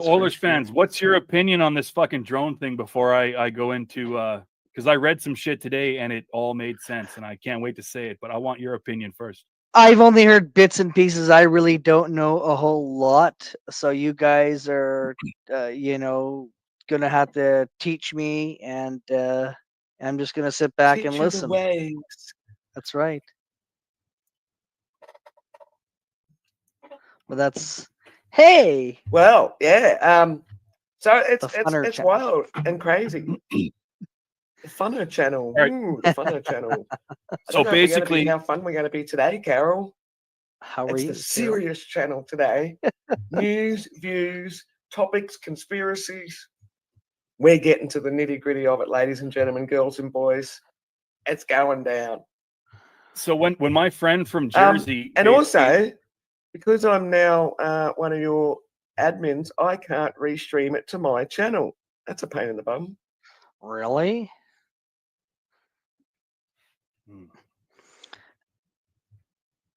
Oilers fans, what's your opinion on this fucking drone thing before I go into because I read some shit today and it all made sense and I can't wait to say it, but I want your opinion first. I've only heard bits and pieces. I really don't know a whole lot. So you guys are, gonna have to teach me, and I'm just gonna sit back and Teach you the listen. ways. That's right. But that's hey. Well, yeah. So The funner it's channel. wild and crazy. The funner channel. Right. Ooh, the funner channel. So basically, how fun we're going to be today, Carol. How are It's you? the serious channel today. News, views, topics, conspiracies. We're getting to the nitty gritty of it, ladies and gentlemen, girls and boys. It's going down. So when my friend from Jersey, and also because I'm now one of your admins, I can't restream it to my channel. That's a pain in the bum. Really?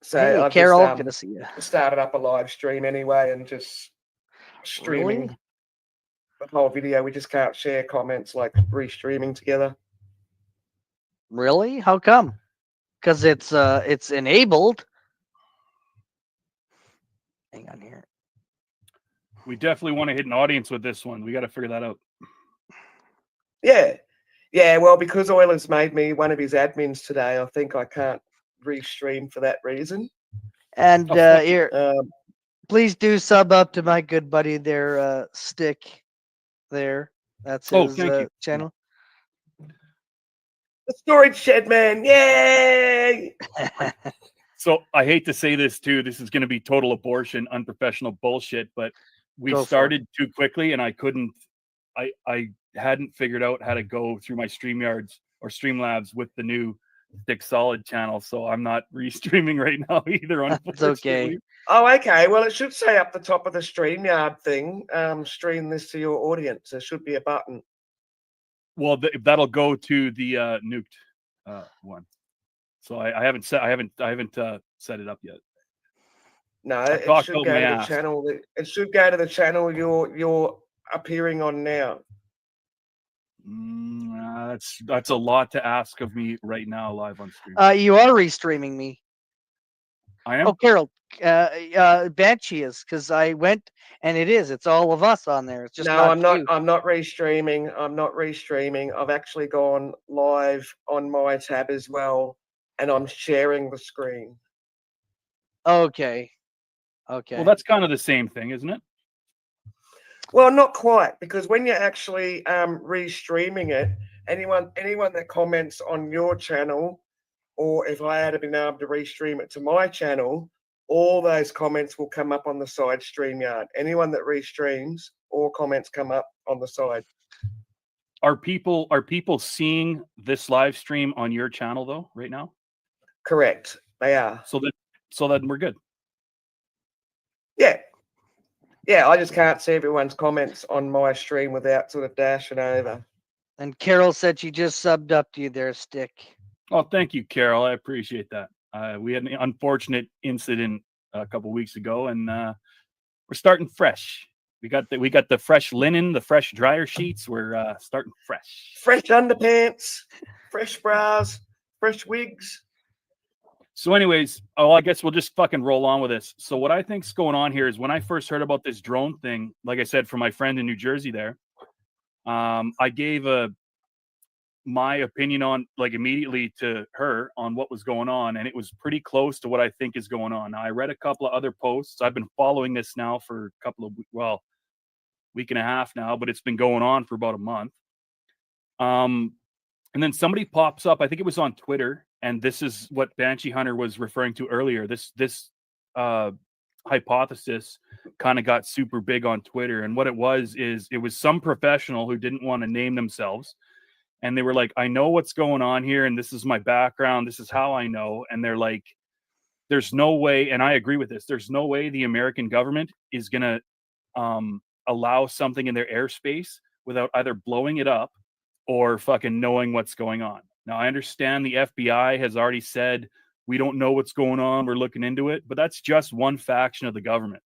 So hey, I've Carol, just good to see you. started up a live stream anyway and just streaming Really? the whole video. We just can't share comments like restreaming together. Really? How come? Because it's enabled. Hang on here. we definitely want to hit an audience with this one. We got to figure that out. Yeah. Yeah, well, because Oilers made me one of his admins today, I think I can't restream for that reason. And here, please do sub up to my good buddy there, Stick. There, that's his channel. The Storage Shed Man, yay! So I hate to say this too. This is going to be total abortion, unprofessional bullshit. But we started too quickly, and I couldn't. I hadn't figured out how to go through my StreamYards or Streamlabs with the new Stick Solid channel, so I'm not restreaming right now either. It's okay. Oh, okay. Well, it should say up the top of the StreamYard thing, stream this to your audience. There should be a button. Well, that'll go to the nuked one. So I haven't set it up yet. No, it should go to the channel. It should go to the channel you're appearing on now. That's a lot to ask of me right now, live on stream. You are restreaming me. I am. Oh, Carol, Banshee is, because I went and it's all of us on there. It's just no, I'm not. I'm not restreaming. I've actually gone live on my tab as well, and I'm sharing the screen. Okay. Well, that's kind of the same thing, isn't it? Well, not quite, because when you're actually restreaming it, anyone that comments on your channel, or if I had been able to restream it to my channel, all those comments will come up on the side StreamYard. Anyone that restreams, all comments come up on the side. Are people seeing this live stream on your channel though right now? Correct, they are. So then we're good. Yeah, I just can't see everyone's comments on my stream without sort of dashing over. And Carol said she just subbed up to you there, Stick. Oh, thank you, Carol. I appreciate that. We had an unfortunate incident a couple weeks ago, and we're starting fresh. We got the fresh linen, the fresh dryer sheets. We're starting fresh. Fresh underpants, fresh bras, fresh wigs. So anyways, I guess we'll just fucking roll on with this. So what I think's going on here is when I first heard about this drone thing, like I said, from my friend in New Jersey there, I gave my opinion on immediately to her on what was going on. And it was pretty close to what I think is going on. Now, I read a couple of other posts. I've been following this now for a couple of, week and a half now, but it's been going on for about a month. And then somebody pops up, I think it was on Twitter, and this is what Banshee Hunter was referring to earlier. This hypothesis kind of got super big on Twitter. And what it was some professional who didn't want to name themselves. And they were like, I know what's going on here, and this is my background. This is how I know. And they're like, there's no way, and I agree with this, there's no way the American government is going to allow something in their airspace without either blowing it up or fucking knowing what's going on. Now, I understand the FBI has already said, we don't know what's going on, we're looking into it, but that's just one faction of the government.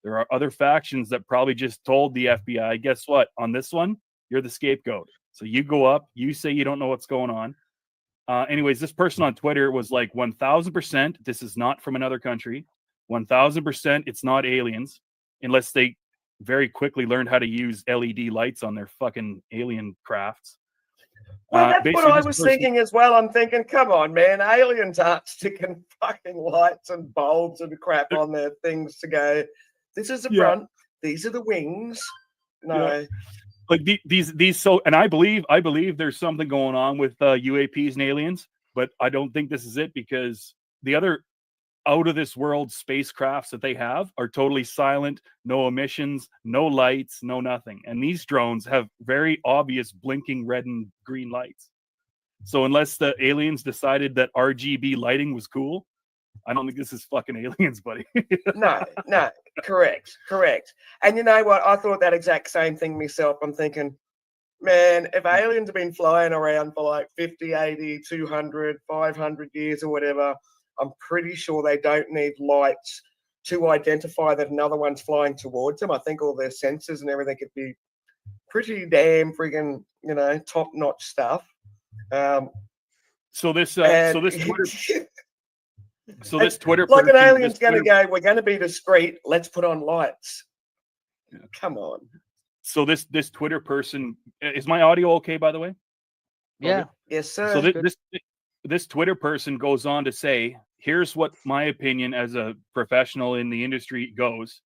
There are other factions that probably just told the FBI, guess what? On this one, you're the scapegoat. So you go up, you say you don't know what's going on. Anyways, this person on Twitter was like 1000%. This is not from another country. 1000%. It's not aliens, unless they very quickly learned how to use LED lights on their fucking alien crafts. Well, that's what basically I this was person- thinking as well. I'm thinking, come on, man, aliens aren't sticking fucking lights and bulbs and crap on their things to go, this is the Yeah. front, these are the wings. No. Like these. So, and I believe there's something going on with UAPs and aliens, but I don't think this is it, because the other out of this world spacecrafts that they have are totally silent, no emissions, no lights, no nothing. And these drones have very obvious blinking red and green lights. So unless the aliens decided that RGB lighting was cool, I don't think this is fucking aliens, buddy. No, correct. And you know what? I thought that exact same thing myself. I'm thinking, man, if aliens have been flying around for like 50, 80, 200, 500 years or whatever, I'm pretty sure they don't need lights to identify that another one's flying towards them. I think all their sensors and everything could be pretty damn friggin', top-notch stuff. So this Twitter like an person, alien's going to go, we're going to be discreet, let's put on lights. Yeah. Come on. So this Twitter person, is my audio okay, by the way? Yeah. Yes, sir. So this Twitter person goes on to say, here's what my opinion as a professional in the industry goes.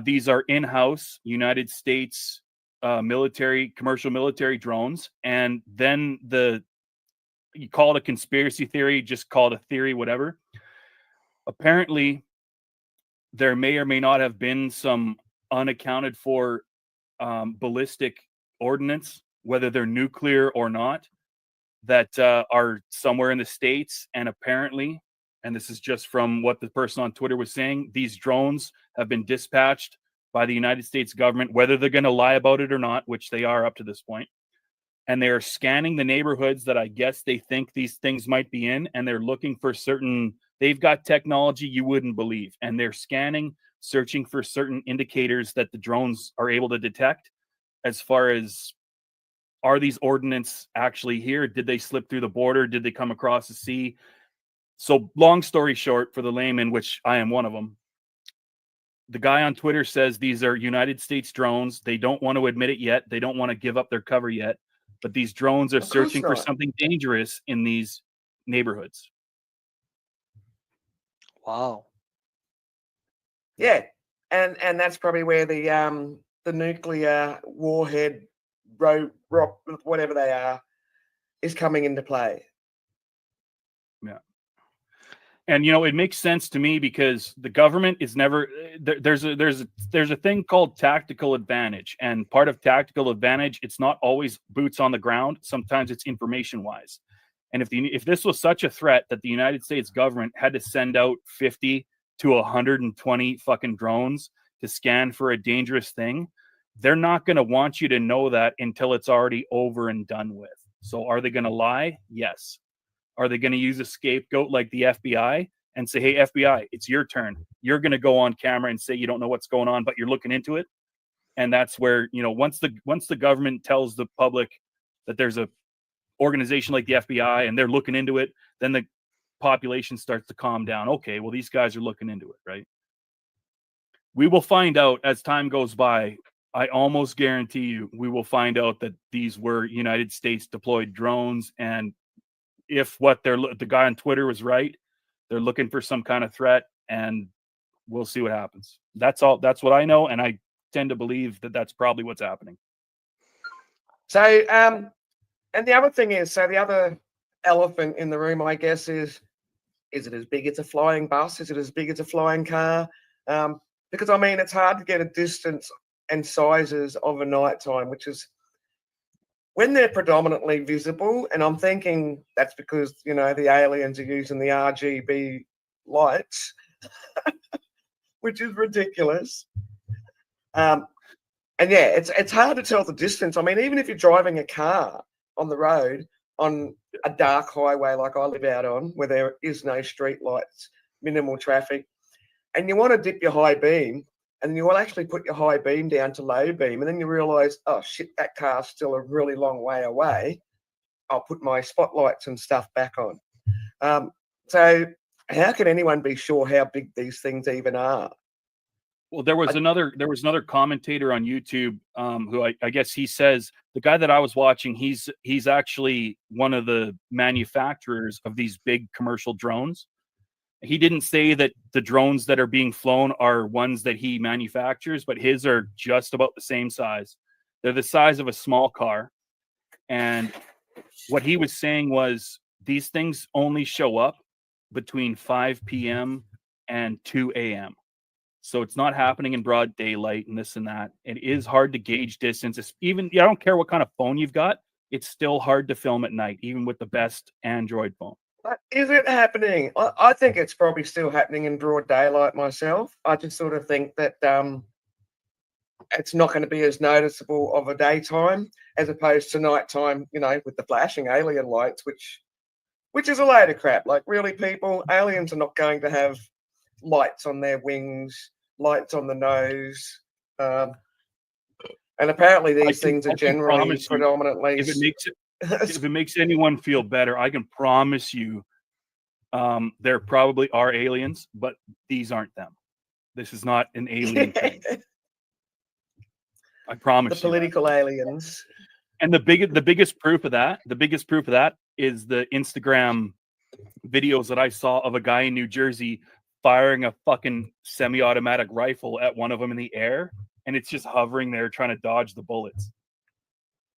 These are in-house United States commercial military drones. And then you call it a conspiracy theory, just call it a theory, whatever. Apparently, there may or may not have been some unaccounted for ballistic ordnance, whether they're nuclear or not, that are somewhere in the States. And apparently, and this is just from what the person on Twitter was saying, these drones have been dispatched by the United States government, whether they're going to lie about it or not, which they are up to this point. And they're scanning the neighborhoods that I guess they think these things might be in, and they're looking for they've got technology you wouldn't believe, and they're scanning, searching for certain indicators that the drones are able to detect, as far as, are these ordnance actually here? Did they slip through the border? Did they come across the sea? So long story short, for the layman, which I am one of them, the guy on Twitter says these are United States drones. They don't want to admit it yet. They don't want to give up their cover yet. But these drones are searching for something dangerous in these neighborhoods. Wow. Yeah. And that's probably where the nuclear warhead rock, whatever they are, is coming into play. Yeah. And it makes sense to me, because the government is never there's a thing called tactical advantage, and part of tactical advantage, it's not always boots on the ground. Sometimes it's information wise. And if this was such a threat that the United States government had to send out 50 to 120 fucking drones to scan for a dangerous thing, they're not going to want you to know that until it's already over and done with. So are they going to lie? Yes. Are they going to use a scapegoat like the FBI and say, hey, FBI, it's your turn. You're going to go on camera and say you don't know what's going on, but you're looking into it? And that's where, once the government tells the public that there's a organization like the FBI and they're looking into it, then the population starts to calm down. Okay, well, these guys are looking into it, right? We will find out as time goes by. I almost guarantee you we will find out that these were United States deployed drones, and if the guy on Twitter was right, they're looking for some kind of threat, and we'll see what happens. That's all. That's what I know, and I tend to believe that that's probably what's happening. So, and the other thing is, the other elephant in the room, I guess, is it as big as a flying bus? Is it as big as a flying car? Because, it's hard to get a distance and sizes of a nighttime, which is when they're predominantly visible. And I'm thinking that's because, the aliens are using the RGB lights, which is ridiculous. And yeah, it's hard to tell the distance. Even if you're driving a car on the road on a dark highway like I live out on, where there is no street lights, minimal traffic, and you want to dip your high beam, and you will actually put your high beam down to low beam, and then you realise, oh shit, that car's still a really long way away. I'll put my spotlights and stuff back on. So how can anyone be sure how big these things even are? Well, there was another commentator on YouTube who I guess he says the guy that I was watching, he's actually one of the manufacturers of these big commercial drones. He didn't say that the drones that are being flown are ones that he manufactures, but his are just about the same size. They're the size of a small car. And what he was saying was these things only show up between 5 p.m. and 2 a.m. So it's not happening in broad daylight and this and that. It is hard to gauge distance. It's even, I don't care what kind of phone you've got. It's still hard to film at night, even with the best Android phone. But is it happening? I think it's probably still happening in broad daylight myself. I just sort of think that it's not going to be as noticeable of a daytime as opposed to nighttime, with the flashing alien lights, which is a load of crap. Like, really, people, aliens are not going to have lights on their wings, lights on the nose. And apparently these things are generally predominantly... If it makes anyone feel better, I can promise you there probably are aliens, but these aren't them. This is not an alien thing. I promise you. The political aliens. And the biggest proof of that is the Instagram videos that I saw of a guy in New Jersey firing a fucking semi-automatic rifle at one of them in the air, and it's just hovering there trying to dodge the bullets.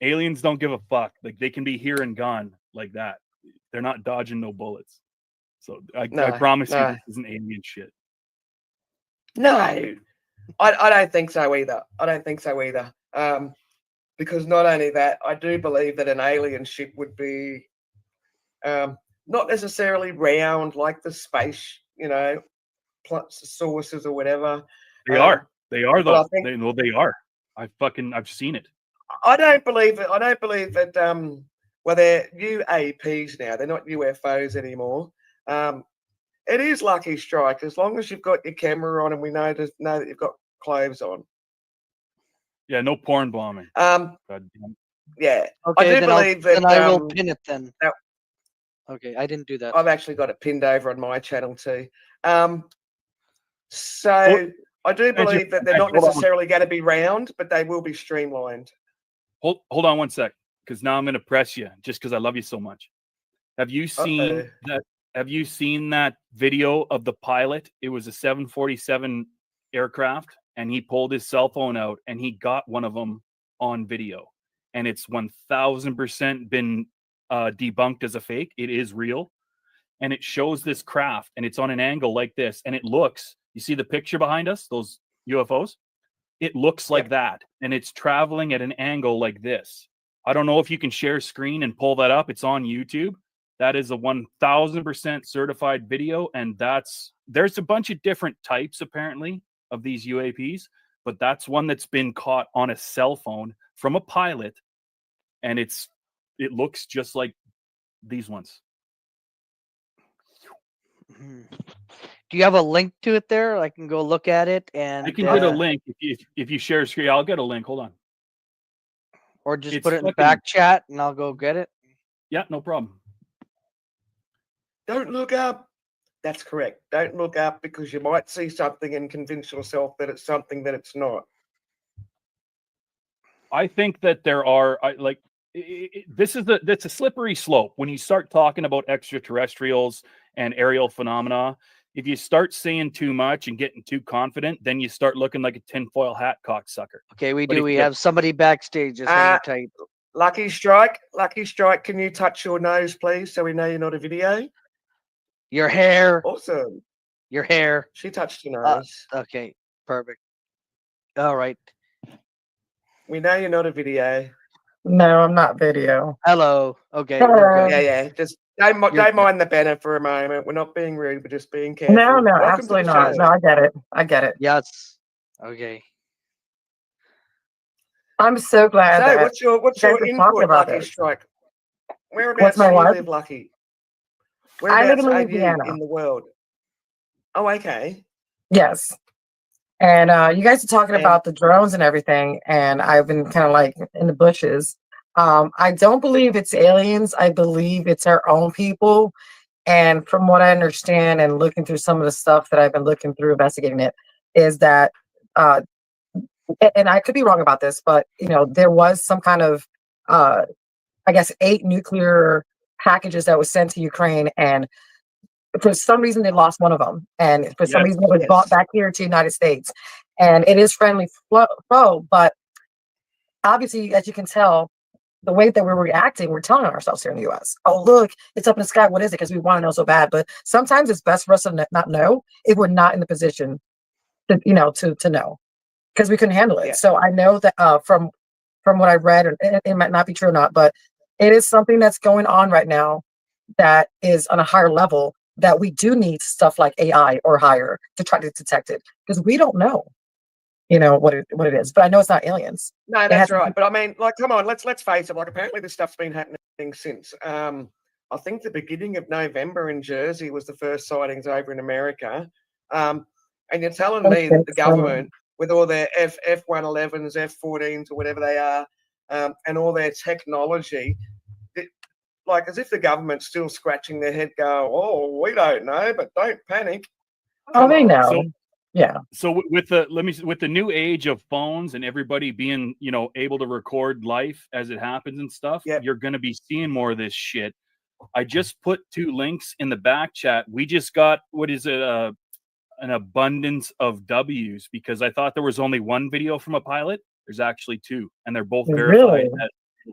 Aliens don't give a fuck. Like, they can be here and gone like that. They're not dodging no bullets. So I promise you this isn't alien shit. No, I don't think so either. Because not only that, I do believe that an alien ship would be not necessarily round like the space, sources or whatever. They are though. They are. I've seen it. I don't believe it. I don't believe that. Well, they're UAPs now. They're not UFOs anymore. It is Lucky Strike as long as you've got your camera on and we know that you've got clothes on. Yeah, no porn bombing. Yeah. Okay, I do believe that. I will pin it then. Okay, I didn't do that. I've actually got it pinned over on my channel too. So I do believe that they're not necessarily going to be round, but they will be streamlined. Hold on one sec, because now I'm going to press you just because I love you so much. Have you seen that? Have you seen that video of the pilot? It was a 747 aircraft, and he pulled his cell phone out and he got one of them on video, and it's 1000% been debunked as a fake. It is real, and it shows this craft, and it's on an angle like this, and it looks. You see the picture behind us? Those UFOs. It looks like that, and it's traveling at an angle like this. I don't know if you can share screen and pull that up. It's on YouTube. That is a 1000% certified video, and there's a bunch of different types apparently of these UAPs, but that's one that's been caught on a cell phone from a pilot, and it looks just like these ones. Do you have a link to it there? I can go look at it, and I can get a link if you share screen. I'll get a link. Hold on. Or just put it in the back chat, and I'll go get it. Yeah, no problem. Don't look up. That's correct. Don't look up, because you might see something and convince yourself that it's something that it's not. I think that there are that's a slippery slope when you start talking about extraterrestrials and aerial phenomena. If you start saying too much and getting too confident, then you start looking like a tinfoil hat cocksucker. Okay, we have somebody backstage. Just hang tight. Lucky Strike, can you touch your nose, please, so we know you're not a video? Your hair. Awesome. Your hair. She touched your nose. Okay, perfect. All right. We know you're not a video. No, I'm not video. Hello. Okay. Yeah. Just don't mind the banner for a moment. We're not being rude. We're just being careful. No, Welcome absolutely not. No, I get it. Yes. Okay. I'm so glad. So, what's your input, Lucky Strike? Whereabouts do you live, Lucky? I live in Whereabouts are Louisiana. you in the world? Oh, okay. Yes. And you guys are talking about the drones and everything, and I've been kind of like in the bushes. I don't believe it's aliens. I believe it's our own people. And from what I understand and looking through some of the stuff that I've been looking through, investigating it, is that, and I could be wrong about this, but there was some kind of, I guess, 8 nuclear packages that was sent to Ukraine, and for some reason they lost one of them, and for some reason it was brought back here to the United States, and it is friendly flow, but obviously, as you can tell, the way that we're reacting, we're telling ourselves here in the US, oh, look, it's up in the sky. What is it? Because we want to know so bad. But sometimes it's best for us to not know if we're not in the position to, to know, because we couldn't handle it. Yeah. So I know that from what I read, and it might not be true or not, but it is something that's going on right now that is on a higher level that we do need stuff like AI or higher to try to detect it, because we don't know. What it is, but I know it's not aliens. No, that's right. But I mean, like, come on, let's face it. Like, apparently this stuff's been happening since I think the beginning of November in Jersey was the first sightings over in America. And you're telling me that the government, with all their F-111s, F-14s, or whatever they are, and all their technology, like, as if the government's still scratching their head, go, "Oh, we don't know, but don't panic." Oh, they know. Yeah. So with the new age of phones and everybody being, able to record life as it happens and stuff, you're going to be seeing more of this shit. I just put 2 links in the back chat. We just got, what is it? An abundance of W's, because I thought there was only 1 video from a pilot. There's actually 2, and they're both verified as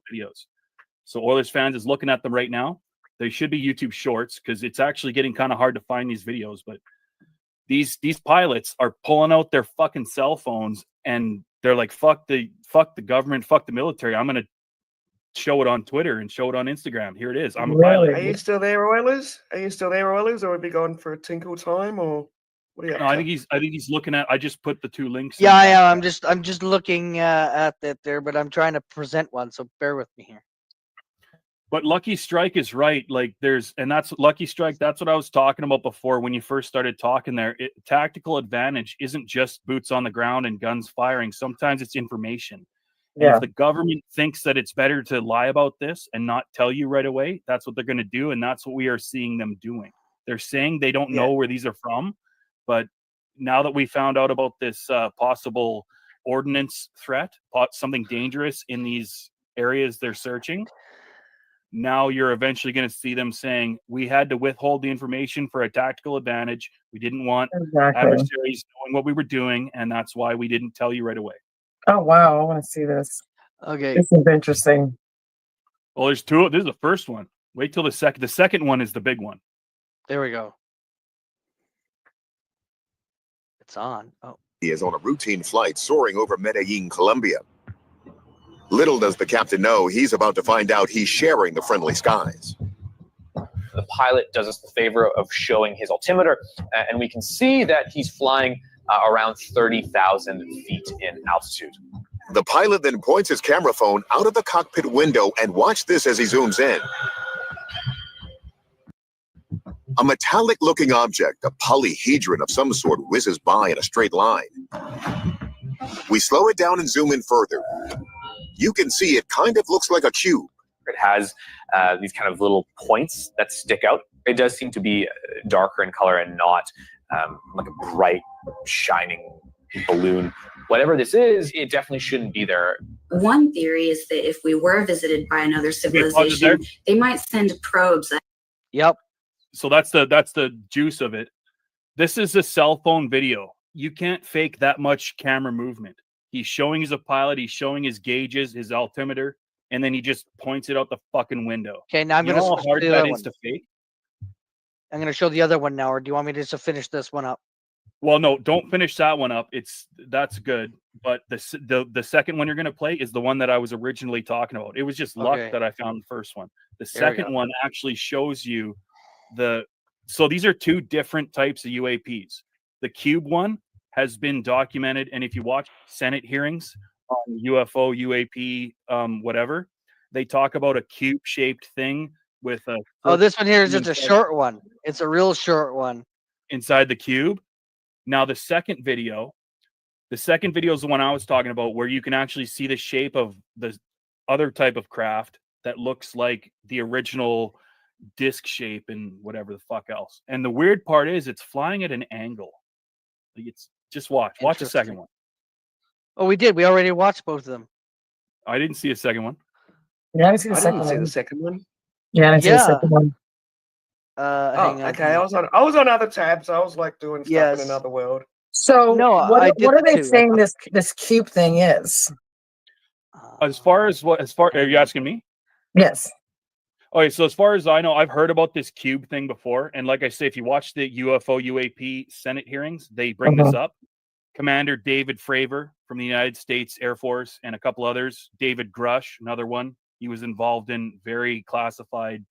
videos. So Oilers fans is looking at them right now. They should be YouTube shorts, because it's actually getting kind of hard to find these videos, but these pilots are pulling out their fucking cell phones and they're like, fuck the government, fuck the military. I'm going to show it on Twitter and show it on Instagram. Here it is. I'm a pilot. Are you still there, Oilers? Are you still there, Oilers, or have you gone for a tinkle time, or what are you up to? I think he's looking at, I just put the 2 links. Yeah, I am. I'm just looking at that there, but I'm trying to present one, so bear with me here. But Lucky Strike is right. Like that's Lucky Strike. That's what I was talking about before when you first started talking there. Tactical advantage isn't just boots on the ground and guns firing. Sometimes it's information. And if the government thinks that it's better to lie about this and not tell you right away, that's what they're going to do. And that's what we are seeing them doing. They're saying they don't know where these are from. But now that we found out about this possible ordnance threat, something dangerous in these areas they're searching, now you're eventually going to see them saying, we had to withhold the information for a tactical advantage. We didn't want adversaries knowing what we were doing, and that's why we didn't tell you right away. Oh, wow. I want to see this. Okay. This is interesting. Well, there's 2. This is the first one. Wait till the second. The second one is the big one. There we go. It's on. Oh. He is on a routine flight soaring over Medellin, Colombia. Little does the captain know he's about to find out he's sharing the friendly skies. The pilot does us the favor of showing his altimeter, and we can see that he's flying around 30,000 feet in altitude. The pilot then points his camera phone out of the cockpit window, and watch this as he zooms in. A metallic-looking object, a polyhedron of some sort, whizzes by in a straight line. We slow it down and zoom in further. You can see it kind of looks like a cube. It has these kind of little points that stick out. It does seem to be darker in color and not like a bright, shining balloon. Whatever this is, it definitely shouldn't be there. One theory is that if we were visited by another civilization, they might send probes. Yep. So that's the juice of it. This is a cell phone video. You can't fake that much camera movement. He's showing he's a pilot. He's showing his gauges, his altimeter, and then he just points it out the fucking window. Okay, now I'm going to how hard that is to fake? I'm going to show the other one now, or do you want me just to finish this one up? Well, no, don't finish that one up. That's good. But the second one you're going to play is the one that I was originally talking about. It was just luck that I found the first one. The second one actually shows you so these are 2 different types of UAPs. The cube one has been documented, and if you watch Senate hearings on UFO, UAP, whatever, they talk about a cube-shaped thing with a... Oh, this one here is just a short one. It's a real short one. Inside the cube. Now, the second video, The second video is the one I was talking about, where you can actually see the shape of the other type of craft that looks like the original disc shape and whatever the fuck else. And the weird part is it's flying at an angle. Like, it's just watch the second one. Oh, we did. We already watched both of them. I didn't see a second one. Yeah, I didn't see the I second didn't see one. the second one. Yeah, I didn't see the Yeah. second one. Oh, Hang on. okay. I was on other tabs. I was like doing stuff Yes. in another world. So No, I what did are they too. saying this cube thing is? As far are you asking me? Yes. Okay, so as far as I know, I've heard about this cube thing before. And like I say, if you watch the UFO UAP Senate hearings, they bring this up. Commander David Fravor from the United States Air Force and a couple others. David Grush, another one. He was involved in very classified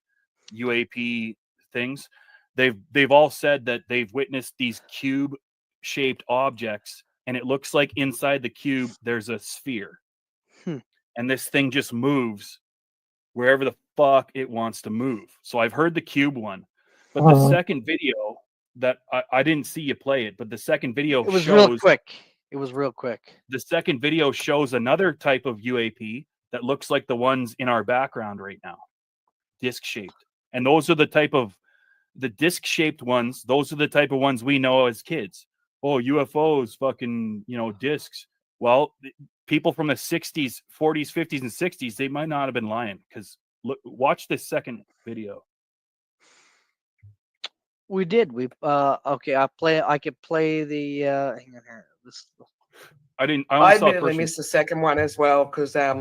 UAP things. They've all said that they've witnessed these cube-shaped objects, and it looks like inside the cube there's a sphere. And this thing just moves wherever the fuck it wants to move. So I've heard the cube one. But the second video that I didn't see you play it, but the second video It was shows real quick. It was real quick. the second video shows another type of UAP that looks like the ones in our background right now, disc shaped. And those are the type of the disc shaped ones. Those are the type of ones we know as kids. Oh, UFOs, fucking, discs. Well, people from the 60s, 40s, 50s, and 60s, they might not have been lying, because watch this second video. We did. We okay. I could play the. Hang on here. I didn't. I only saw admittedly person- missed the second one as well because I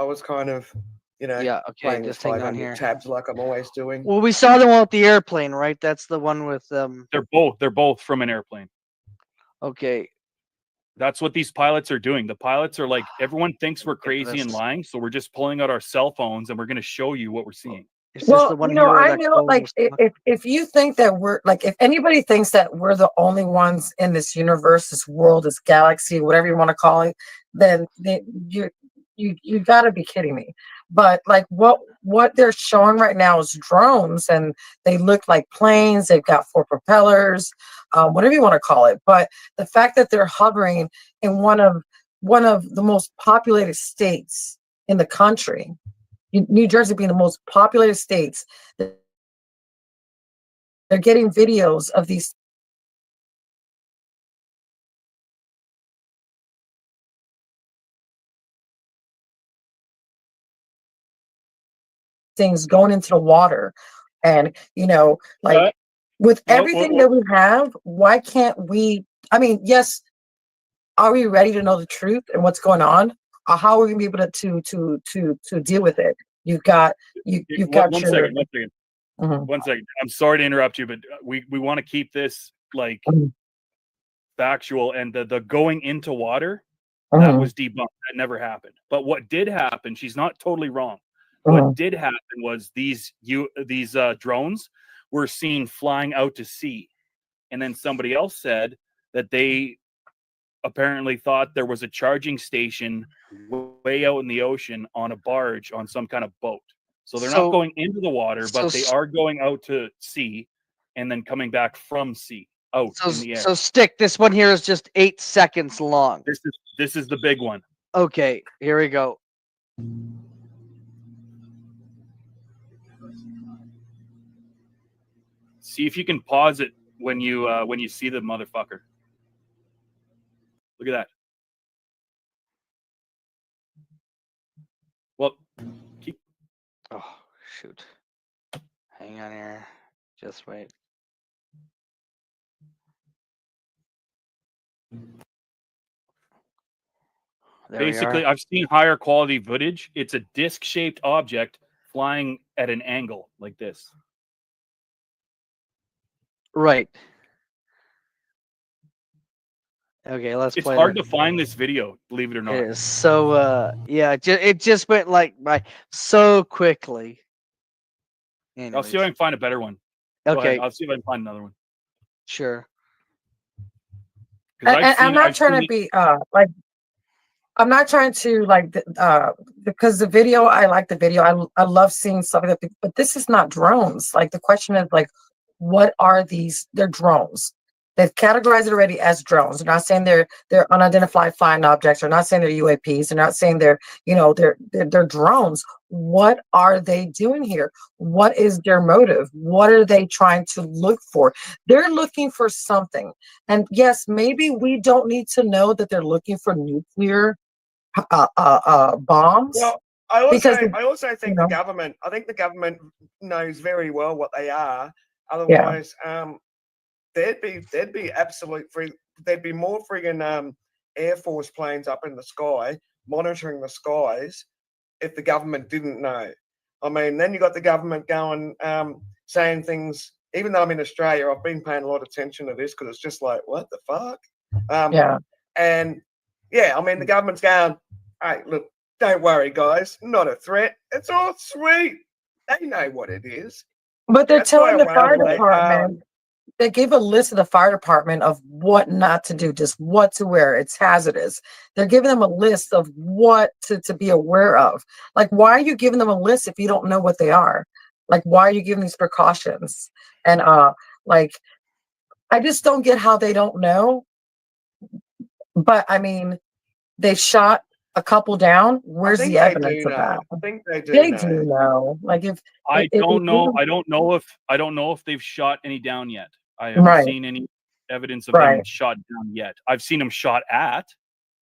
was kind of, Yeah. Okay. playing with Just hang on 500 here. tabs like I'm always doing. Well, we saw the one with the airplane, right? That's the one with They're both from an airplane. Okay. That's what these pilots are doing. The pilots are like, everyone thinks we're crazy and lying, so we're just pulling out our cell phones and we're going to show you what we're seeing. Is this the one hero I that know, like, goes- if you think that we're like, if anybody thinks that we're the only ones in this universe, this world, this galaxy, whatever you want to call it, then you got to be kidding me. But like, what they're showing right now is drones, and they look like planes. They've got 4 propellers, whatever you want to call it. But the fact that they're hovering in one of the most populated states in the country, New Jersey being the most populated states, they're getting videos of these things going into the water. And, with everything that we have, why can't we, yes, are we ready to know the truth and what's going on? Or how are we going to be able to deal with it? You've got One second. Mhm. One second. I'm sorry to interrupt you, but we want to keep this like factual. And the going into water, that was debunked. That never happened. But what did happen? She's not totally wrong. What did happen was these drones were seen flying out to sea, and then somebody else said that they apparently thought there was a charging station way out in the ocean on a barge on some kind of boat. So they're not going into the water, but they are going out to sea and then coming back from sea out in the air. So Stick, this one here is just 8 seconds long. This is the big one. Okay, here we go. See if you can pause it when you see the motherfucker. Look at that. Well, keep. Oh shoot! Hang on here. Just wait. There Basically, we are. I've seen higher quality footage. It's a disc-shaped object flying at an angle like this. Right. Okay, let's It's play. hard to find this video, believe it or not. It is so. Yeah, it just went like by so quickly. I'll see if I can find a better one. Go Okay. ahead. I'll see if I can find another one. Sure. I'm not trying to be like, I'm not trying to like, because the video, I like the video. I love seeing stuff like that, but this is not drones. Like the question is like, what are these? They're drones. They've categorized it already as drones. They're not saying they're unidentified flying objects. They're not saying they're UAPs. They're not saying they're drones. What are they doing here? What is their motive? What are they trying to look for? They're looking for something. And yes, maybe we don't need to know that they're looking for nuclear bombs. Well, I also think the government. I think the government knows very well what they are. Otherwise, there'd be absolute free. There'd be more friggin' Air Force planes up in the sky monitoring the skies if the government didn't know. I mean, then you got the government going saying things. Even though I'm in Australia, I've been paying a lot of attention to this because it's just like, what the fuck? And I mean, the government's going, hey, look, don't worry, guys, not a threat. It's all sweet. They know what it is. But they're telling the fire department, they gave a list of the fire department of what not to do, just what to wear. It's hazardous. They're giving them a list of what to be aware of. Like, why are you giving them a list if you don't know what they are? Like, why are you giving these precautions? And like, I just don't get how they don't know. But I mean, they shot a couple down. Where's the evidence of that? I think they do. They do know. Like, I don't know if they've shot any down yet. I haven't seen any evidence of them shot down yet. I've seen them shot at.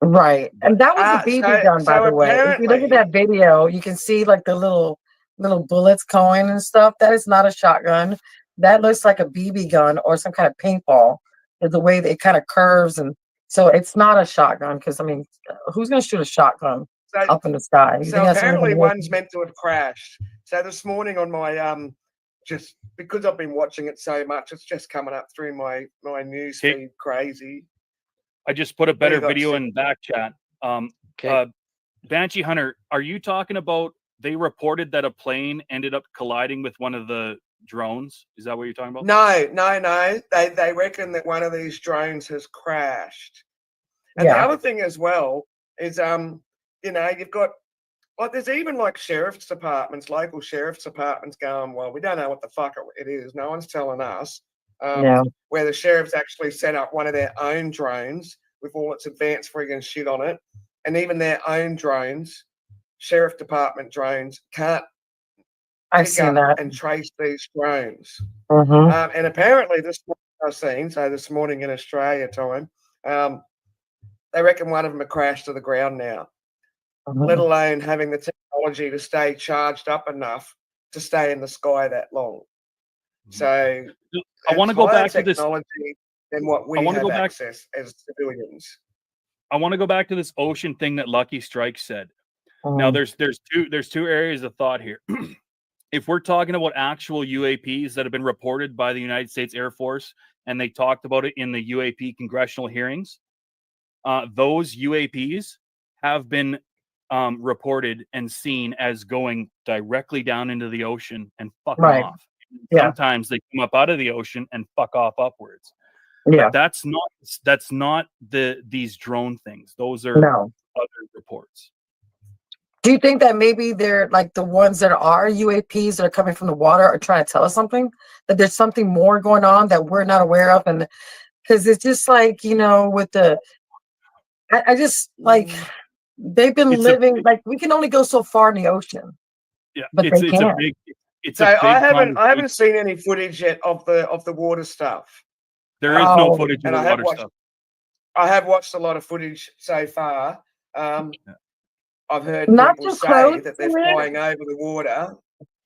Right, and that was a BB gun, by the way. If you look at that video, you can see like the little bullets going and stuff. That is not a shotgun. That looks like a BB gun or some kind of paintball. The way that it kind of curves, and so it's not a shotgun. Because I mean, who's going to shoot a shotgun up in the sky? So apparently, one's meant to have crashed. So this morning on my just because I've been watching it so much, it's just coming up through my news feed. Crazy. I just put a better video in back chat. Banshee Hunter, are you talking about? They reported that a plane ended up colliding with one of the drones. Is that what you're talking about? No. They reckon that one of these drones has crashed. And the other thing as well is you've got there's even like sheriff's departments, local sheriff's departments going, well, we don't know what the fuck it is. No one's telling us. Where the sheriffs actually set up one of their own drones with all its advanced friggin' shit on it. And even their own drones, sheriff department drones, can't pick up and trace these drones. And apparently this morning in Australia time, they reckon one of them had crashed to the ground now, let alone having the technology to stay charged up enough to stay in the sky that long. So I want to go back to this technology than what we have access as civilians. I want to go back to this ocean thing that Lucky Strike said. Now there's two areas of thought here. If we're talking about actual UAPs that have been reported by the United States Air Force, and they talked about it in the UAP congressional hearings, those UAPs have been reported and seen as going directly down into the ocean and fucking off. Sometimes they come up out of the ocean and fuck off upwards. But that's not these drone things. Those are other reports. Do you think that maybe they're like the ones that are UAPs that are coming from the water are trying to tell us something? That there's something more going on that we're not aware of? And because it's just like, with the, I just like, they've been living, like we can only go so far in the ocean. Yeah, but it's a big. I haven't seen any footage yet of the water stuff. There is no footage of the water stuff. I have watched a lot of footage so far. I've heard not people say that they're flying over the water.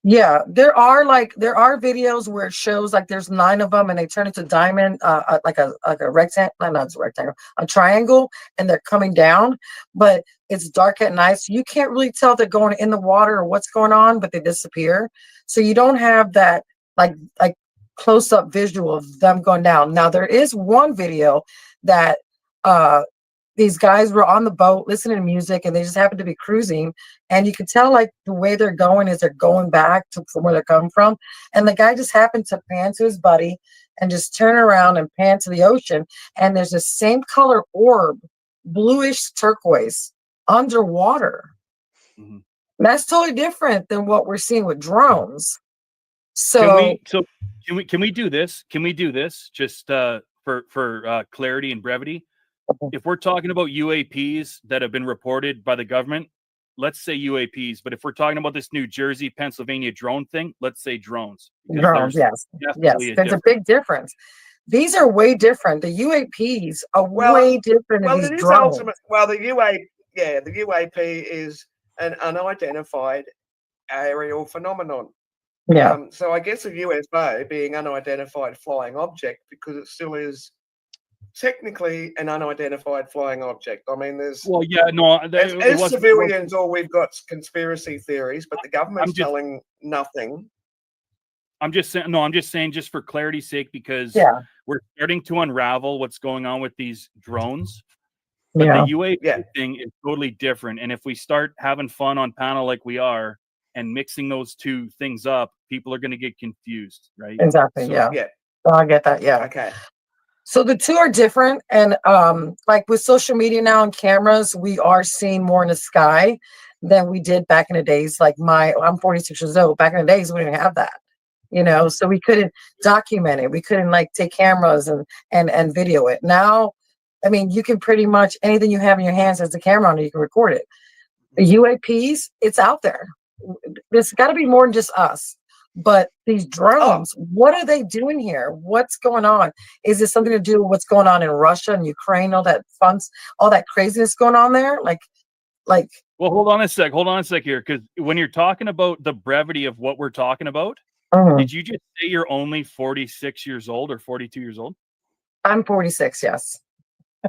Yeah, there are videos where it shows like there's 9 of them and they turn into diamond, like a rectangle, not a rectangle, a triangle, and they're coming down, but it's dark at night, so you can't really tell they're going in the water or what's going on, but they disappear. So you don't have that like close up visual of them going down. Now there is one video that these guys were on the boat listening to music and they just happened to be cruising, and you can tell like the way they're going is they're going back from where they're coming from, and the guy just happened to pan to his buddy and just turn around and pan to the ocean, and there's the same color orb, bluish turquoise, underwater. That's totally different than what we're seeing with drones. So can we do this? Can we do this just for clarity and brevity. If we're talking about UAPs that have been reported by the government, let's say UAPs. But if we're talking about this New Jersey, Pennsylvania drone thing, let's say drones. Because Drones, yes. definitely There's a big difference. These are way different. The UAPs are way different than these drones. Well, the UAP is an unidentified aerial phenomenon. Yeah. So I guess a UFO being unidentified flying object, because it still is technically an unidentified flying object. I mean, there's as civilians, all we've got is conspiracy theories, but the government's telling nothing. I'm just saying, just for clarity's sake, because we're starting to unravel what's going on with these drones. But the UAP thing is totally different. And if we start having fun on panel like we are and mixing those two things up, people are going to get confused, right? Exactly. So, So I get that. Yeah. Okay. So the two are different. And like with social media now and cameras, we are seeing more in the sky than we did back in the days. Like I'm 46 years old. Back in the days, we didn't have that. You know, so we couldn't document it. We couldn't like take cameras and video it. Now, I mean, you can pretty much anything you have in your hands as a camera on it, you can record it. The UAPs, it's out there. There's got to be more than just us. But these drones, what are they doing here? What's going on? Is this something to do with what's going on in Russia and Ukraine? All that all that craziness going on there? Like. Well, hold on a sec here, because when you're talking about the brevity of what we're talking about. Did you just say you're only 46 years old or 42 years old? I'm 46, yes.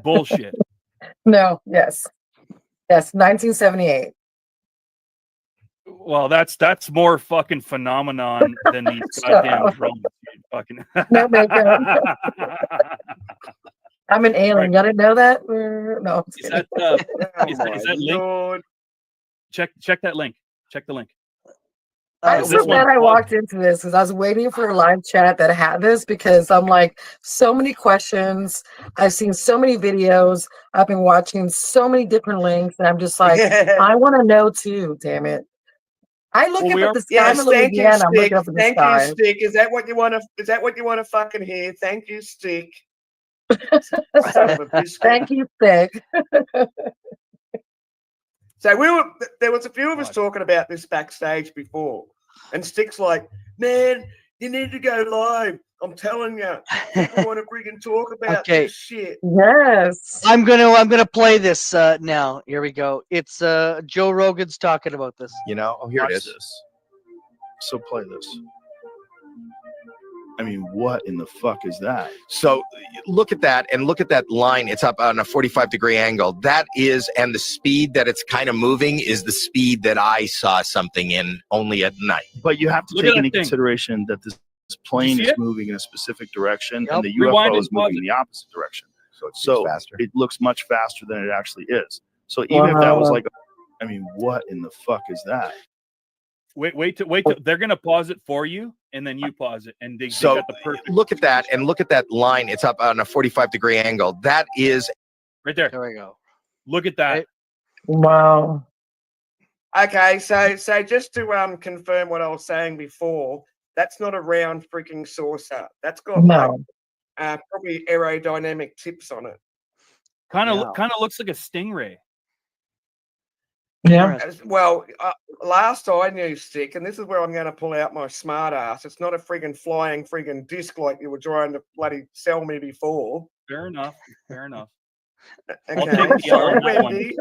Bullshit. No, yes. Yes, 1978. Well, that's more fucking phenomenon than these goddamn drones. Fucking no makeup. I'm an alien. Y'all didn't know that? No. Is that link? Check that link. Check the link. I'm so glad I walked into this because I was waiting for a live chat that had this, because I'm like, so many questions. I've seen so many videos. I've been watching so many different links, and I'm just like, I want to know too. Damn it! I look up at the sky. I'm looking up at the sky. Thank you, Stick. Is that what you want to? Is that what you want to fucking hear? Thank you, Stick. Thank you, Stick. So there was a few of us talking about this backstage before, and Stick's like, man, you need to go live. I'm telling you, people want to freaking talk about this shit. Yes. I'm gonna play this now. Here we go. It's Joe Rogan's talking about this. You know, here it is. So play this. I mean, what in the fuck is that? So look at that, and look at that line. It's up on a 45-degree angle. That is, and the speed that it's kind of moving is the speed that I saw something in only at night. But you have to take into consideration that this plane is moving in a specific direction, and the UFO is moving in the opposite direction. So faster. It looks much faster than it actually is. So even if that was like, I mean, what in the fuck is that? Wait till they're gonna pause it for you, and then you pause it, and they got the perfect. Look at that, and look at that line. It's up on a 45-degree angle. That is right there. There we go. Look at that. Wow. Okay, so just to confirm what I was saying before, that's not a round freaking saucer. That's got probably aerodynamic tips on it. Kind of looks like a stingray. Yeah. Well, last I knew, Stick, and this is where I'm going to pull out my smart ass. It's not a friggin' flying friggin' disc like you were trying to bloody sell me before. Fair enough. Okay.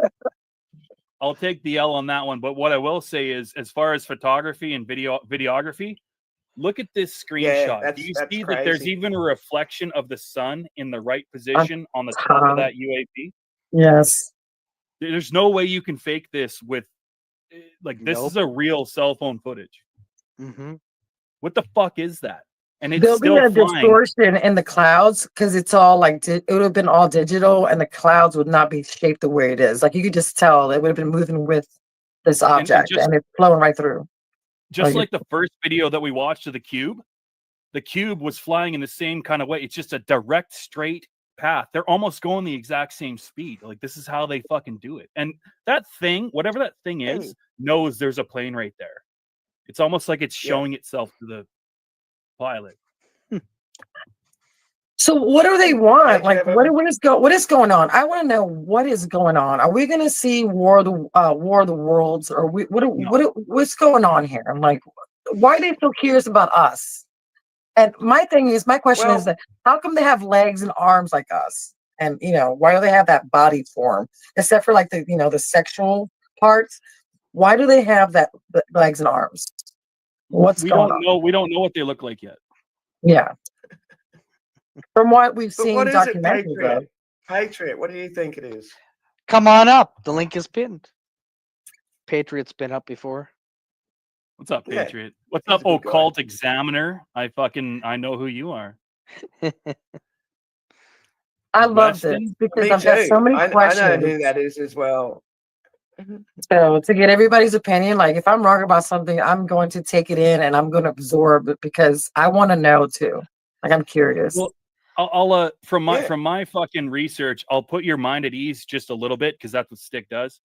I'll take the L on that one. But what I will say is, as far as photography and videography, look at this screenshot. Do you see that there's even a reflection of the sun in the right position on the top of that UAP? Yes. There's no way you can fake this with, like, this is a real cell phone footage. Mm-hmm. What the fuck is that? And it's There'll still be a flying. distortion in the clouds because it's all like it would have been all digital, and the clouds would not be shaped the way it is. Like you could just tell it would have been moving with this object, and it's flowing right through. Just like the first video that we watched of the cube was flying in the same kind of way. It's just a direct, straight path. They're almost going the exact same speed. Like this is how they fucking do it. And that thing, whatever that thing is, knows there's a plane right there. It's almost like it's showing itself to the pilot. So what do they want? Like Kevin. what is going on? I want to know what is going on. Are we going to see War of the Worlds, or what's going on here? I'm like, why are they so curious about us? And my question is that how come they have legs and arms like us? And why do they have that body form? Except for like the sexual parts, why do they have that legs and arms? What's going on? We don't know what they look like yet. Yeah. From what we've But seen, what is it, documentaries. Patriot? What do you think it is? Come on up. The link is pinned. Patriot's been up before. What's up, Yeah, Patriot? What's he's up, a good guy. occult examiner? I know who you are. I love this Weston? because Me I've got so too. many I know questions. who that is as well. So to get everybody's opinion, like if I'm wrong about something, I'm going to take it in and I'm going to absorb it because I want to know too. Like I'm curious. Well, I'll from my fucking research, I'll put your mind at ease just a little bit because that's what Stick does.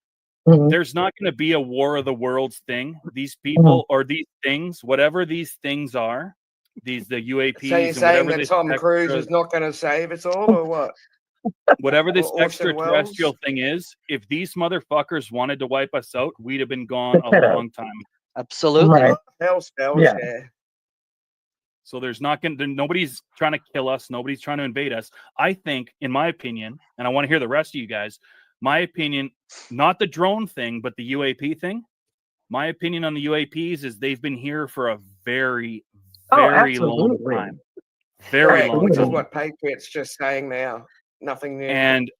Mhm. There's not going to be a War of the Worlds thing. These people or these things, whatever these things are, the UAPs So you're and saying whatever that Tom Cruise is not going to save us all, or what? whatever this Or Orson extraterrestrial Welles? thing is, if these motherfuckers wanted to wipe us out, we'd have been gone a long time. Absolutely. Right. Hell spells, Yeah. yeah. So there's nobody's trying to kill us. Nobody's trying to invade us. I think, in my opinion, and I want to hear the rest of you guys, my opinion, not the drone thing, but the UAP thing. My opinion on the UAPs is they've been here for a very, very long absolutely. time. Very Correct, long which is time. what Patriot's just saying now. Nothing new. And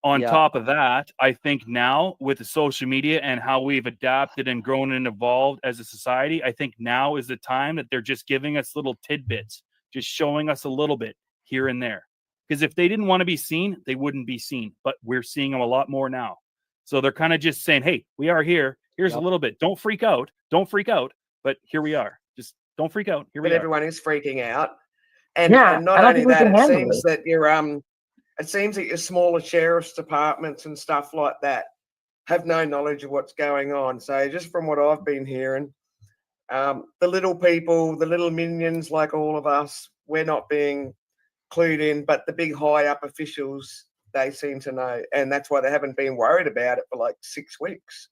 on Yeah. top of that, I think now with the social media and how we've adapted and grown and evolved as a society, I think now is the time that they're just giving us little tidbits, just showing us a little bit here and there. Because if they didn't want to be seen, they wouldn't be seen. But we're seeing them a lot more now. So they're kind of just saying, hey, we are here. Here's a little bit. Don't freak out. Don't freak out. But here we are. Just don't freak out. Here we But are. everyone is freaking out. And Yeah, not I don't only think we that, can it handle seems it. that it seems that your smaller sheriff's departments and stuff like that have no knowledge of what's going on. So just from what I've been hearing, the little people, the little minions like all of us, we're not being clued in, but the big high up officials, they seem to know. And that's why they haven't been worried about it for like 6 weeks.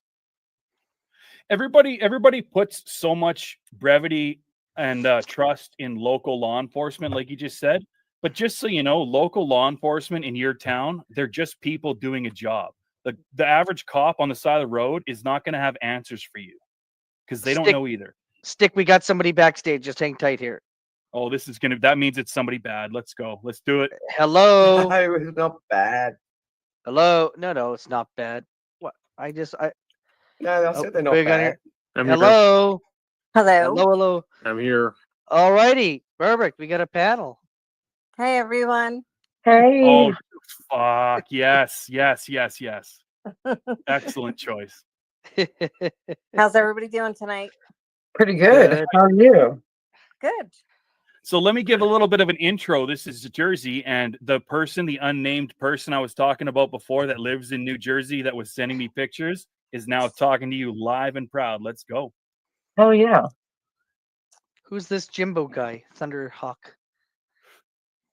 Everybody puts so much brevity and trust in local law enforcement, like you just said. But just so you know, local law enforcement in your town, they're just people doing a job. The average cop on the side of the road is not going to have answers for you because they don't know either. Stick, we got somebody backstage. Just hang tight here. Oh, that means it's somebody bad. Let's go. Let's do it. Hello. No, it's not bad. Hello. No, it's not bad. What? No, I said they're not we got bad. here. I'm here. Hello. Hello. Hello. I'm here. All righty. Perfect. We got a panel. Hey, everyone. Hey. Oh, fuck. Yes. Excellent choice. How's everybody doing tonight? Pretty good. Good. How are you? Good. So let me give a little bit of an intro. This is Jersey, and the unnamed person I was talking about before that lives in New Jersey that was sending me pictures is now talking to you live and proud. Let's go. Oh yeah. Who's this Jimbo guy? Thunderhawk.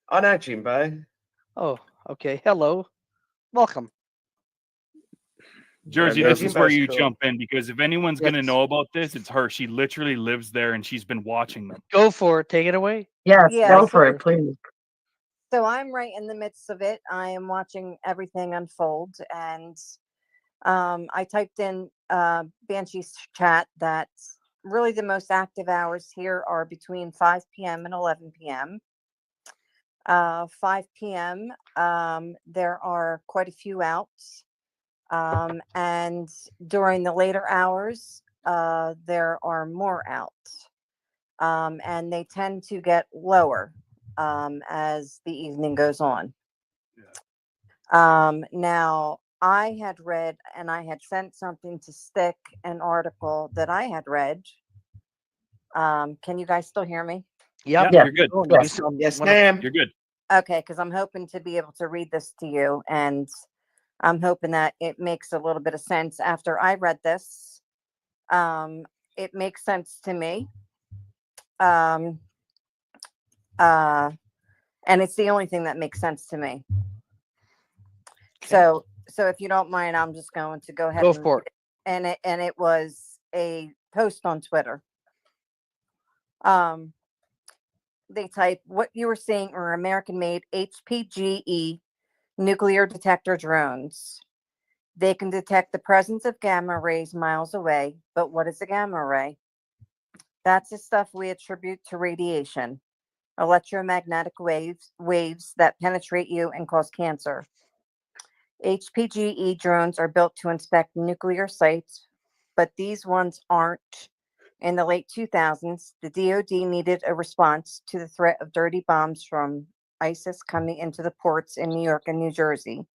I know Jimbo. Oh, okay. Hello. Welcome. Jersey, Yeah, this is where Jimbo's you cool. jump in because if anyone's going to Yes. know about this, it's her. She literally lives there and she's been watching them. Go for it. Take it away. Yes, Yeah, go for it, please. So I'm right in the midst of it. I am watching everything unfold, and I typed in Banshee's chat that really the most active hours here are between 5 p.m. and 11 p.m. 5 p.m. There are quite a few outs. And during the later hours, there are more out. And they tend to get lower as the evening goes on. Now, I had read and I had sent something to Stick, an article that I had read. Can you guys still hear me? Yep. Yeah, you're good. Oh, Yes. Yes, ma'am. You're good. Okay, because I'm hoping to be able to read this to you, and I'm hoping that it makes a little bit of sense after I read this. It makes sense to me. and it's the only thing that makes sense to me. Okay. So if you don't mind, I'm just going to go ahead Go and for it. and it was a post on Twitter. They type, what you were seeing are American-made HPGE nuclear detector drones. They can detect the presence of gamma rays miles away, but what is a gamma ray? That's the stuff we attribute to radiation, electromagnetic waves that penetrate you and cause cancer. HPGE drones are built to inspect nuclear sites, but these ones aren't. In the late 2000s, the DoD needed a response to the threat of dirty bombs from ISIS coming into the ports in New York and New Jersey.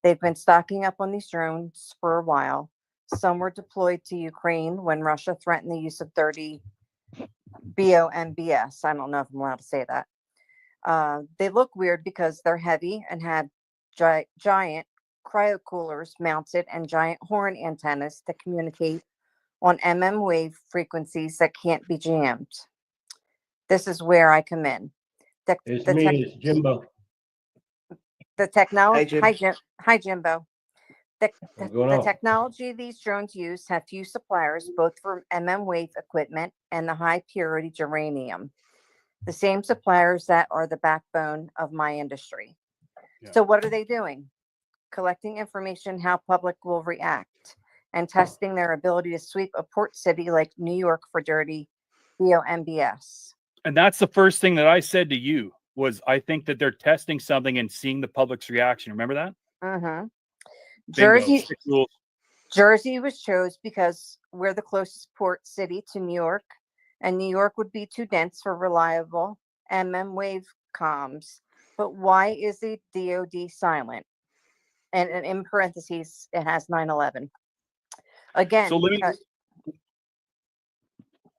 They've been stocking up on these drones for a while. Some were deployed to Ukraine when Russia threatened the use of dirty bombs. I don't know if I'm allowed to say that. They look weird because they're heavy and had giant cryo coolers mounted and giant horn antennas to communicate on wave frequencies that can't be jammed. This is where I come in. It's Jimbo. The technology. Hey, Jim. Hi, Jimbo. What's going The on? technology these drones use have few suppliers, both for wave equipment and the high purity germanium. The same suppliers that are the backbone of my industry. Yeah. So what are they doing? Collecting information how public will react and testing their ability to sweep a port city like New York for dirty bombs. And that's the first thing that I said to you was I think that they're testing something and seeing the public's reaction. Remember that? Mm-hmm. Bingo. Jersey was chose because we're the closest port city to New York, and New York would be too dense for reliable wave comms. But why is the DoD silent? And in parentheses, it has 9/11. Again, So let me.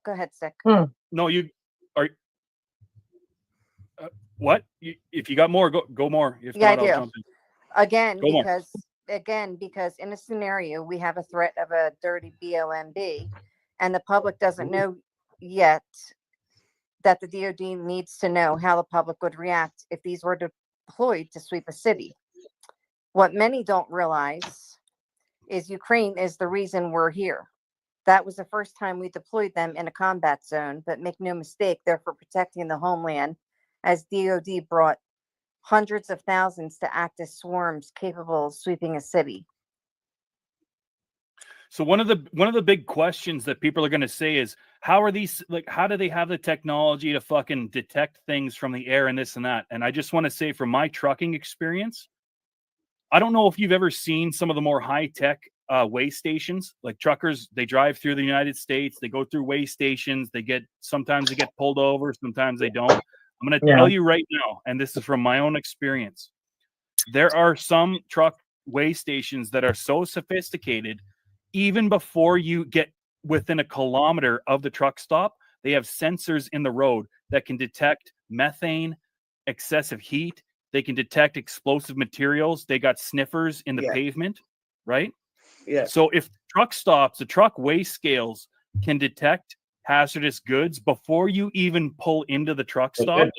Go ahead, Sick. No, you are. What? If you got more, go more. If Yeah, not, I do. I'll jump in. Again, because in a scenario we have a threat of a dirty bomb, and the public doesn't know yet that the DoD needs to know how the public would react if these were deployed to sweep a city. What many don't realize is Ukraine is the reason we're here. That was the first time we deployed them in a combat zone, but make no mistake, they're for protecting the homeland, as DoD brought hundreds of thousands to act as swarms capable of sweeping a city. So one of the big questions that people are going to say is, how are these, like, how do they have the technology to fucking detect things from the air and this and that? And I just want to say, from my trucking experience, I don't know if you've ever seen some of the more high-tech weigh stations. Like, truckers, they drive through the United States, they go through weigh stations, sometimes they get pulled over, sometimes they don't. I'm going to tell you right now, and this is from my own experience, there are some truck weigh stations that are so sophisticated, even before you get within a kilometer of the truck stop, they have sensors in the road that can detect methane, excessive heat. They can detect explosive materials. They got sniffers in the pavement, right? Yeah. So if truck stops, the truck weigh scales can detect hazardous goods before you even pull into the truck stop.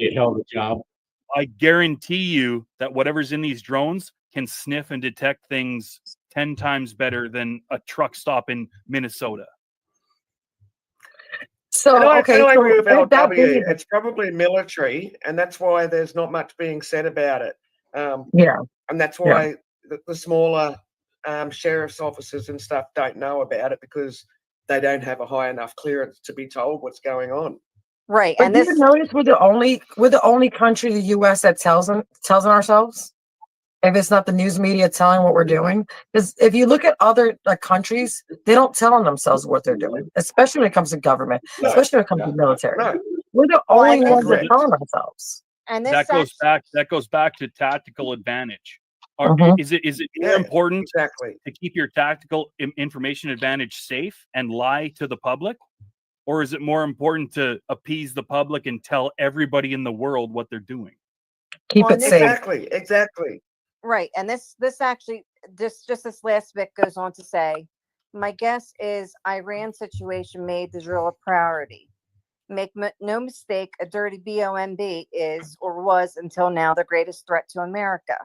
I guarantee you that whatever's in these drones can sniff and detect things 10 times better than a truck stop in Minnesota. So, I agree with LW. It's probably military, and that's why there's not much being said about it. And that's why the smaller sheriff's officers and stuff don't know about it, because they don't have a high enough clearance to be told what's going on. Right. But do you notice we're the only country, the U.S., that tells on ourselves? If it's not the news media telling what we're doing, because if you look at other countries, they don't tell on themselves what they're doing, especially when it comes to government, especially when it comes to military. We're the only ones that tell on ourselves. And that goes back to tactical advantage. Is it more important to keep your tactical information advantage safe and lie to the public, or is it more important to appease the public and tell everybody in the world what they're doing? Keep it safe. Exactly. Right. And this actually, just this last bit goes on to say, my guess is Iran situation made the drill a priority. Make no mistake, a dirty bomb is or was until now the greatest threat to America.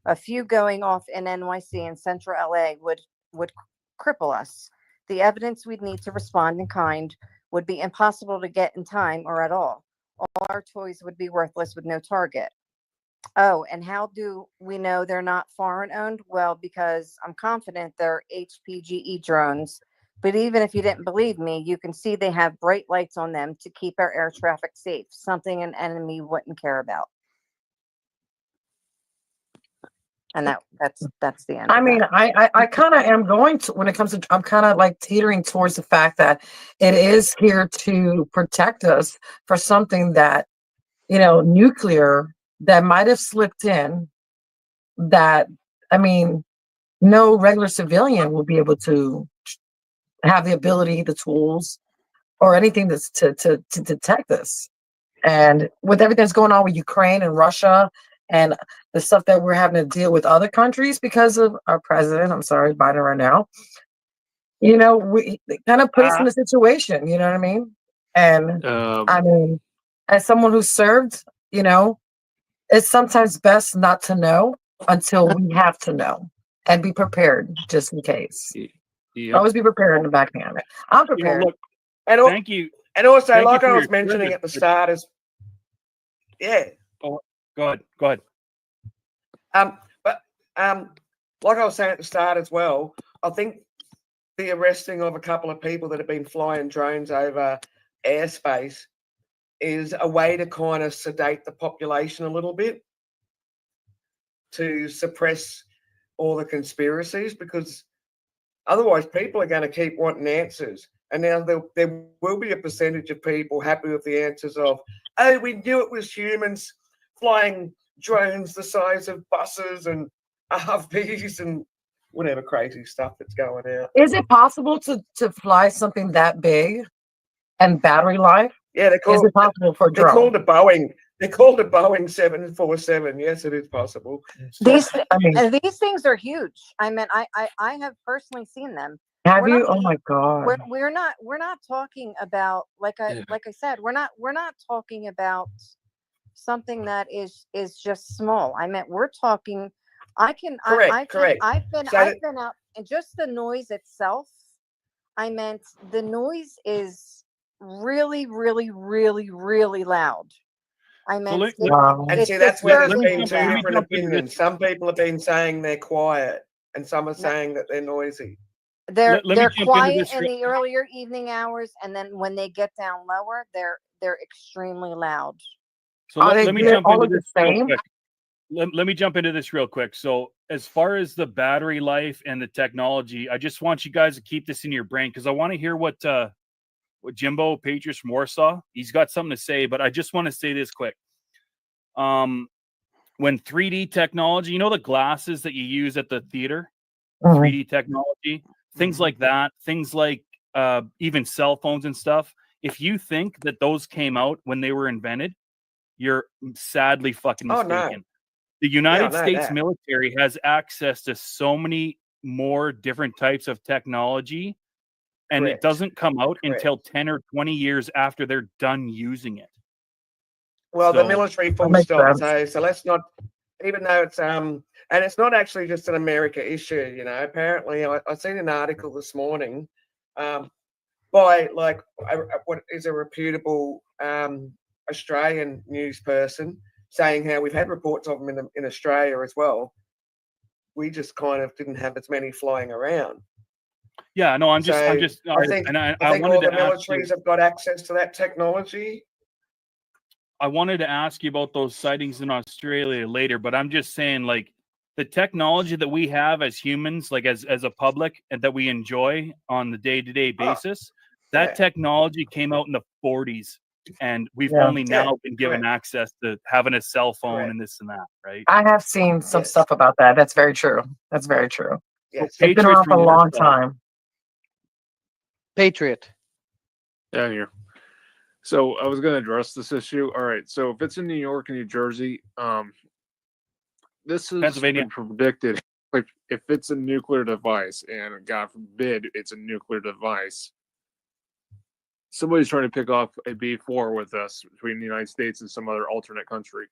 A few going off in NYC and Central LA would cripple us. The evidence we'd need to respond in kind would be impossible to get in time or at all. All our toys would be worthless with no target. Oh, and how do we know they're not foreign owned? Well, because I'm confident they're HPGE drones. But even if you didn't believe me, you can see they have bright lights on them to keep our air traffic safe, something an enemy wouldn't care about. And that's the end. I mean, I kind of am going to, when it comes to, I'm kind of like teetering towards the fact that it is here to protect us for something that, nuclear that might have slipped in that, I mean, no regular civilian will be able to have the ability, the tools, or anything that's to detect this. And with everything that's going on with Ukraine and Russia and the stuff that we're having to deal with other countries because of our president, I'm sorry, Biden right now, we kind of put us in a situation, you know what I mean? And I mean, as someone who served, it's sometimes best not to know until we have to know and be prepared just in case. Yep. Always be prepared in the back hand. I'm prepared. Look, And thank you. And also, Thank like you I for was your mentioning service. at the start, is Oh, go ahead. But like I was saying at the start as well, I think the arresting of a couple of people that have been flying drones over airspace is a way to kind of sedate the population a little bit, to suppress all the conspiracies, because otherwise people are going to keep wanting answers. And now there will be a percentage of people happy with the answers of, oh, we knew it was humans flying drones the size of buses and RVs and whatever crazy stuff that's going out. Is it possible to fly something that big and battery life? Yeah, is it possible for a drone? They're called a Boeing 747. Yes, it is possible. These things are huge. I mean, I have personally seen them. Have you? Oh my God. We're not talking about like I said, we're not talking about something that is just small. I meant we're talking. Correct. I've been out, and just the noise itself. I meant the noise is really, really, really, really loud. I meant, and see, that's where there's been two different opinions. Some people have been saying they're quiet, and some are saying that they're noisy. They're quiet in the earlier evening hours, and then when they get down lower, they're extremely loud. So let me jump into this real quick. Let me jump into this real quick. So as far as the battery life and the technology, I just want you guys to keep this in your brain, because I want to hear what Jimbo Patriots from Warsaw, he's got something to say, but I just want to say this quick. When 3D technology, the glasses that you use at the theater, 3D technology, things like that, things like even cell phones and stuff. If you think that those came out when they were invented, you're sadly fucking mistaken. No. The United States military has access to so many more different types of technology, and it doesn't come out until 10 or 20 years after they're done using it. Well, the military full stop. So let's not, even though it's and it's not actually just an America issue. Apparently I seen an article this morning by what is a reputable Australian news person, saying how we've had reports of them in Australia as well. We just kind of didn't have as many flying around. Yeah, no, I think all the militaries have got access to that technology. I wanted to ask you about those sightings in Australia later, but I'm just saying, like, the technology that we have as humans, like as a public, and that we enjoy on the day-to-day basis, that technology came out in the 40s. And we've only now been given access to having a cell phone and this and that, right? I have seen some stuff about that. That's very true. That's very true. Yes. It's been around for a long time. Patriot. Down here. So I was going to address this issue. All right. So if it's in New York and New Jersey, this is Pennsylvania predicted. Like if it's a nuclear device, and God forbid it's a nuclear device, somebody's trying to pick off a B4 with us between the United States and some other alternate country.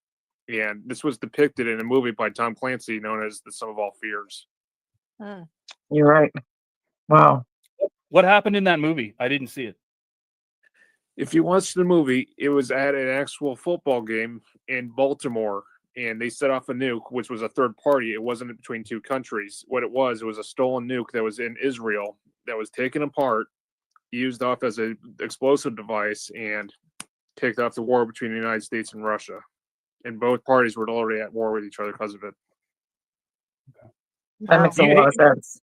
And this was depicted in a movie by Tom Clancy known as The Sum of All Fears. You're right. Wow. What happened in that movie? I didn't see it. If you watch the movie, it was at an actual football game in Baltimore, and they set off a nuke, which was a third party. It wasn't between two countries. What it was a stolen nuke that was in Israel that was taken apart, used off as an explosive device, and kicked off the war between the United States and Russia. And both parties were already at war with each other because of it. That makes a lot of sense.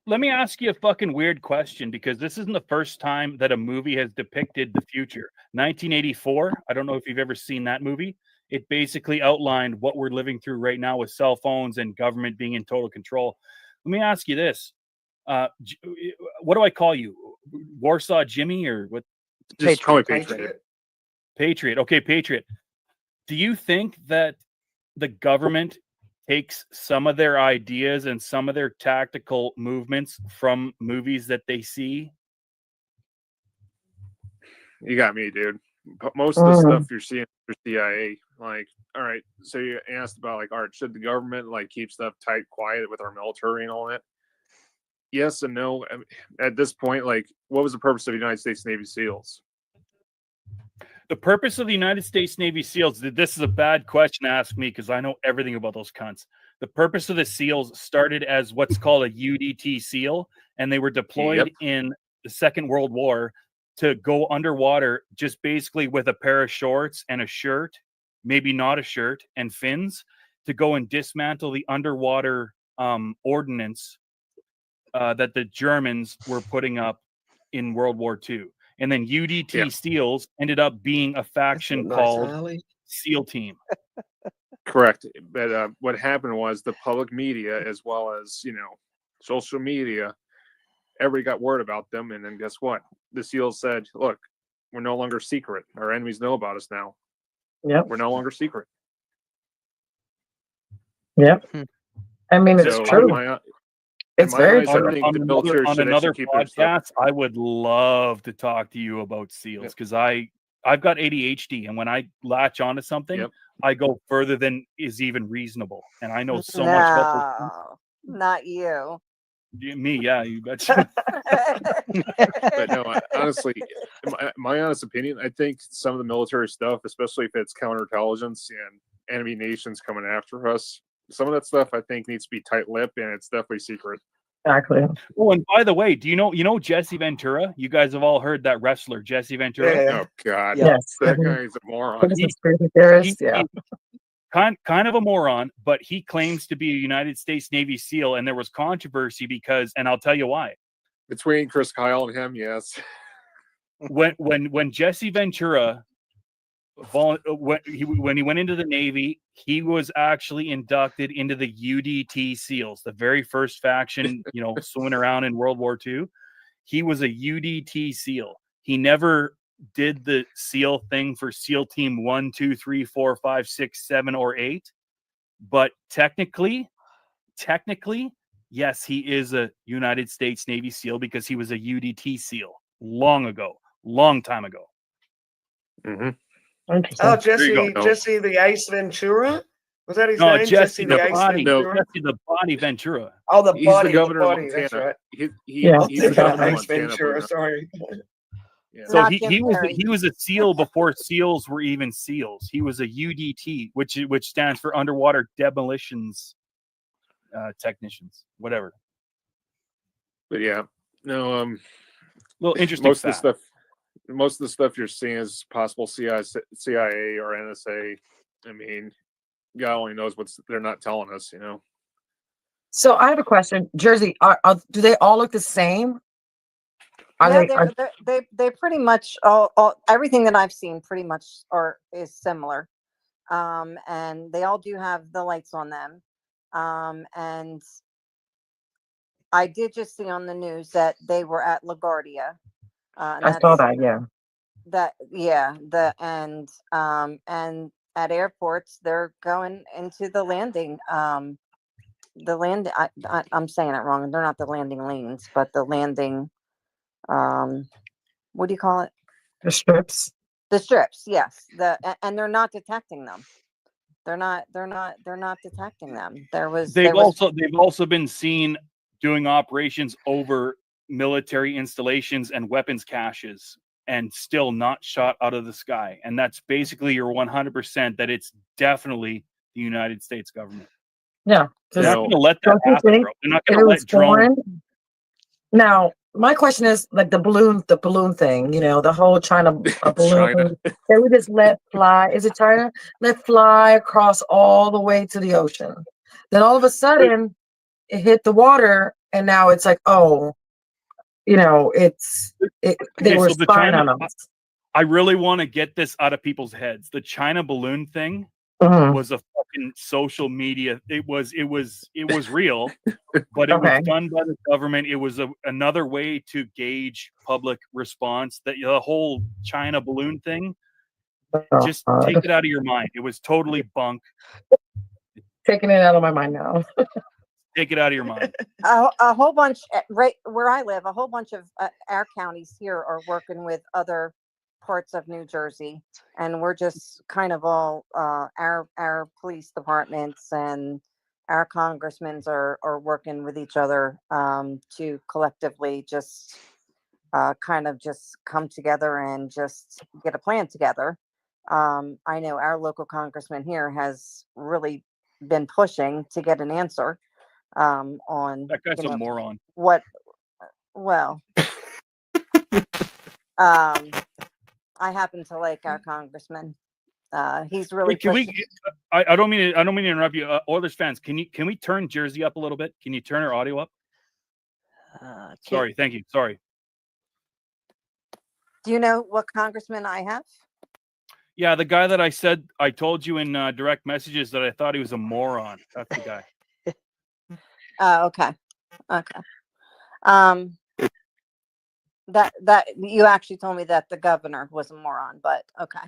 Let me ask you a fucking weird question, because this isn't the first time that a movie has depicted the future. 1984, I don't know if you've ever seen that movie. It basically outlined what we're living through right now with cell phones and government being in total control. Let me ask you this. What do I call you? Warsaw Jimmy or what? Just call me Patriot. Patriot. Okay, Patriot. Do you think that the government takes some of their ideas and some of their tactical movements from movies that they see? You got me, dude. Most of the stuff you're seeing for CIA, like, all right, so you asked about, like, all right, should the government, like, keep stuff tight, quiet with our military and all that? Yes and no. I mean, at this point, like, what was the purpose of the United States Navy SEALs? The purpose of the United States Navy SEALs, this is a bad question to ask me because I know everything about those cunts. The purpose of the SEALs started as what's called a UDT SEAL, and they were deployed in the Second World War to go underwater just basically with a pair of shorts and a shirt, maybe not a shirt, and fins to go and dismantle the underwater ordnance that the Germans were putting up in World War II. And then UDT SEALs ended up being a faction called SEAL Team. Correct. But what happened was the public media, as well as, social media, everybody got word about them. And then guess what? The SEALs said, look, we're no longer secret. Our enemies know about us now. Yep. We're no longer secret. Yep. I mean, it's true. It's very true. On another podcast, I would love to talk to you about SEALs because I've got ADHD, and when I latch onto something, I go further than is even reasonable, and I know so much about those. Not you. Me, yeah, you betcha. But no, honestly, my honest opinion, I think some of the military stuff, especially if it's counterintelligence and enemy nations coming after us, some of that stuff I think needs to be tight-lipped, and it's definitely secret. Exactly. Oh, and by the way, do you know Jesse Ventura? You guys have all heard that wrestler, Jesse Ventura. Oh God, yes, that guy's a moron. He's a conspiracy theorist. Kind of a moron, but he claims to be a United States Navy SEAL, and there was controversy because, and I'll tell you why. Between Chris Kyle and him, yes. When Jesse Ventura when he went into the Navy, he was actually inducted into the UDT SEALs, the very first faction, swimming around in World War II. He was a UDT SEAL. He never did the SEAL thing for SEAL Team 1, 2, 3, 4, 5, 6, 7, or 8. But technically, yes, he is a United States Navy SEAL because he was a UDT SEAL long time ago. Mm-hmm. Oh, Jesse the Ace Ventura? Was that his name? Jesse the Ace Body. Ventura? Jesse the Body Ventura. Oh, the He's body. the governor of Montana. Montana. Right. He's the governor of Ace Montana. Ventura, sorry. Yeah. So he was a SEAL before SEALs were even SEALs. He was a UDT, which stands for Underwater Demolitions Technicians, whatever. But yeah, no. Little interesting. Most of the stuff you're seeing is possible CIA or NSA. I mean, God only knows what they're not telling us, So I have a question. Jersey, do they all look the same? They pretty much all everything that I've seen pretty much is similar, and they all do have the lights on them, and I did just see on the news that they were at LaGuardia. I saw that, and at airports they're going into the landing. I'm saying it wrong. They're not the landing lanes, but the landing. What do you call it? The strips. The strips, yes. And they're not detecting them. They're not detecting them. They've also been seen doing operations over military installations and weapons caches and still not shot out of the sky. And that's basically your 100% that it's definitely the United States government. Yeah. They're not going to let that happen, bro. They're not going to let drones. Now, my question is like the balloon thing, the whole China balloon thing. They would just let fly. Is it China? Let fly across all the way to the ocean. Then all of a sudden it hit the water and now it's like, oh, they were spying on us. I really want to get this out of people's heads. The China balloon thing was a fucking social media. It was real, but it was done by the government. It was another way to gauge public response. That the whole China balloon thing, just take it out of your mind. It was totally bunk. Taking it out of my mind now. Take it out of your mind. A whole bunch, right where I live, a whole bunch of our counties here are working with other parts of New Jersey, and we're just kind of all our police departments and our congressmen are working with each other to collectively just kind of just come together and just get a plan together. I know our local congressman here has really been pushing to get an answer on that guy's a moron. I happen to like our congressman. He's really. Wait, can we? I don't mean to interrupt you, Oilers fans. Can we turn Jersey up a little bit? Can you turn our audio up? Sorry, thank you. Sorry. Do you know what congressman I have? Yeah, the guy that I told you in direct messages that I thought he was a moron. That's the guy. Okay. That you actually told me that the governor was a moron, but okay.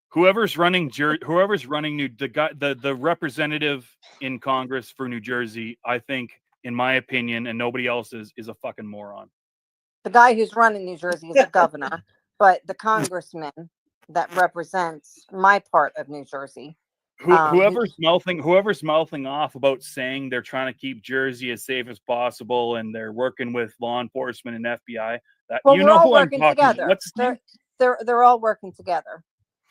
Whoever's running the representative in Congress for New Jersey, I think, in my opinion, and nobody else's, is a fucking moron. The guy who's running New Jersey is the governor, but the congressman that represents my part of New Jersey. Whoever's mouthing off about saying they're trying to keep Jersey as safe as possible and they're working with law enforcement and FBI. We're all working together. What's his name? They're all working together.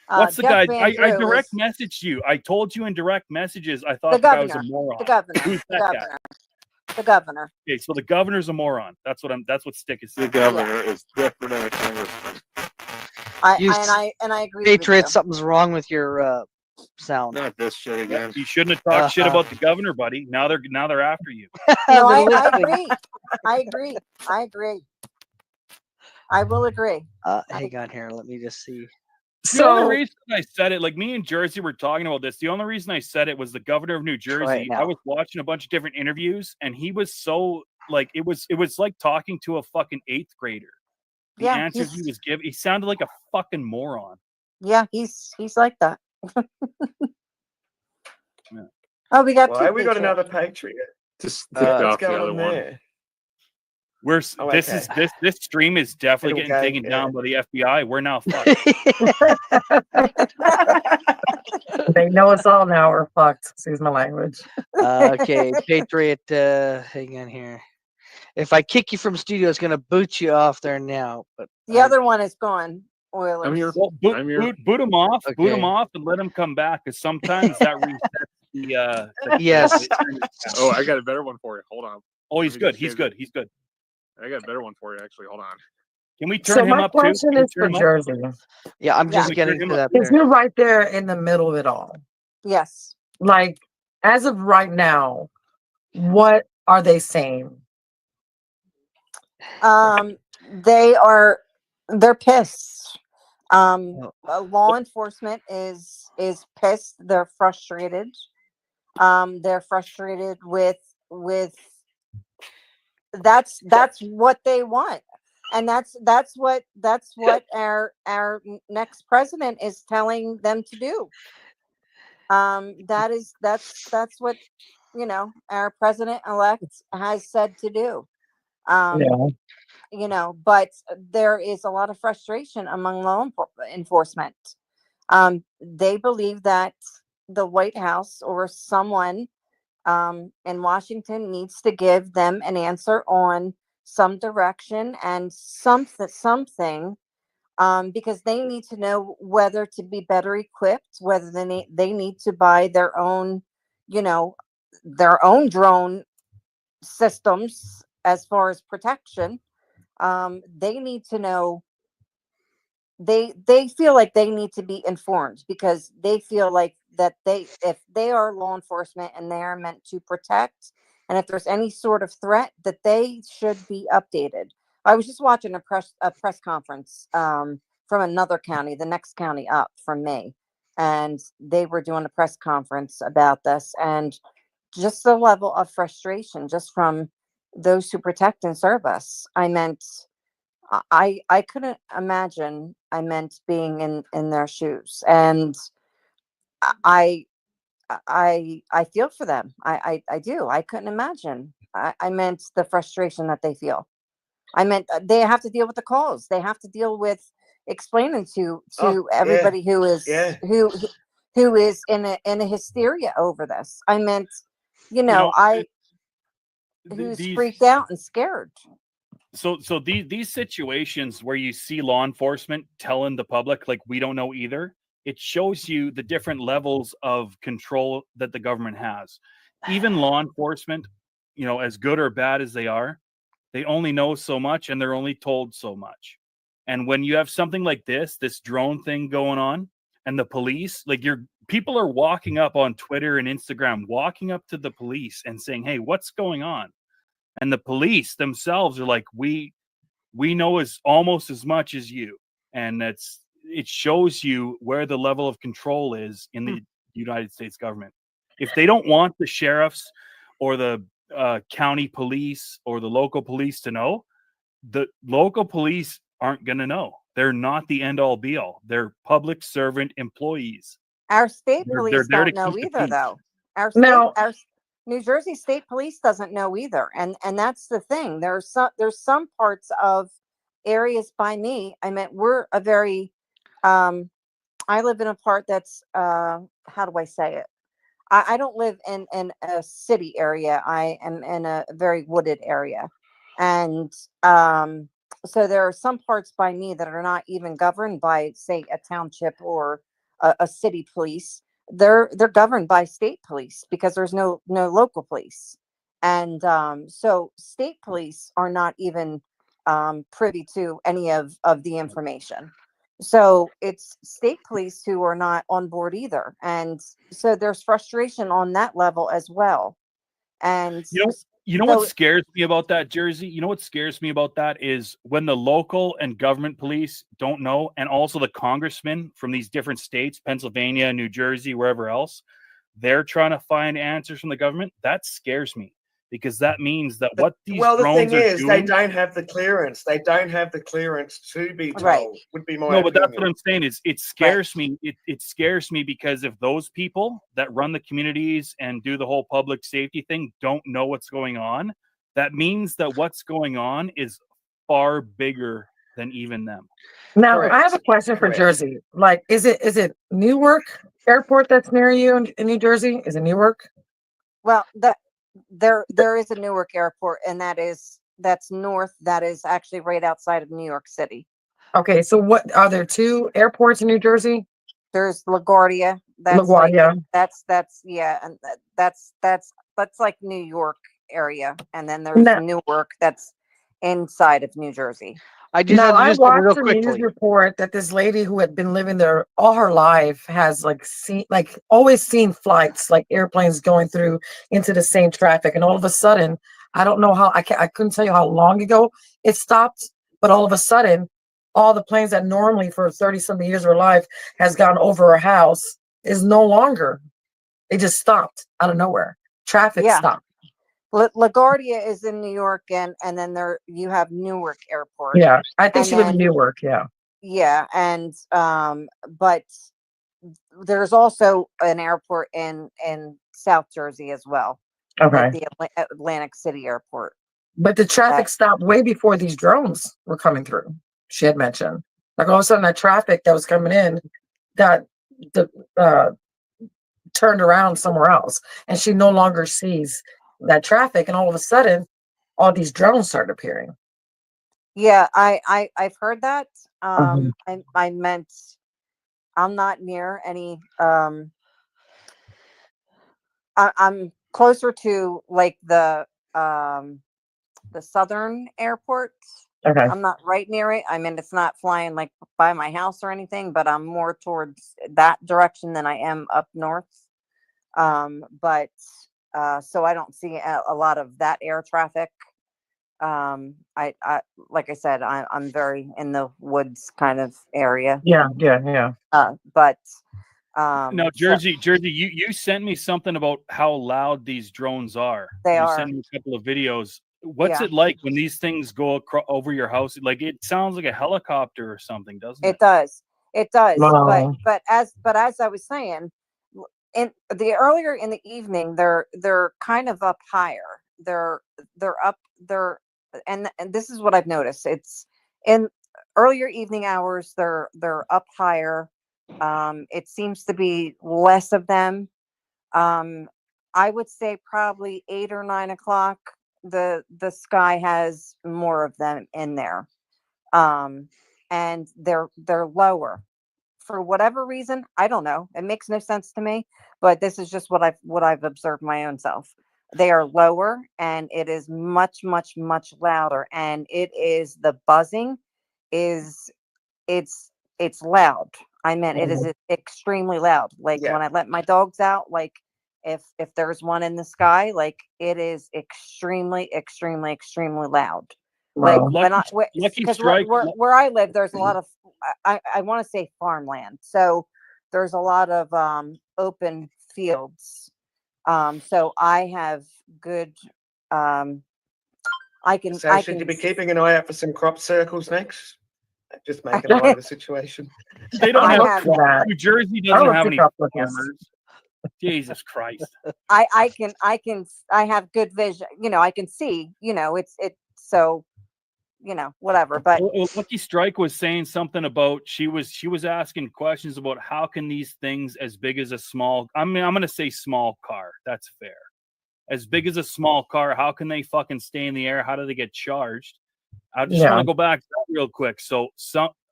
What's the guy? I direct messaged you. I told you in direct messages. I thought the guy was a moron. The governor. Who's that guy? The governor. Okay, so the governor's a moron. That's what Stick is saying. The governor is different than a congressman. I agree. Patriot, something's wrong with your sound. Not this shit again. You shouldn't have talked shit about the governor, buddy. Now they're after you. No, I agree. I agree. I will agree. Hang on here. Let me just see. The only reason I said it, like me and Jersey were talking about this, the only reason I said it was the governor of New Jersey. I was watching a bunch of different interviews, and he was so like it was like talking to a fucking 8th grader. The answers he was giving, he sounded like a fucking moron. Yeah, he's like that. Yeah. Oh, we got we got another Patriot. Just what's going on there? This stream is definitely getting taken down by the FBI. We're now fucked. They know us all now. We're fucked. Excuse my language. Okay, Patriot. Hang on here. If I kick you from studio, it's gonna boot you off there now. But the other one is gone. Oilers. I'm here. Well, boot him off. Okay. Boot him off and let him come back. Because sometimes that resets the. Yes. Oh, I got a better one for you. Hold on. Oh, he's good. He's good. He's good. I got a better one for you, actually. Hold on. Can we turn him up too? My question is for Jersey. Yeah, I'm just getting to that. Because you're right there in the middle of it all. Yes. Like, as of right now, what are they saying? They're pissed. Law enforcement is pissed. They're frustrated. They're frustrated with that's what they want, and that's what our next president is telling them to do. That's what our president-elect has said to do. you know, but there is a lot of frustration among enforcement. They believe that the White House or someone in Washington needs to give them an answer on some direction and something, because they need to know whether to be better equipped, whether they need to buy their own, you know, their own drone systems as far as protection. They need to know, they feel like they need to be informed, because they feel like that if they are law enforcement and they are meant to protect, and if there's any sort of threat, that they should be updated. I was just watching a press conference from another county, the next county up from me, and they were doing a press conference about this, and just the level of frustration just from those who protect and serve us. I couldn't imagine. I meant being in their shoes, and I I feel for them. I do. I couldn't imagine. I meant the frustration that they feel. I meant they have to deal with the calls. They have to deal with explaining to everybody who is who is in a hysteria over this. I meant, You know, who's these freaked out and scared. so these situations where you see law enforcement telling the public like we don't know either, it shows you the different levels of control that the government has. Even law enforcement, you know, as good or bad as they are, they only know so much and they're only told so much. And when you have something like this drone thing going on, and the police, like people are walking up on Twitter and Instagram, walking up to the police and saying, "Hey, what's going on?" And the police themselves are like, we know as almost as much as you. And it shows you where the level of control is in the United States government. If they don't want the sheriffs or the county police or the local police to know, the local police aren't going to know. They're not the end all be all. They're public servant employees. Our state They're police there to don't know keep the either, peace. though. Now, Our New Jersey State Police doesn't know either, and that's the thing. There's some parts of areas by me. I mean, we're a very I live in a part that's how do I say it? I don't live in a city area. I am in a very wooded area, and so there are some parts by me that are not even governed by, say, a township or a city police. They're governed by state police because there's no local police, and so state police are not even privy to any of the information. So it's state police who are not on board either, and so there's frustration on that level as well. And You know what scares me about that, Jersey? You know what scares me about that is when the local and government police don't know, and also the congressmen from these different states, Pennsylvania, New Jersey, wherever else, they're trying to find answers from the government. That scares me, because that means that what these the drones thing are is, doing, they don't have the clearance. They don't have the clearance to be told. Right. Would be my no, but opinion. that's what I'm saying is it scares me. It scares me because if those people that run the communities and do the whole public safety thing don't know what's going on, that means that what's going on is far bigger than even them. now Correct. I have a question for Correct. Jersey. Like, is it Newark Airport that's near you in New Jersey? Is it Newark? well, there is a Newark Airport, and that's north. That is actually right outside of New York City. Okay, so what are there two airports in New Jersey? There's LaGuardia. That's LaGuardia. like that's yeah, and that's like New York area, and then there's Now, Newark that's inside of New Jersey. I just now have to I just watched real a news quickly. report that this lady who had been living there all her life has always seen flights, like airplanes going through into the same traffic, and all of a sudden, I don't know how, I couldn't tell you how long ago it stopped, but all of a sudden, all the planes that normally for 30 something years of her life has gone over her house is no longer. It just stopped out of nowhere. Traffic Yeah. stopped. LaGuardia is in New York, and then there you have Newark Airport. Yeah, I think And she lived in then Newark. Yeah. yeah, and but there's also an airport in South Jersey as well, Okay. the Atlantic City Airport. But the traffic stopped way before these drones were coming through. She had mentioned, like all of a sudden, that traffic that was coming in got turned around somewhere else, and she no longer sees that traffic. And all of a sudden, all these drones started appearing. Yeah, I've heard that. I meant I'm not near any. I'm closer to like the southern airport. Okay. I'm not right near it. I mean, it's not flying like by my house or anything, but I'm more towards that direction than I am up north. But so I don't see a lot of that air traffic. I like I said, I'm very in the woods kind of area. Yeah. But no, Jersey, you sent me something about how loud these drones are. They you are. sent me a couple of videos. What's it like when these things go over your house? Like it sounds like a helicopter or something, doesn't it? It does. Wow. But as I was saying, in the earlier in the evening, they're kind of up higher. They're up there, and this is what I've noticed. It's in earlier evening hours. They're up higher. It seems to be less of them. I would say probably 8 or 9 o'clock. The sky has more of them in there, and they're lower for whatever reason. I don't know. It makes no sense to me, but this is just what I've observed my own self. They are lower, and it is much louder, and it is the buzzing is it's loud. I meant it is extremely loud. Like when I let my dogs out, like if there's one in the sky, like it is extremely loud. Like when I because where I live, there's a lot of I want to say farmland, so there's a lot of open fields. So I have good. I can. So I should can you be keeping an eye out for some crop circles next? Just making light of the situation. They don't have New Jersey doesn't have any farmers. Jesus Christ. I have good vision. I can see, so, whatever. But Lucky Strike was saying something about she was asking questions about how can these things as big as a small, I'm going to say small car. That's fair. As big as a small car, how can they fucking stay in the air? How do they get charged? I just want to go back to that real quick. So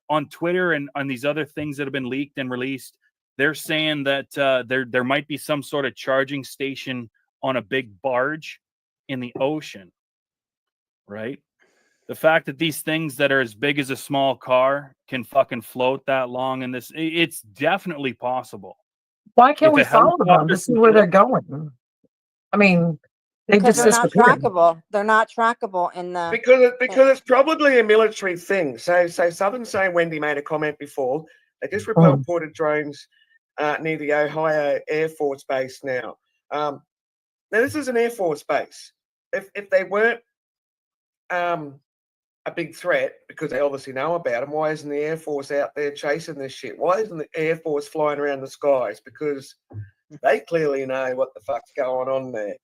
on Twitter and on these other things that have been leaked and released, they're saying that there might be some sort of charging station on a big barge in the ocean, right? The fact that these things that are as big as a small car can fucking float that long in this, it's definitely possible. Why can't we follow them to see where they're going? I mean, because they're not trackable. They're not trackable in the because it's probably a military thing. So Southern Saying Wendy made a comment before. They just reported drones near the Ohio Air Force Base now. Now this is an Air Force base. If they weren't a big threat, because they obviously know about them, why isn't the Air Force out there chasing this shit? Why isn't the Air Force flying around the skies? Because they clearly know what the fuck's going on there.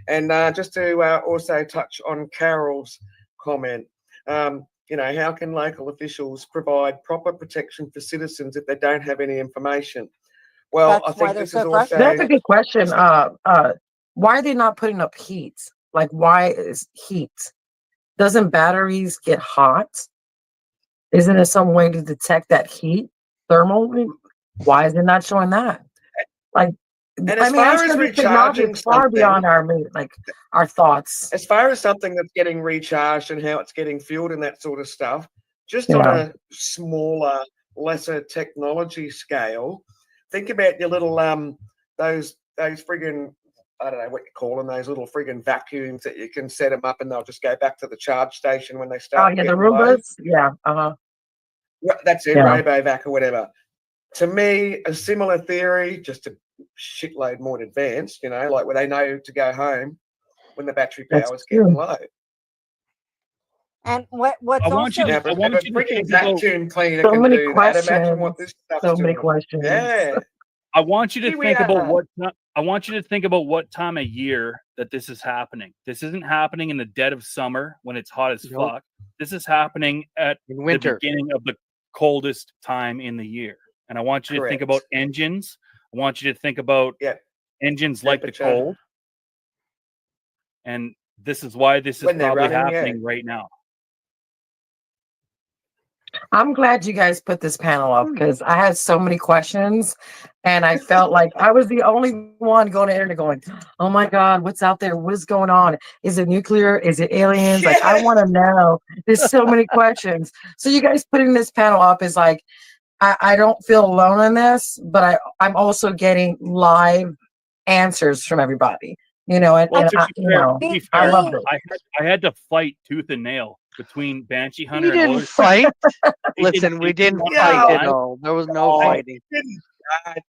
And just to also touch on Carol's comment, how can local officials provide proper protection for citizens if they don't have any information? Well, I think this is also... That's a good question. Why are they not putting up heat? Like, why is heat? Doesn't batteries get hot? Isn't there some way to detect that heat thermally? Why is it not showing that? Like, and as far as recharging far beyond our thoughts. As far as something that's getting recharged and how it's getting fueled and that sort of stuff, just on a smaller, lesser technology scale, think about your little those friggin', I don't know what you call them, those little friggin' vacuums that you can set them up and they'll just go back to the charge station when they start. Oh yeah, the Roombas. Yeah. Well, that's it, RoboVac or whatever. To me, a similar theory, just a shitload more advanced, like where they know to go home when the battery power is getting low. And what's I want also... you to freaking vacuum cleaner so can many do questions. that. Imagine what this stuff's so many doing. questions. Yeah. I want you to think about what time of year that this is happening. This isn't happening in the dead of summer when it's hot as Nope. fuck. This is happening at In the winter. beginning of the coldest time in the year. And I want you to think about engines. I want you to think about engines like the cold. And this is why this is When they're probably running, happening right now. I'm glad you guys put this panel up because I had so many questions and I felt like I was the only one going to internet going, oh my God, what's out there? What's going on? Is it nuclear? Is it aliens? Like, I want to know. There's so many questions. So you guys putting this panel up is like, I don't feel alone in this, but I'm also getting live answers from everybody, you know, and, Well, and to I, be you fair, know, to be I fair, loved it. I had to fight tooth and nail between Banshee Hunter We and didn't others. fight. They Listen, we didn't want fight my at life. all. There was no fighting.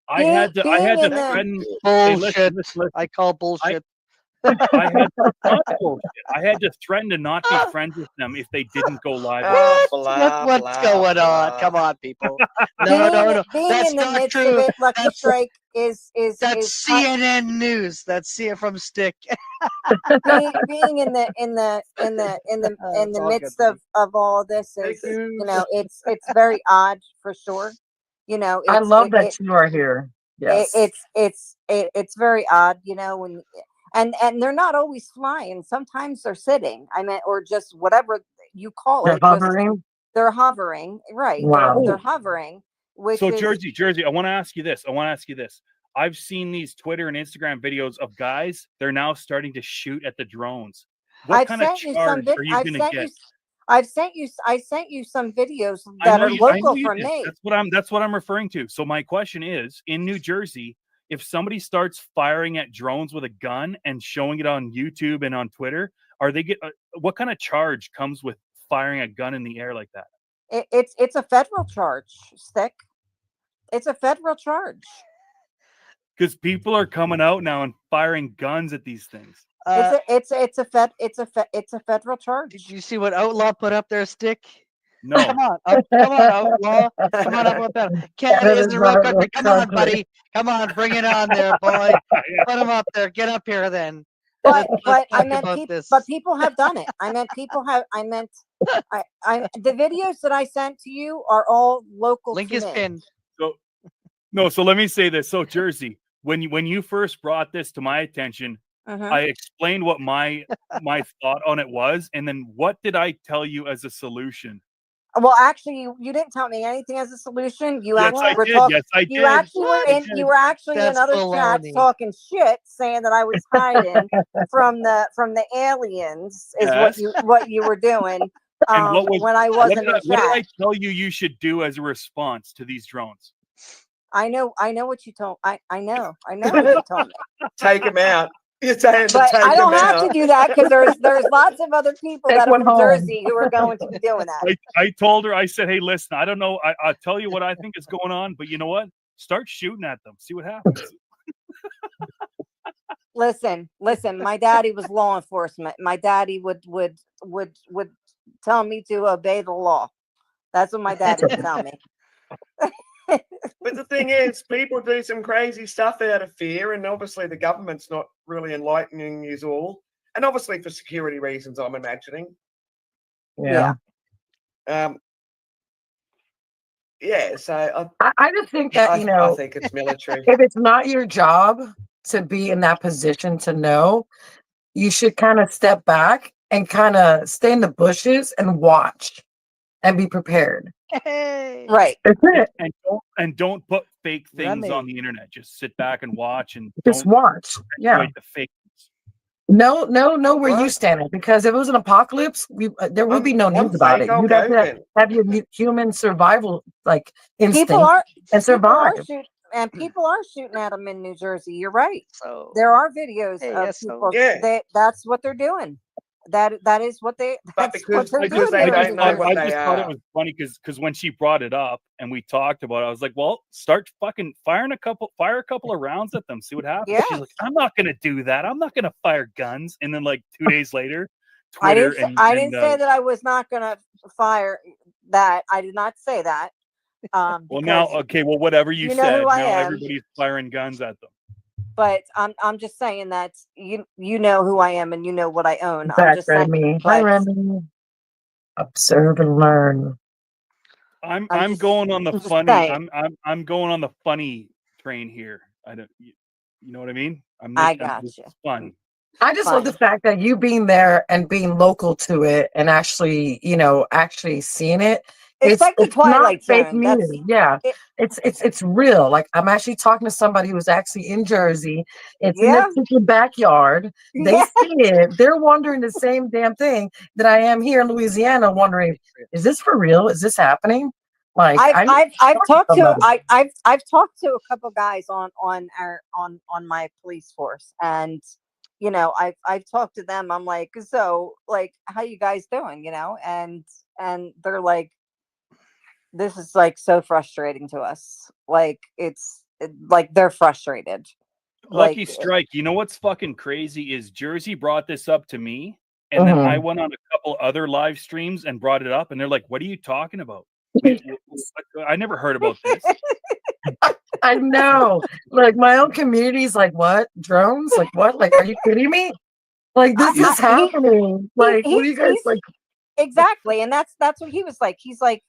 I had to threaten. Hey, Bullshit. listen. I call bullshit. I had not bullshit. I had to threaten to not be friends with them if they didn't go live. What's going on? Come on, people. No. Being That's in the not midst true. of it, Lucky That's Strike is that's CNN news. That's see it from Stick. being in the midst of all this is, you know, it's very odd for sure. You know, I love that you are here. Yes. It's very odd, you know, when and they're not always flying. Sometimes they're sitting. I mean, or just whatever you call They're it. just- hovering. They're hovering, right? Wow. They're hovering. Which So is, Jersey, I want to ask you this. I've seen these Twitter and Instagram videos of guys. They're now starting to shoot at the drones. What kind of charge are you going to get? I sent you some videos that are local from me. That's what I'm referring to. So my question is, in New Jersey, if somebody starts firing at drones with a gun and showing it on YouTube and on Twitter, what kind of charge comes with firing a gun in the air like that? It's a federal charge, Stick. It's a federal charge. Because people are coming out now and firing guns at these things. It's a federal charge. Did you see what Outlaw put up there, Stick? No. Come on, Outlaw. Come on up with that. Canada isn't real country. Come on, buddy. Come on, bring it on there, boy. Put him up there. Get up here then. But Let's I talk meant about people. this. But people have done it. The videos that I sent to you are all local. Link to is me. pinned. So let me say this. So Jersey, when you first brought this to my attention, I explained what my thought on it was, and then what did I tell you as a solution? Well, actually, you didn't tell me anything as a solution. You Yes, actually I were did. talking. Yes, I You did. actually were in. You were actually in That's other baloney. chats talking shit, saying that I was hiding from the aliens. Is what you were doing. When I wasn't in chat. What did I tell you you should do as a response to these drones? I know what you told. I know what you told me. Take them out. You're saying to But take I don't them have out. to do that because there's lots of other people that are from Jersey who are going to be doing that. I told her, I said, hey, listen, I don't know. I'll tell you what I think is going on, but you know what? Start shooting at them. See what happens. Listen. My daddy was law enforcement. My daddy would tell me to obey the law. That's what my daddy would tell me. But the thing is, people do some crazy stuff out of fear, and obviously the government's not really enlightening you all, and obviously for security reasons, I'm imagining. Yeah. So I just think that I think it's military. If it's not your job to be in that position to know, you should kind of step back and kind of stay in the bushes and watch and be prepared. Hey. Right. That's it. And don't put fake things Remy. on the internet. Just sit back and watch and Just don't watch. Yeah. perpetuate the fake. Know where you stand at, because if it was an apocalypse, there would be no news about it. You'd have to have your human survival instinct and survive. People are shooting at them in New Jersey. You're right. So there are videos of people. That's what they're doing. That is what they. That's what they're doing. They don't know what I they just are. thought it was funny because when she brought it up and we talked about it, I was like, "Well, start fucking fire a couple of rounds at them, see what happens." Yeah. She's like, "I'm not gonna do that. I'm not gonna fire guns." And then 2 days later, I Twitter didn't say that I was not gonna fire that. I did not say that. Well, now, okay, well, whatever you you know said, who I now am. everybody's firing guns at them. but I'm just saying that you know who I am and you know what I own. I'm Back, just saying. Remy. Hi, But Remy. Observe and learn. I'm going on the I'm just funny. saying. I'm going on the funny train here. I don't. You know what I mean? I This gotcha. is fun. I just love the fact that you being there and being local to it and actually, actually seeing it. It's like the It's not Twilight fake Zone. news. Yeah. It's real. Like I'm actually talking to somebody who's actually in Jersey. It's in their Yeah. freaking backyard. They Yeah. see it. They're wondering the same damn thing that I am here in Louisiana, wondering, is this for real? Is this happening? Like I've talked to somebody. I've talked to a couple guys on my police force, and I've talked to them. I'm like, so like, how you guys doing? And they're like, this is like so frustrating to us. Like like they're frustrated. Lucky Like strike. You know what's fucking crazy is Jersey brought this up to me, and then I went on a couple other live streams and brought it up, and they're like, "What are you talking about? I never heard about this." I know. Like my own community's like, what? Drones? Like what? Like, are you kidding me? Like this is happening. Like, what are you guys like? Exactly, and that's what he was like. He's like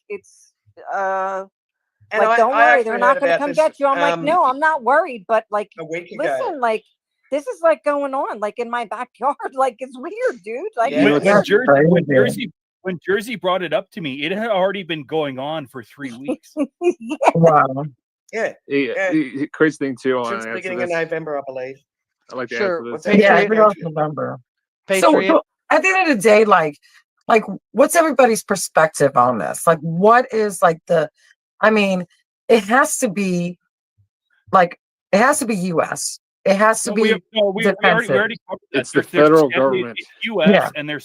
it's And like, don't I worry, actually they're not heard going to about come this, get you. I'm like, no, I'm not worried, but like, a week ago. listen, like, this is like going on like in my backyard. Like, it's weird, dude. Like, when Jersey brought it up to me, it had already been going on for 3 weeks. Wow. Yeah. Crazy thing too. Since the beginning of November, I believe. I like to Sure. answer this. Yeah, I think it was November. Patriot. So at the end of the day, like what's everybody's perspective on this? Like what is like I mean, it has to be US. It has to be we already covered that. It's the federal government. It's US, and they're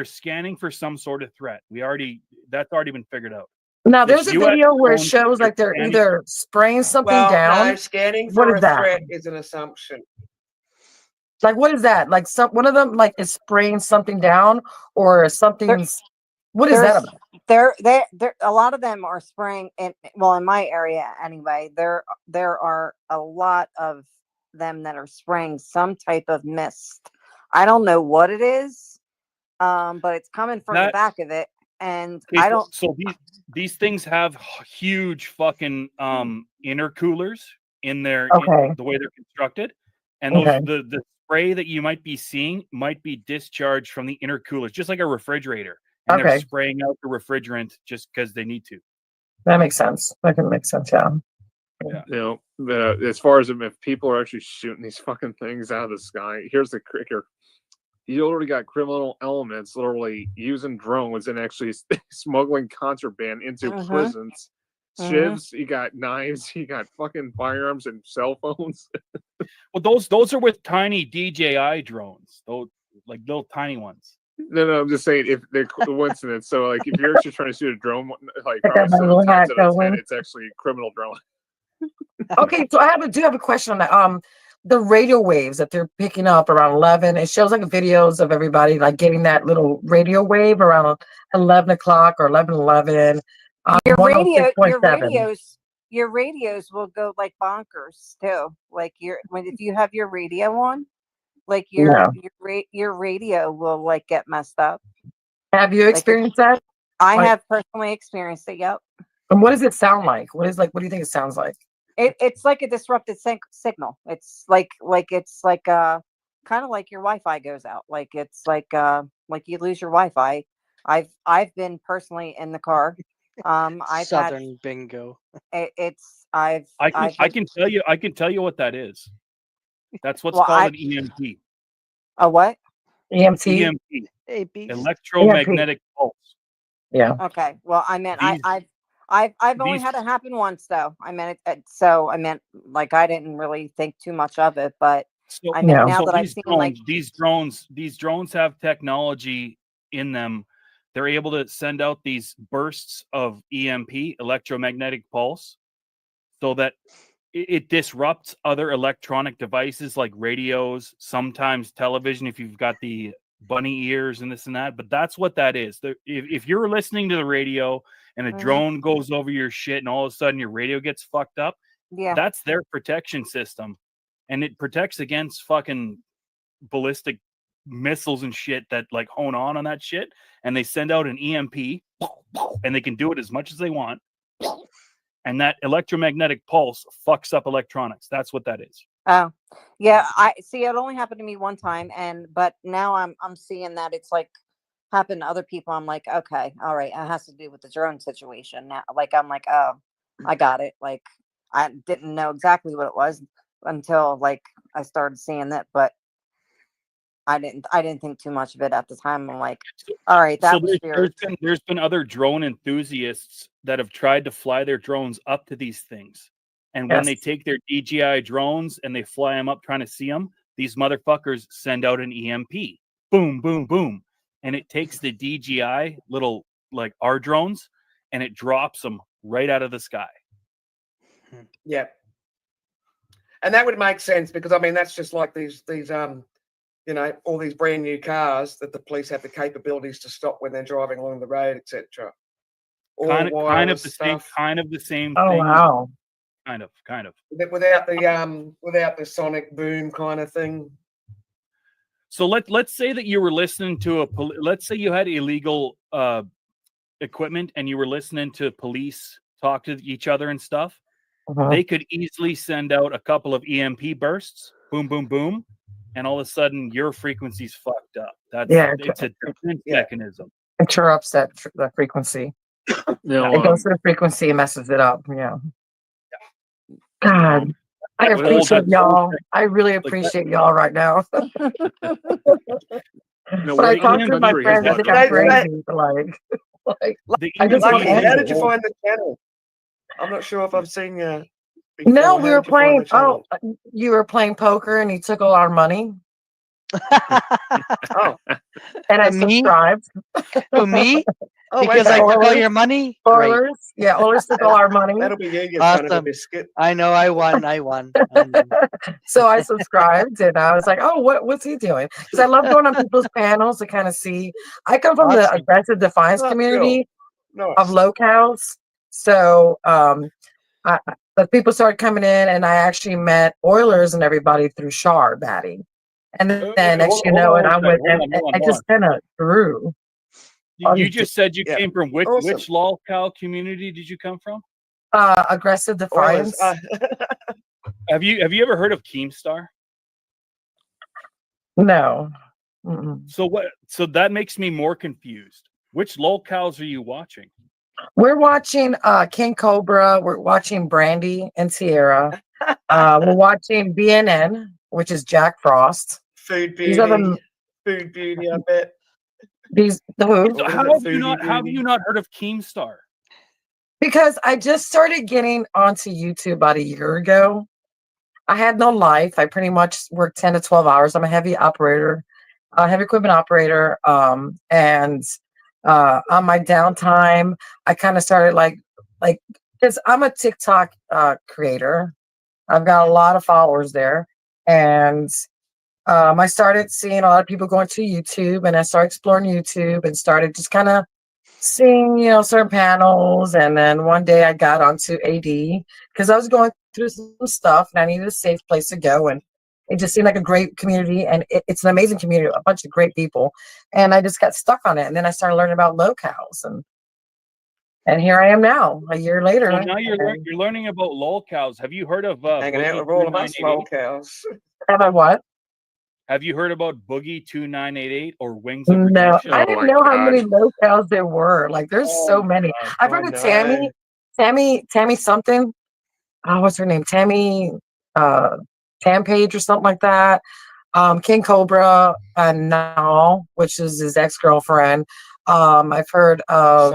scanning for some sort of threat. That's already been figured out. Now there's a video where it shows like they're either spraying something down. No, scanning What for is a that? threat is an assumption. Like what is that? Like one of them like is spraying something down or something's what is that about? There a lot of them are spraying in my area anyway. There are a lot of them that are spraying some type of mist. I don't know what it is, but it's coming from the back of it, and I don't. So these things have huge fucking intercoolers in their the way they're constructed, and the spray that you might be seeing might be discharged from the intercoolers, just like a refrigerator, and they're spraying out the refrigerant just because they need to. That makes sense. That can make sense. Yeah. As far as if people are actually shooting these fucking things out of the sky, here's the kicker. You already got criminal elements literally using drones and actually smuggling contraband into prisons. Shivs, you got knives, you got fucking firearms and cell phones. Well, those are with tiny DJI drones, those like little tiny ones. No, I'm just saying if they're coincidence. So like if you're actually trying to shoot a drone, like probably 7 times out of 10, it's actually a criminal drone. Okay, so I do have a question on that. The radio waves that they're picking up around 11, it shows like videos of everybody like getting that little radio wave around 11 o'clock or 11:11. Your radios will go like bonkers too. Like if you have your radio on, like your radio will like get messed up. Have you experienced that? I have personally experienced it. Yep. And what does it sound like? What do you think it sounds like? It's like a disrupted signal. It's like kind of like your Wi-Fi goes out. Like it's like you lose your Wi-Fi. I've been personally in the car. I've Southern had, bingo. I can tell you what that is. That's what's called an EMP. A what? EMT. Electromagnetic pulse. Yeah. Okay. Well, I meant I've only had it happen once though. I meant so I meant like I didn't really think too much of it, but I mean now that I've seen these drones have technology in them. They're able to send out these bursts of EMP, electromagnetic pulse, so that it disrupts other electronic devices like radios, sometimes television if you've got the bunny ears and this and that. But that's what that is. If you're listening to the radio and a drone goes over your shit and all of a sudden your radio gets fucked up, that's their protection system and it protects against fucking ballistic missiles and shit that like hone on that shit, and they send out an EMP, and they can do it as much as they want, and that electromagnetic pulse fucks up electronics. That's what that is. Oh, yeah. I see. It only happened to me one time, but now I'm seeing that it's like happened to other people. I'm like, okay, all right, it has to do with the drone situation now. Like I'm like, oh, I got it. Like I didn't know exactly what it was until like I started seeing that, but I didn't think too much of it at the time. I'm like, all right, that was weird. There's been other drone enthusiasts that have tried to fly their drones up to these things. And when they take their DJI drones and they fly them up trying to see them, these motherfuckers send out an EMP. Boom, boom, boom. And it takes the DJI little like our drones and it drops them right out of the sky. Yeah. And that would make sense because I mean that's just like these you know, all these brand new cars that the police have the capabilities to stop when they're driving along the road, etc. Kind of the same Oh thing. wow. Kind of. Without the sonic boom kind of thing. So let's say that you were listening to let's say you had illegal equipment and you were listening to police talk to each other and stuff. They could easily send out a couple of EMP bursts, boom, boom, boom, and all of a sudden your frequency's fucked up. It's a defense mechanism. Interrupts the frequency. No, it goes to the frequency and messes it up. Yeah. God, I appreciate y'all. I really appreciate y'all right now. But I talked to my friends. I think I'm crazy. I just Lucky, how did you find the channel? I'm not sure if I've seen you. Before. No, we were playing. Oh, you were playing poker, and he took all our money. Oh, and I subscribed. Who, me? Because I took all your money? Oilers. Yeah, Oilers took all our money. That'll be you, awesome. Son of a biscuit. I know, I won. So I subscribed, and I was like, oh, what's he doing? Because I love going on people's panels to kind of see. I come from the aggressive defiance community of locales. So the people started coming in, and I actually met Oilers and everybody through Shar batting. And then next you know, and I went, and I just kind of grew. You just said you came from which lolcow community did you come from? Aggressive defiance. Have you ever heard of Keemstar? No. So that makes me more confused. Which lolcows are you watching? We're watching King Cobra. We're watching Brandy and Sierra. We're watching BNN, which is Jack Frost. Food Beauty. I bet. How have you not heard of Keemstar? Because I just started getting onto YouTube about a year ago. I had no life. I pretty much work 10 to 12 hours. I'm a heavy equipment operator. And on my downtime, I kind of started like, because I'm a TikTok creator. I've got a lot of followers there. And I started seeing a lot of people going to YouTube, and I started exploring YouTube and started just kind of seeing, certain panels. And then one day I got onto AD because I was going through some stuff and I needed a safe place to go. And it just seemed like a great community, and it's an amazing community, a bunch of great people. And I just got stuck on it. And then I started learning about locales, and here I am now, a year later. So now you're learning about lolcows. Have you heard of hanging out with all of us lolcows? Have I what? Have you heard about Boogie 2988 or Wings of No, Redemption? I didn't know how many locales there were. Like, there's so many. I've heard of Tammy something. Oh, what's her name? Tammy Tampage or something like that. King Cobra and Nal, which is his ex-girlfriend. I've heard of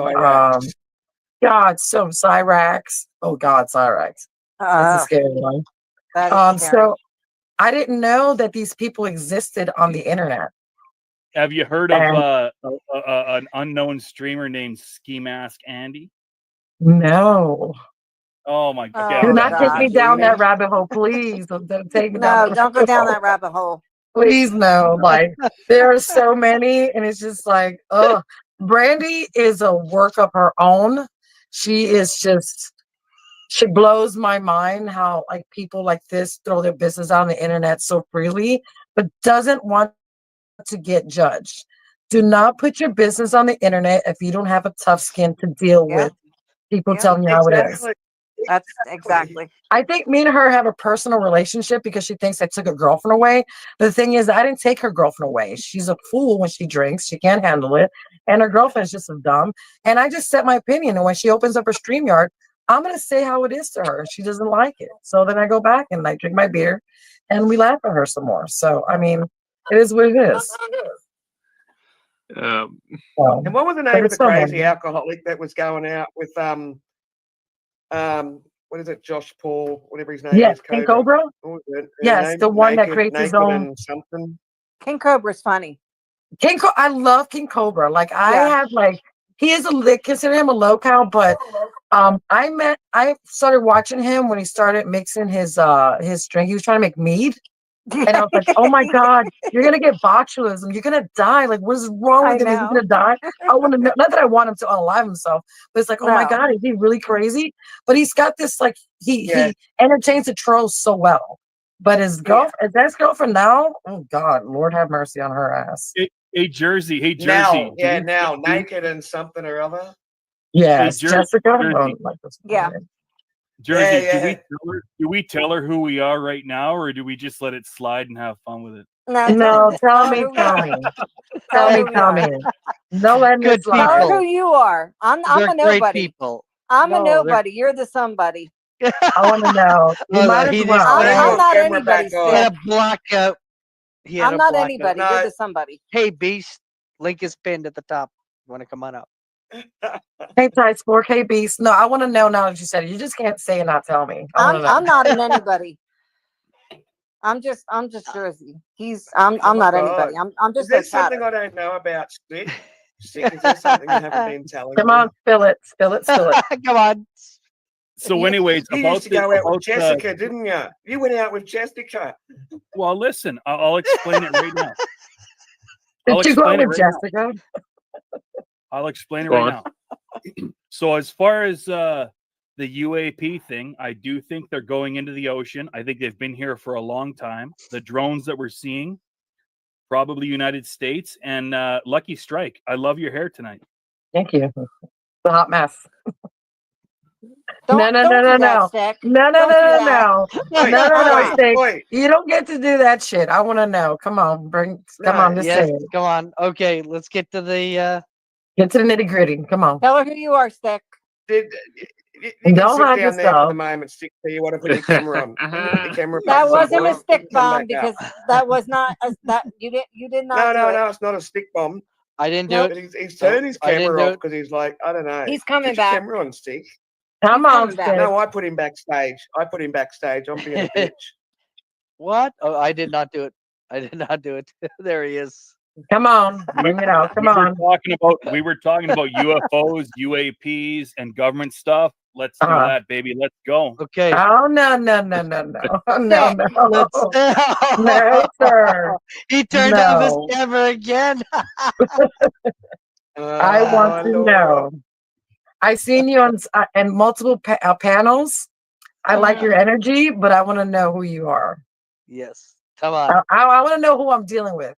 Cyrax. Oh God, Cyrax. That's a scary one. So I didn't know that these people existed on the internet. Have you heard of an unknown streamer named Ski Mask Andy? No. Oh my God! Do not take me down that rabbit hole, please. Don't take me down. No, don't go down that rabbit hole. Please, no. Like, there are so many, and it's just like, Brandy is a work of her own. She is just She blows my mind how like people like this throw their business out on the internet so freely, but doesn't want to get judged. Do not put your business on the internet if you don't have a tough skin to deal with people telling you how it is. That's exactly. I think me and her have a personal relationship because she thinks I took her girlfriend away. But the thing is, I didn't take her girlfriend away. She's a fool when she drinks. She can't handle it. And her girlfriend's just so dumb. And I just set my opinion. And when she opens up her StreamYard, I'm going to say how it is to her. She doesn't like it. So then I go back and I drink my beer and we laugh at her some more. So, I mean, it is what it is. And what was the name of the crazy alcoholic that was going out with what is it, Josh Paul, whatever his name is? King Cobra? Yes, the one that creates his own something. King Cobra's funny. I love King Cobra. Like I have like he is consider him a local, but I started watching him when he started mixing his drink. He was trying to make mead. And I was like, oh my God, you're gonna get botulism. You're gonna die. Like, what is wrong with him? Is he gonna die? I want to know, not that I want him to unalive himself, but it's like, oh my God, is he really crazy? But he's got this like he entertains the trolls so well. But his ex-girlfriend now, oh God, Lord have mercy on her ass. Hey Jersey. Now, naked and something or other. Yes, hey, Jessica. Jersey, do we tell her who we are right now, or do we just let it slide and have fun with it? No, tell me. Tell me. No, let me Tell her who you are. I'm a nobody. People. I'm a nobody. You're the somebody. I want to know. You might as well. I'm not anybody. He had a blackout. I'm not anybody. You're the somebody. Hey, Beast. Link is pinned at the top. You want to come on up? Hey, Tights 4K Beast. No, I want to know now that you said it. You just can't say and not tell me. I'm not an anybody. I'm just Jersey. I'm not anybody. I'm just. Is there something I don't know about Stick? Stick, is there something you haven't been telling me? Come on, spill it. Come on. So, anyways, you used to go out with Jessica, didn't you? You went out with Jessica. Well, listen, I'll explain it right now. Did you go out with Jessica? I'll explain it right now. So, as far as the UAP thing, I do think they're going into the ocean. I think they've been here for a long time. The drones that we're seeing, probably United States, and Lucky Strike. I love your hair tonight. Thank you. It's a hot mess. No, Stick. You don't get to do that shit. I want to know. Come on, say it. Come on. Okay, let's get to the get to the nitty gritty. Come on. Tell her who you are, Stick. You don't sit hide down there yourself. for the moment, Stick. You want to put your camera on? Put your camera That back wasn't a up. stick Come bomb back because out. that was not that you did not. No, it's not a stick bomb. I didn't do But it. he's turned his camera off because he's like, I don't know. He's coming Put your back. camera on, Stick. Come on, Stick. No, I put him backstage. I'm being a bitch. What? Oh, I did not do it. There he is. Come on, bring it out. Come on. We were talking about UFOs, UAPs, and government stuff. Let's do that, baby. Let's go. Okay. Oh no. No, sir. He turned off his camera again. I want to know. I've seen you on multiple panels. I like your energy, but I want to know who you are. Yes. Come on. I want to know who I'm dealing with.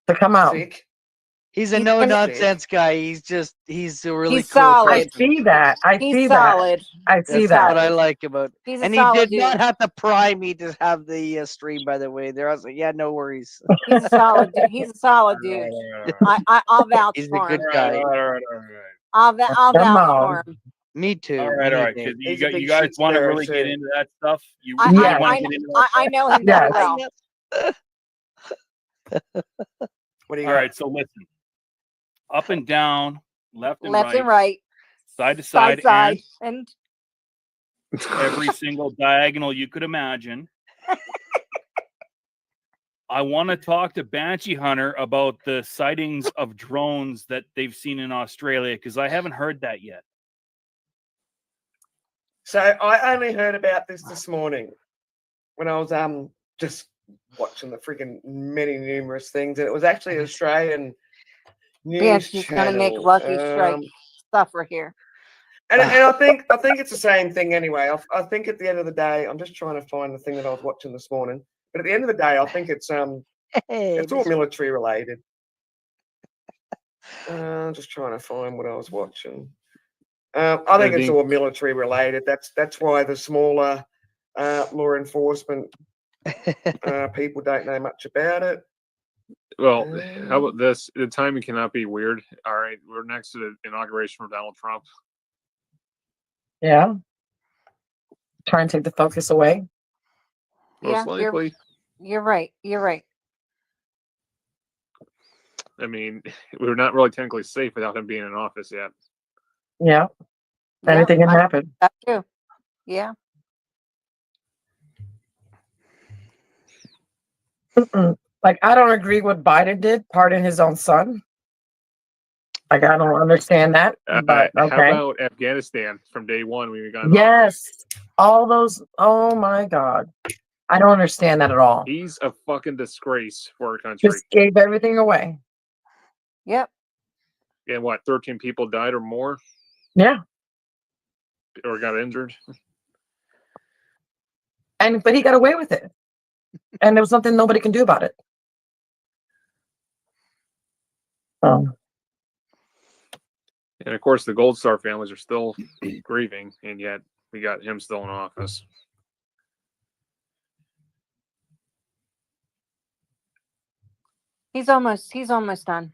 So come out. He's a no-nonsense guy. He's a really cool solid. person. I see that. I see solid. that. I see That's that. what I like about it. He's a And he solid did not dude. have to pry me to have the stream, by the way. There, I was like, yeah, no worries. He's a solid dude. He's a solid dude. I'll vouch He's a for good him. guy. I'll vouch for him. Me too. All right. Because you guys want to really get into that stuff. I know him very well. What do you All got? right, so listen. Up and down, left and right, side to side, and every single diagonal you could imagine. I want to talk to Banshee Hunter about the sightings of drones that they've seen in Australia, because I haven't heard that yet. So I only heard about this morning when I was just watching the freaking many numerous things, and it was actually an Australian news she's channel. gonna make Lucky Strike suffer here. And I think it's the same thing anyway. I think at the end of the day, I'm just trying to find the thing that I was watching this morning. But at the end of the day, I think it's all military related. Just trying to find what I was watching. I think it's all military related. That's why the smaller law enforcement people don't know much about it. Well, how about this? The timing cannot be weird. All right, we're next to the inauguration of Donald Trump. Yeah. Try and take the focus away. Most likely. You're right. You're right. I mean, we're not really technically safe without him being in office yet. Yeah. Anything can happen. That's true. Yeah. Like, I don't agree what Biden did, pardon his own son. Like, I don't understand that. But How okay. about Afghanistan from day one when we got in Yes. All those. Oh my God. I don't understand that at all. He's a fucking disgrace for our country. Just gave everything away. Yep. And what, 13 people died or more? Yeah. Or got injured? But he got away with it. And there was nothing nobody can do about it. And of course, the Gold Star families are still grieving, and yet we got him still in office. He's almost done.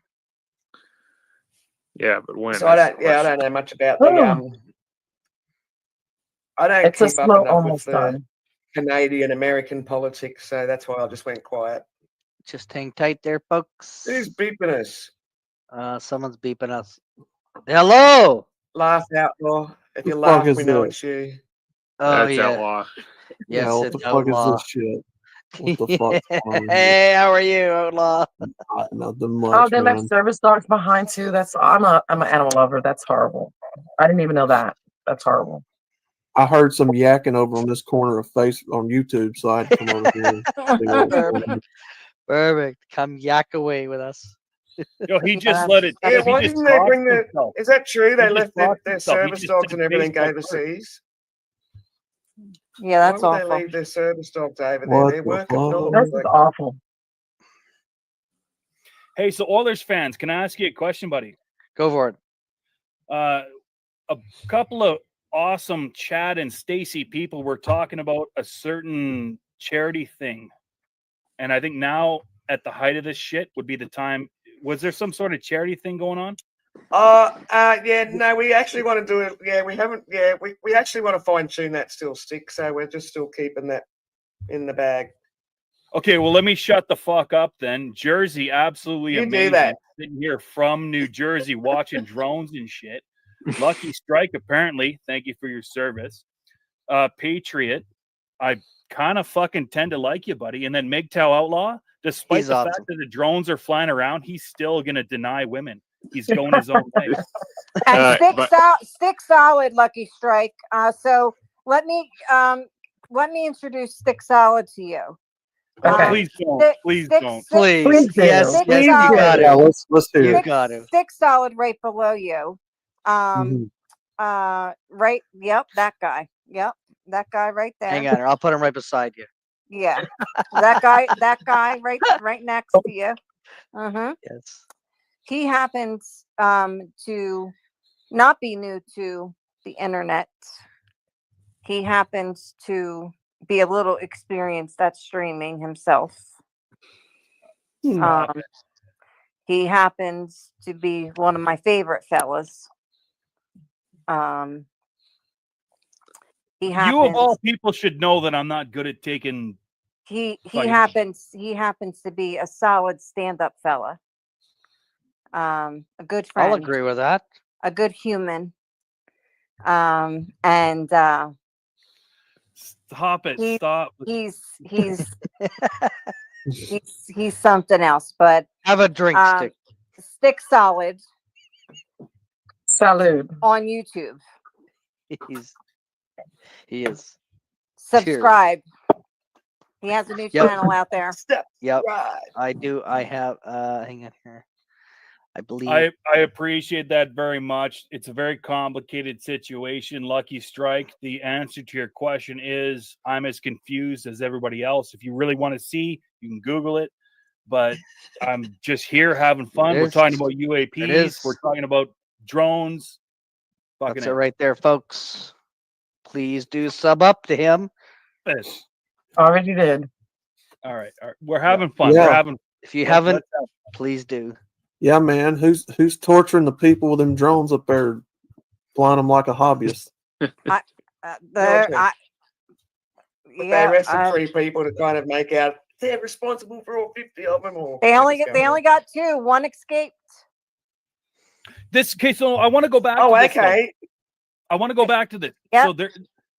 Yeah, but when? So I don't know much about the I don't It's a keep up slow enough with almost the done. Canadian American politics, so that's why I just went quiet. Just hang tight there, folks. Who's beeping us? Someone's beeping us. Hello. Laugh outlaw. If you The laugh, fuck is we know that? it's you. Oh That's yeah. outlaw. Yes, Yeah, what it's the fuck is outlaw. this shit? What the fuck's going on? Hey, how are you, outlaw? Nothing Oh, much, they man. left service dogs behind too. I'm an animal lover. That's horrible. I didn't even know that. That's horrible. I heard some yakking over on this corner of face on YouTube, so I had to come over here and see what was going on. Perfect. Come yak away with us. Yo, he just let it. Yeah, he why just didn't they bring doxed the? himself. Is that true? They He left just doxed their himself. He service just dogs took and everything baseball cards. overseas. Yeah, that's Why would awful. they leave their service dogs over there? What They're the working fuck? dogs. This is awful. Hey, so Oilers fans, can I ask you a question, buddy? Go for it. A couple of awesome Chad and Stacy people were talking about a certain charity thing, and I think now at the height of this shit would be the time. Was there some sort of charity thing going on? Yeah, no, we actually want to do it. Yeah, we haven't. Yeah, we actually want to fine tune that still stick. So we're just still keeping that in the bag. Okay, well, let me shut the fuck up then. Jersey, absolutely You do amazing. that. Sitting here from New Jersey watching drones and shit. Lucky Strike, apparently. Thank you for your service. Patriot, I kind of fucking tend to like you, buddy. And then MGTOW Outlaw, despite He's the awesome. fact that the drones are flying around, he's still going to deny women. He's going his own way. And stick solid, Lucky Strike. So let me introduce Stick Solid to you. Okay. Please don't. Please don't. Please. do. Yes. Stick Yes, you solid. got Yeah, it. let's hear You it. got it. Stick solid right below you. Right. Yep. That guy. Yep. That guy right there. Hang on. I'll put him right beside you. Yeah. That guy right next to you. Yes. He happens to not be new to the internet. He happens to be a little experienced at streaming himself. He happens to be one of my favorite fellas. He happens, You of all people should know that I'm not good at taking. he fights. happens to be a solid stand-up fella. A good friend. I'll agree with that. A good human. And Stop it. Stop. he's he's something else, but Have a drink, Stick. Stick Solid Salud. on YouTube. He is. Subscribe. He has a new Yep. channel out there. Yep. I do. I have. Hang on here. I believe. I appreciate that very much. It's a very complicated situation. Lucky Strike. The answer to your question is I'm as confused as everybody else. If you really want to see, you can Google it. But I'm just here having fun. We're talking about UAPs. We're talking about drones. That's it right there, folks. Please do sub up to him. Yes. Already did. All right. We're having fun. Yeah. We're having. If you haven't, please do. Yeah, man. Who's torturing the people with them drones up there, flying them like a hobbyist? But they arrested 3 people to kind of make out they're responsible for all 50 of them. Or They only got 2. One escaped. This case, so I want to go back. Oh, to this, okay. I want to go back to this. Yep. So there,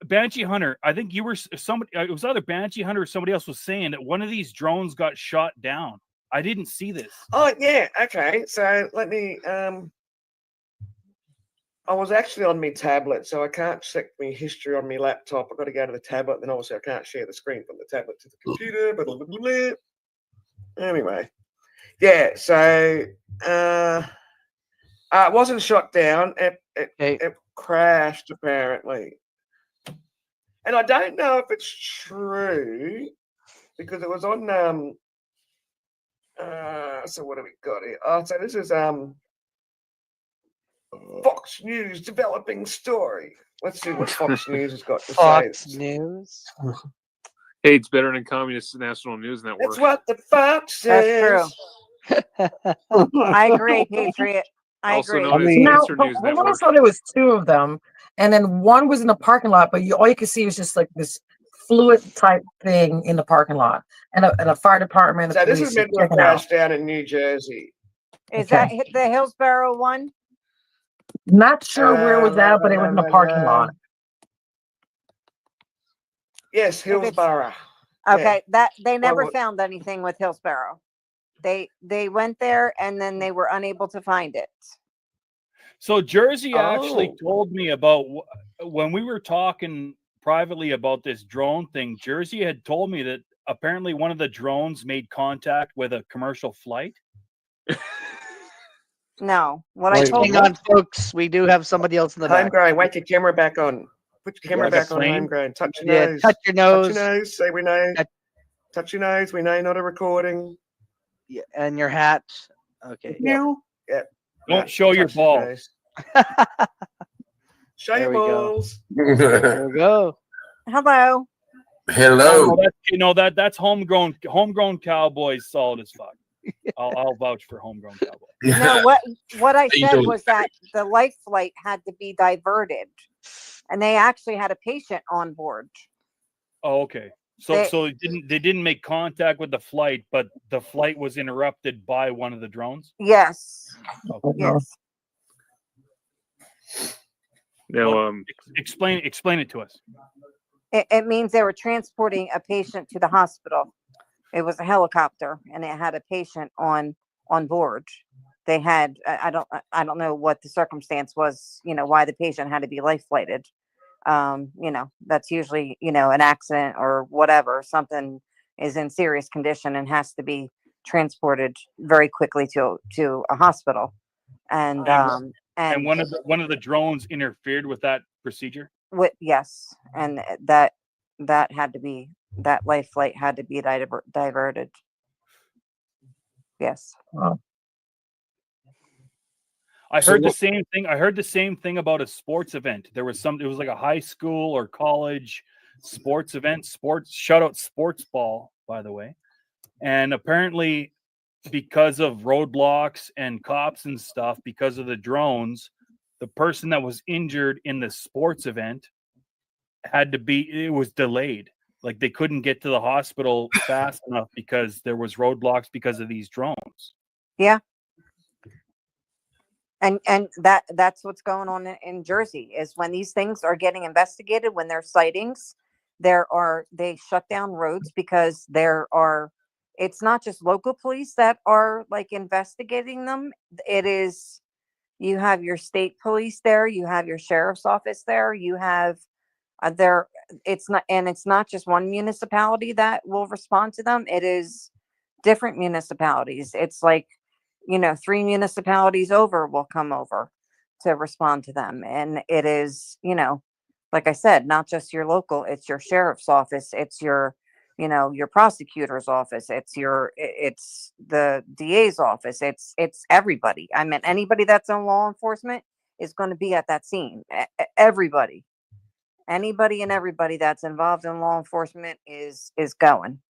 Banshee Hunter. I think you were somebody. It was either Banshee Hunter or somebody else was saying that one of these drones got shot down. I didn't see this. Oh yeah, okay. So let me. I was actually on my tablet, so I can't check my history on my laptop. I've got to go to the tablet, then obviously I can't share the screen from the tablet to the computer. Blah, blah, blah, blah. Anyway, yeah. So it wasn't shot down. It crashed apparently, and I don't know if it's true because it was on. So what have we got here? Oh, so this is Fox News developing story. Let's see what Fox News has got to Fox say. News. Hey, it's better than Communist National News Network. That's what the Fox says. That's true. I agree, Patriot. I agree. Now, when I saw there was 2 of them, and then one was in the parking lot, but all you could see was just like this fluid type thing in the parking lot, and a fire department. So this is meant to have crashed down in New Jersey. Is that the Hillsborough one? Not sure where it was at, but it was in the parking lot. Yes, Hillsborough. Okay, that they Well, never found anything with Hillsborough. They went there and then they were unable to find it. So Jersey actually Oh. told me about when we were talking privately about this drone thing. Jersey had told me that apparently one of the drones made contact with a commercial flight. No, what I told Hang on, folks. We do have somebody else in the back. Homegrown, wake your camera back on. Put your camera Like a back on, plane? homegrown. Touch your Yeah, nose. touch your nose. Touch your nose. Say we know. Touch your nose. We know not a recording. Yeah, and your hat. Okay. No. Yeah. Don't show your touch balls. nose. Show There your we go. balls. There we go. Hello. Oh, no, that's homegrown Cowboys solid as fuck. I'll vouch for homegrown Cowboys. No, what I said was that the life flight had to be diverted, and they actually had a patient on board. Oh, okay. So they didn't make contact with the flight, but the flight was interrupted by one of the drones. Yes. Okay. Yes. Now, explain it to us. It means they were transporting a patient to the hospital. It was a helicopter, and it had a patient on board. They had I don't know what the circumstance was. Why the patient had to be life flighted. That's usually an accident or whatever. Something is in serious condition and has to be transported very quickly to a hospital. And one of the drones interfered with that procedure. Yes, and that life flight had to be diverted. Yes. Wow. I heard the same thing. I heard the same thing about a sports event. It was like a high school or college sports event, shout out sports ball, by the way. And apparently because of roadblocks and cops and stuff, because of the drones, the person that was injured in the sports event it was delayed. Like they couldn't get to the hospital fast enough because there was roadblocks because of these drones. Yeah. And that's what's going on in Jersey is when these things are getting investigated, when there's sightings, they shut down roads because it's not just local police that are like investigating them. It is, you have your state police there, you have your sheriff's office there, you have it's not just one municipality that will respond to them. It is different municipalities. It's like 3 municipalities over will come over to respond to them. And it is, like I said, not just your local, it's your sheriff's office, it's your your prosecutor's office, it's the DA's office, it's everybody. I mean, anybody that's in law enforcement is going to be at that scene. Everybody, anybody and everybody that's involved in law enforcement is going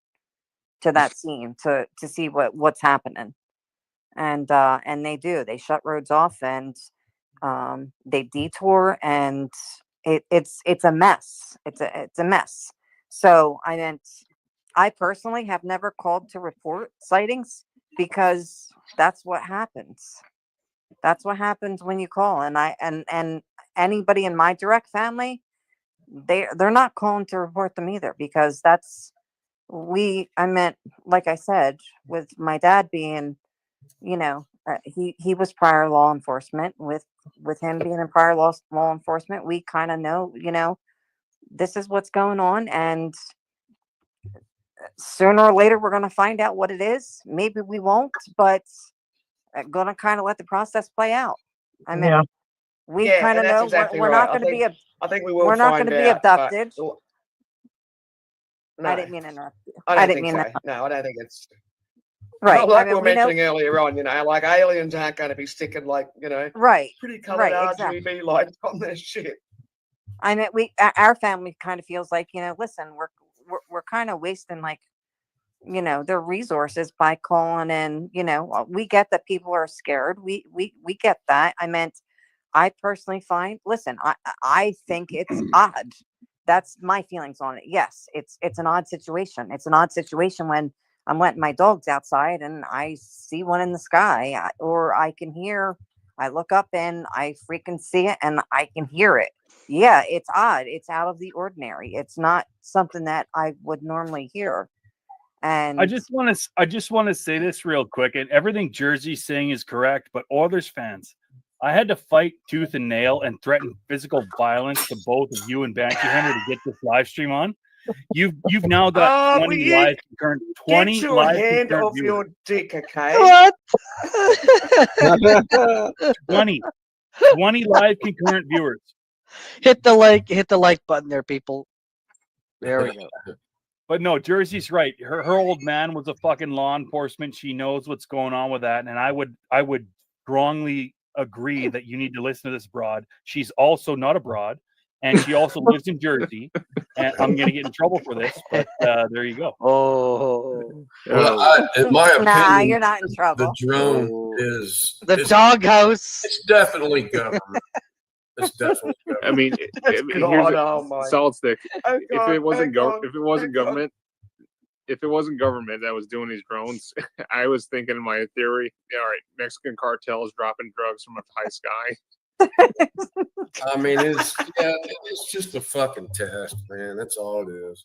to that scene to see what's happening. And they shut roads off, and they detour, and it's a mess. It's a mess. So I personally have never called to report sightings, because that's what happens. That's what happens when you call. And anybody in my direct family, they're not calling to report them either, because like I said, with my dad being, he was prior law enforcement. With him being in prior law enforcement, we kind of know, this is what's going on, and sooner or later we're going to find out what it is. Maybe we won't, but I'm going to kind of let the process play out. I mean, we kind of know exactly we're right. not going to be. I think we will. We're not going to be abducted. No, I didn't mean to interrupt you. I didn't think mean so. that. No, I don't think it's right. Like I mean, we were mentioning earlier on, like aliens aren't going to be sticking like right, pretty coloured exactly. RGB lights on their shit. I mean, our family kind of feels like, listen, we're kind of wasting their resources by calling in. We get that people are scared. We get that. I personally listen, I think it's odd. That's my feelings on it. Yes, it's an odd situation. It's an odd situation when I'm letting my dogs outside and I see one in the sky, or I can hear. I look up and I freaking see it and I can hear it. Yeah, it's odd. It's out of the ordinary. It's not something that I would normally hear. And I just want to say this real quick, and everything Jersey's saying is correct, but Oilers fans, I had to fight tooth and nail and threaten physical violence to both of you and Banshee Hammer to get this live stream on. You've now got 20 live concurrent. 20 Get your live hand concurrent off viewers. your dick, okay? What? 20 live concurrent viewers. Hit the like button there, people. There we go. But no, Jersey's right. Her old man was a fucking law enforcement. She knows what's going on with that, and I would strongly agree that you need to listen to this broad. She's also not a broad, and she also lives in Jersey. And I'm gonna get in trouble for this, but there you go. Oh, well, in my opinion, nah, you're not in trouble. The drone is the doghouse. It's definitely government. It's definitely government. I mean, here's solid stick. If it wasn't government that was doing these drones, I was thinking in my theory, all right, Mexican cartels dropping drugs from a high sky. I mean, it's just a fucking test, man. That's all it is.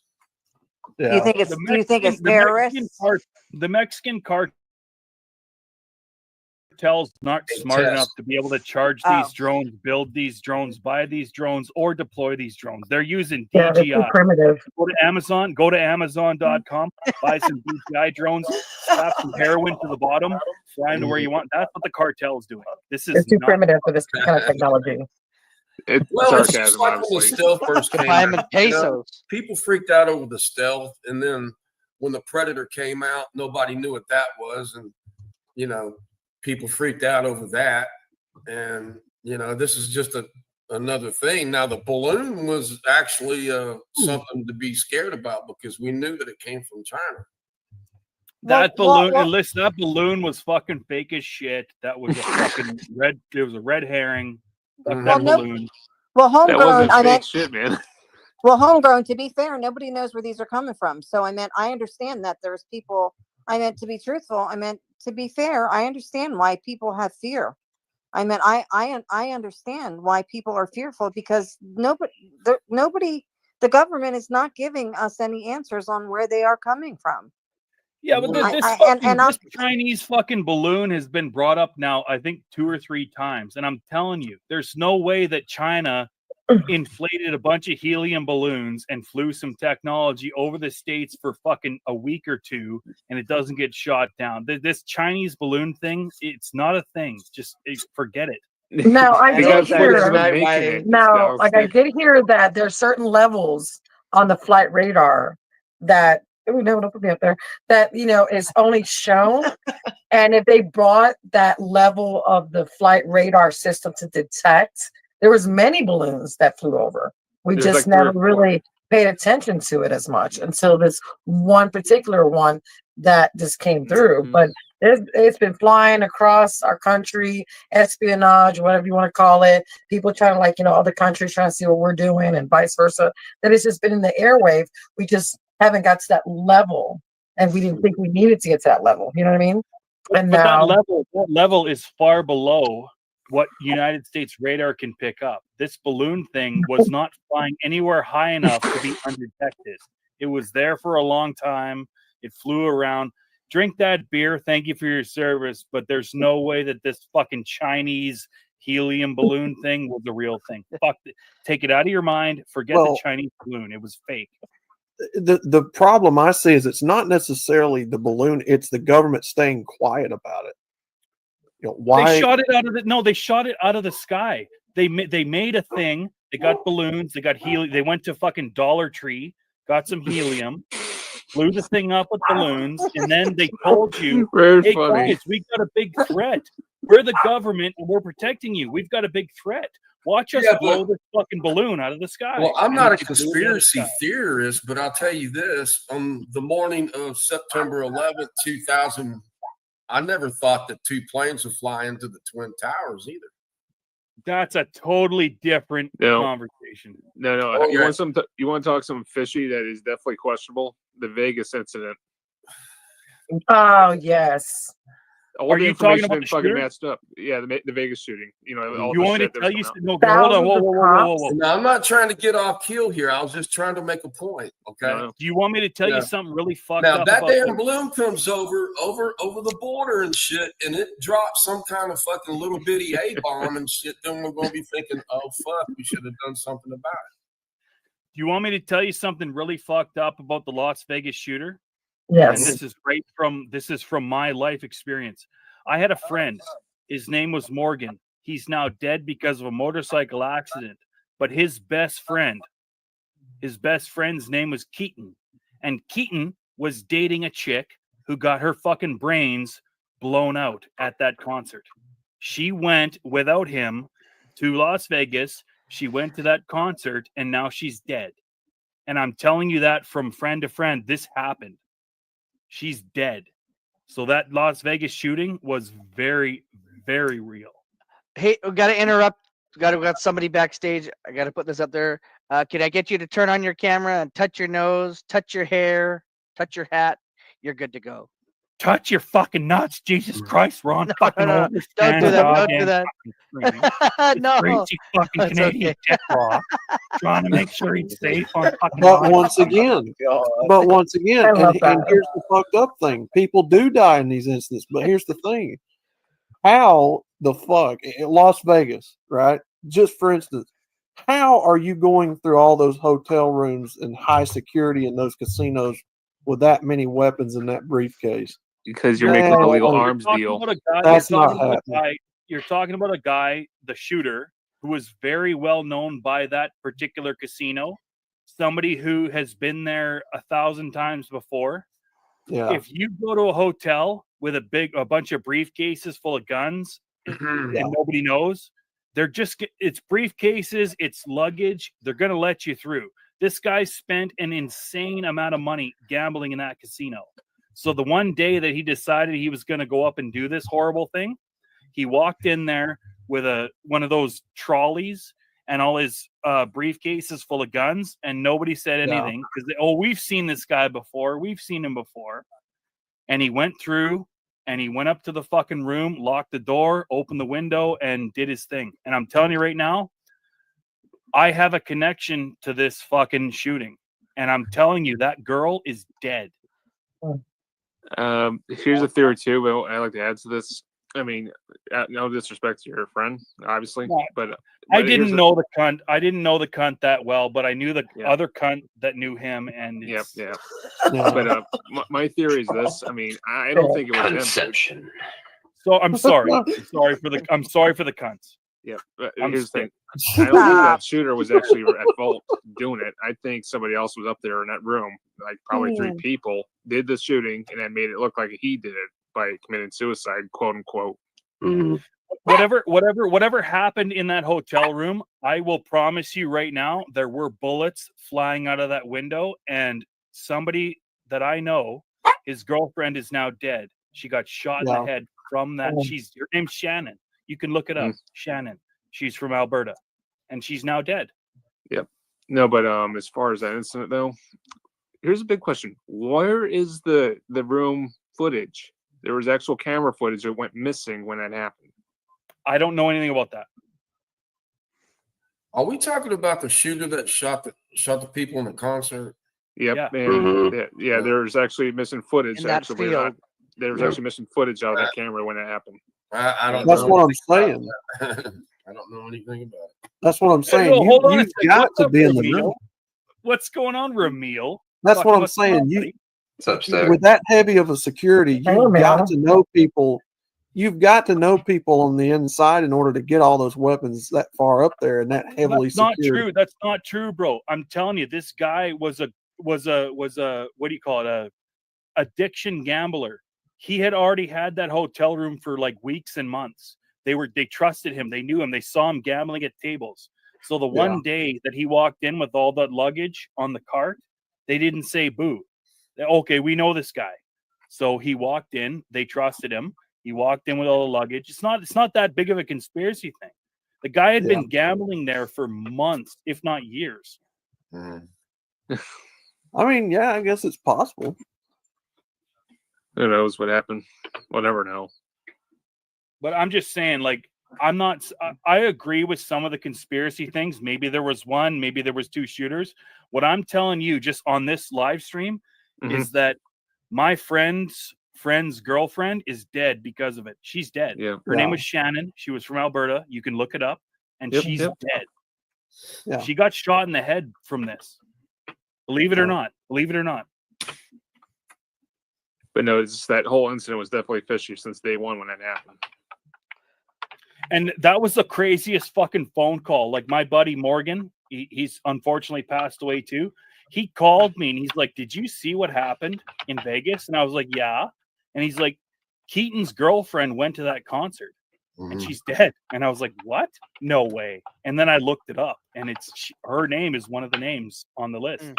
Yeah. Do you think it's terrorists? The Mexican cartels not smart enough to be able to charge these drones, build these drones, buy these drones, or deploy these drones. They're using DJI. They're too primitive. Go to Amazon.com, buy some DJI drones, slap some heroin to the bottom, fly into where you want. That's what the cartel is doing. This is It's too primitive for this kind of technology. It's just like when the stealth first came out. People freaked out over the stealth, and then when the Predator came out, nobody knew what that was, and people freaked out over that. And this is just another thing. Now the balloon was actually something to be scared about, because we knew that it came from China. That balloon was fucking fake as shit. That was a fucking red. It was a red herring. That balloon. Well, homegrown. Shit, man. Well, homegrown. To be fair, nobody knows where these are coming from. So I understand that there's people. To be truthful. To be fair, I understand why people have fear. I understand why people are fearful, because the government is not giving us any answers on where they are coming from. Yeah, but this Chinese fucking balloon has been brought up now, I think 2 or 3 times. And I'm telling you, there's no way that China inflated a bunch of helium balloons and flew some technology over the states for fucking a week or two, and it doesn't get shot down. This Chinese balloon thing, it's not a thing. Just forget it. Now I did hear. Now, like I did hear that there's certain levels on the flight radar that don't put me up there. That is only shown, and if they brought that level of the flight radar system to detect, there was many balloons that flew over. We There's just like 3 or never really paid attention to it as much until this one particular one that just came through. But it's been flying across our country, espionage, whatever you want to call it. People trying to other countries trying to see what we're doing and vice versa. That it's just been in the airwave. We just haven't got to that level, and we didn't think we needed to get to that level. You know what I mean? And but now that level is far below what United States radar can pick up. This balloon thing was not flying anywhere high enough to be undetected. It was there for a long time. It flew around. Drink that beer. Thank you for your service. But there's no way that this fucking Chinese helium balloon thing was the real thing. Fuck it. Take it out of your mind. Forget the Chinese balloon. It was fake. The problem I see is it's not necessarily the balloon; it's the government staying quiet about it. Why they shot it out of the they shot it out of the sky. They made a thing. They got balloons. They got helium. They went to fucking Dollar Tree, got some helium, blew the thing up with balloons, and then they told you, "Hey guys, we got a big threat. We're the government, and we're protecting you. We've got a big threat. Watch us blow this fucking balloon out of the sky." Well, I'm not a conspiracy theorist, but I'll tell you this: on the morning of September 11th, 2000. I never thought that 2 planes would fly into the Twin Towers either. That's a totally different conversation. No. You want to talk some fishy that is definitely questionable? The Vegas incident. Oh yes. All Are the you talking information about been the fucking shooter? messed up. Yeah, the Vegas shooting. All You the want me shit to that was tell you? going on. No, okay, hold on. Whoa. No, I'm not trying to get off keel here. I was just trying to make a point. Okay. Do you want me to tell you something really fucked now, up? That about damn balloon comes over the border and shit, and it drops some kind of fucking little bitty A bomb and shit. Then we're gonna be thinking, oh fuck, we should have done something about it. Do you want me to tell you something really fucked up about the Las Vegas shooter? Yes. And this is from my life experience. I had a friend. His name was Morgan. He's now dead because of a motorcycle accident. But his best friend's name was Keaton. And Keaton was dating a chick who got her fucking brains blown out at that concert. She went without him to Las Vegas. She went to that concert, and now she's dead. And I'm telling you that from friend to friend. This happened. She's dead. So that Las Vegas shooting was very, very real. Hey, we got to interrupt. We got somebody backstage. I got to put this up there. Can I get you to turn on your camera and touch your nose, touch your hair, touch your hat? You're good to go. Touch your fucking nuts, Jesus Christ, Ron. No, don't do that. Don't do that. No, crazy fucking Canadian dick law, trying to make sure he's safe on fucking. But once again, and here's the fucked up thing: people do die in these incidents. But here's the thing: how the fuck in Las Vegas, right? Just for instance, how are you going through all those hotel rooms and high security in those casinos with that many weapons in that briefcase? Because you're making a legal arms deal. That's not happening. You're talking about a guy, the shooter, who was very well known by that particular casino. Somebody who has been there 1,000 times before. Yeah. If you go to a hotel with a bunch of briefcases full of guns and nobody knows, it's briefcases, it's luggage. They're going to let you through. This guy spent an insane amount of money gambling in that casino. So the one day that he decided he was going to go up and do this horrible thing, he walked in there with one of those trolleys and all his briefcases full of guns, and nobody said anything because we've seen this guy before. We've seen him before. And he went through and he went up to the fucking room, locked the door, opened the window, and did his thing. And I'm telling you right now, I have a connection to this fucking shooting. And I'm telling you, that girl is dead. Here's a theory too, but I like to add to this. I mean, no disrespect to your friend, obviously, No. but I didn't know the cunt. I didn't know the cunt that well, but I knew the other cunt that knew him. And yep. But my theory is this. I mean, I don't think it was Conception. him. So I'm sorry. I'm sorry for the cunts. Yeah, but here's the thing. I don't think that shooter was actually at fault doing it. I think somebody else was up there in that room, like probably 3 people, did the shooting and then made it look like he did it by committing suicide, quote unquote. Whatever happened in that hotel room, I will promise you right now, there were bullets flying out of that window, and somebody that I know, his girlfriend is now dead. She got shot in the head from that. Her name's Shannon. You can look it up. Shannon. She's from Alberta, and she's now dead. Yep. No, but as far as that incident though, here's a big question: where is the room footage? There was actual camera footage that went missing when that happened. I don't know anything about that. Are we talking about the shooter that shot the people in the concert? Yep. And there's actually missing footage. In that field. There's actually missing footage out of that camera when it happened. I don't. That's what I'm saying. I don't know anything about it. That's what I'm saying. No, hold on a You've second. got What's to up, be in the Ramil? room. What's going on, Ramil? That's what I'm what's going saying. on, You buddy? It's upstairs. with that heavy of a security, you've got to know people. You've got to know people on the inside in order to get all those weapons that far up there and that heavily That's not secured. true. That's not true, bro. I'm telling you, this guy was a what do you call it? A addiction gambler. He had already had that hotel room for like weeks and months. They trusted him. They knew him. They saw him gambling at tables. So the one day that he walked in with all that luggage on the cart, they didn't say boo. Okay, we know this guy. So he walked in. They trusted him. He walked in with all the luggage. It's not that big of a conspiracy thing. The guy had been gambling there for months, if not years. I mean, yeah, I guess it's possible. Who knows what happened? We'll never know. But I'm just saying, like, I agree with some of the conspiracy things. Maybe there was one, maybe there was 2 shooters. What I'm telling you just on this live stream is that my friend's girlfriend is dead because of it. She's dead. Yeah. Her name was Shannon. She was from Alberta. You can look it up. And she's dead. Yeah. She got shot in the head from this. Believe it or not. Believe it or not. But no, it's that whole incident was definitely fishy since day one when that happened. And that was the craziest fucking phone call. Like my buddy Morgan, he's unfortunately passed away too. He called me and he's like, "Did you see what happened in Vegas?" And I was like, "Yeah." And he's like, "Keaton's girlfriend went to that concert and she's dead." And I was like, "What? No way." And then I looked it up and her name is one of the names on the list.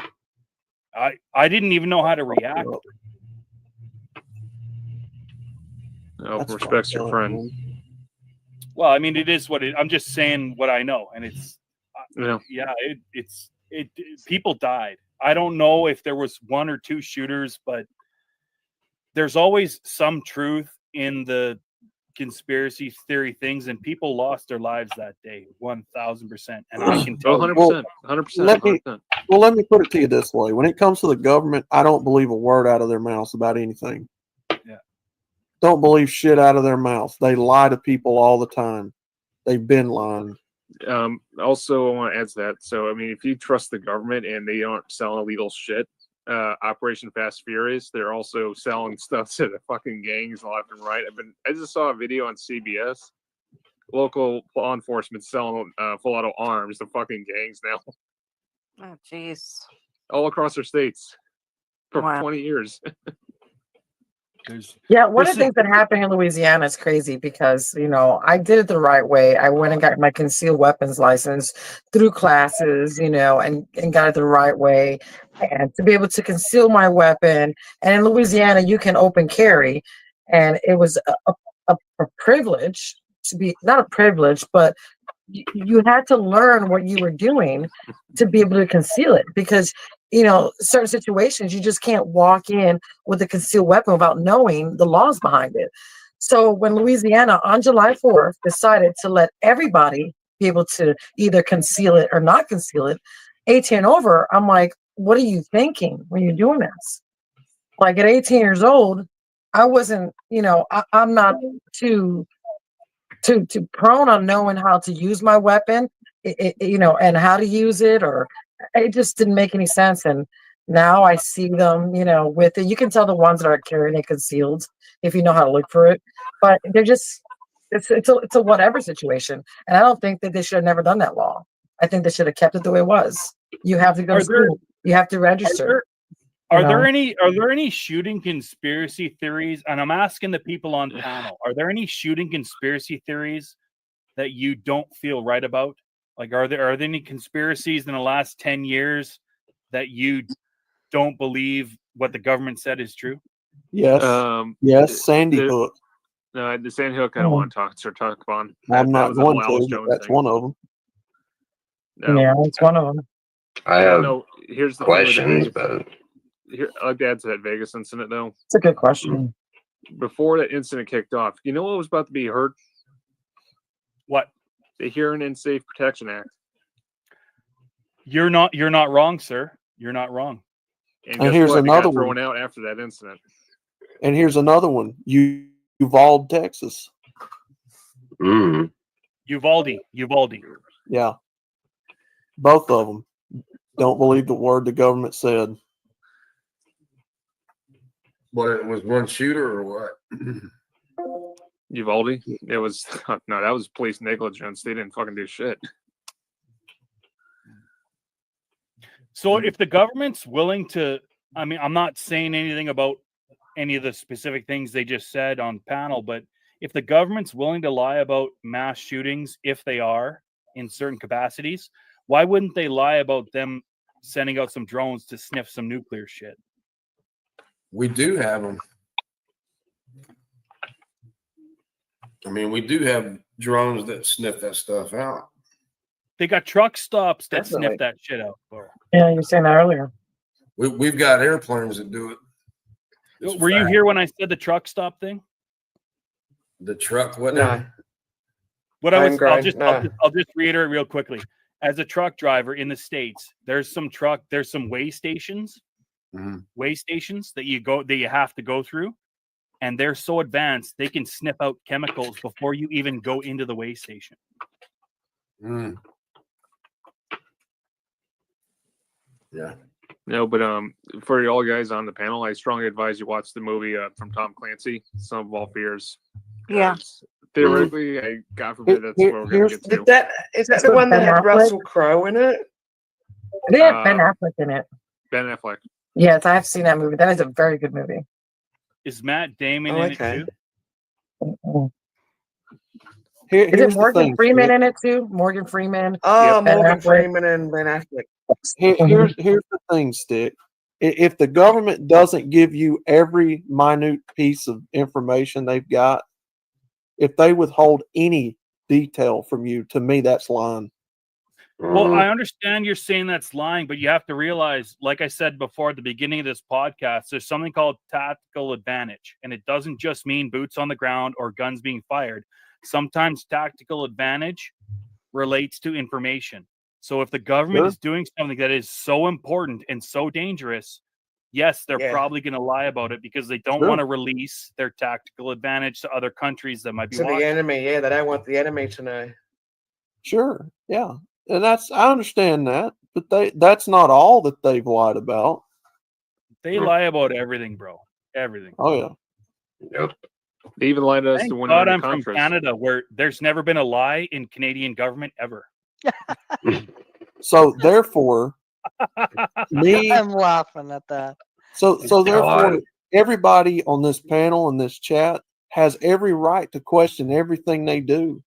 I didn't even know how to react. No, respects your friend. Well, I mean, it is what I'm just saying what I know, and it's people died. I don't know if there was 1 or 2 shooters, but there's always some truth in the conspiracy theory things, and people lost their lives that day, 1,000%. And I can tell 100%, 100%. Let me put it to you this way: when it comes to the government, I don't believe a word out of their mouths about anything. Yeah. Don't believe shit out of their mouths. They lie to people all the time. They've been lying. Also, I want to add to that. So, I mean, if you trust the government and they aren't selling illegal shit, Operation Fast Furious, they're also selling stuff to the fucking gangs left and right. I just saw a video on CBS. Local law enforcement selling full auto arms to fucking gangs now. Oh, jeez. All across their states for 20 years. Yeah, one of the things that happened in Louisiana is crazy because, I did it the right way. I went and got my concealed weapons license through classes, and got it the right way. And to be able to conceal my weapon. And in Louisiana, you can open carry. And it was a privilege to be, not a privilege, but you had to learn what you were doing to be able to conceal it because certain situations you just can't walk in with a concealed weapon without knowing the laws behind it. So when Louisiana on July 4th decided to let everybody be able to either conceal it or not conceal it, 18 and over, I'm like, what are you thinking when you're doing this? Like at 18 years old, I wasn't, I'm not too prone on knowing how to use my weapon, and how to use it, or it just didn't make any sense. And now I see them, with it. You can tell the ones that are carrying it concealed if you know how to look for it, but they're just, it's a whatever situation. And I don't think that they should have never done that law. I think they should have kept it the way it was. You have to go to school. You have to register. Are there any shooting conspiracy theories? And I'm asking the people on panel, are there any shooting conspiracy theories that you don't feel right about? Like, are there any conspiracies in the last 10 years that you don't believe what the government said is true? Yes. Yes, Sandy Hook. No, the Sandy Hook I don't want to talk about. I'm not going to, but that's one of them. No. Yeah, it's one of them. I have here's the questions, but I like to add to that Vegas incident, though. It's a good question. Before that incident kicked off, you know what was about to be heard? What? The Hearing and Safe Protection Act. You're not wrong, sir. You're not wrong. And here's another one thrown out after that incident. And here's another one. Uvalde, Texas. Uvalde. Yeah. Both of them don't believe the word the government said. But it was one shooter or what? Uvalde? It was no, that was police negligence. They didn't fucking do shit. So if the government's willing to, I mean, I'm not saying anything about any of the specific things they just said on panel, but if the government's willing to lie about mass shootings, if they are in certain capacities, why wouldn't they lie about them sending out some drones to sniff some nuclear shit? We do have them. I mean, we do have drones that sniff that stuff out. They got truck stops that sniff that shit out. Bro. Yeah, you were saying that earlier. We've got airplanes that do it. Were you here when I said the truck stop thing? The truck, what? No. What I was, I'll just reiterate real quickly. As a truck driver in the States, there's some way stations, that you have to go through, and they're so advanced they can sniff out chemicals before you even go into the way station. Yeah. No, but for all guys on the panel, I strongly advise you watch the movie from Tom Clancy, Some of All Fears. Yeah. Theoretically, God forbid that's what we're going to get to. Is that the one that had Russell Crowe in it? They have Ben Affleck in it. Ben Affleck. Yes, I have seen that movie. That is a very good movie. Is Matt Damon in it too? Is it Morgan Freeman in it too? Morgan Freeman. Oh, Morgan Freeman and Ben Affleck. Here's the thing, Stick. If the government doesn't give you every minute piece of information they've got, if they withhold any detail from you, to me, that's lying. Well, I understand you're saying that's lying, but you have to realize, like I said before at the beginning of this podcast, there's something called tactical advantage. And it doesn't just mean boots on the ground or guns being fired. Sometimes tactical advantage relates to information. So if the government is doing something that is so important and so dangerous, yes, they're probably going to lie about it because they don't want to release their tactical advantage to other countries that might be watching. The enemy. Yeah, they don't want the enemy to know. Sure. Yeah. And I understand that, but that's not all that they've lied about. They lie about everything, bro. Everything. Oh yeah. Yep. They even lied to us Thank to win God I'm countries. from Canada, where there's never been a lie in Canadian government ever. So therefore, I'm laughing at that. So therefore, everybody on this panel and this chat has every right to question everything they do.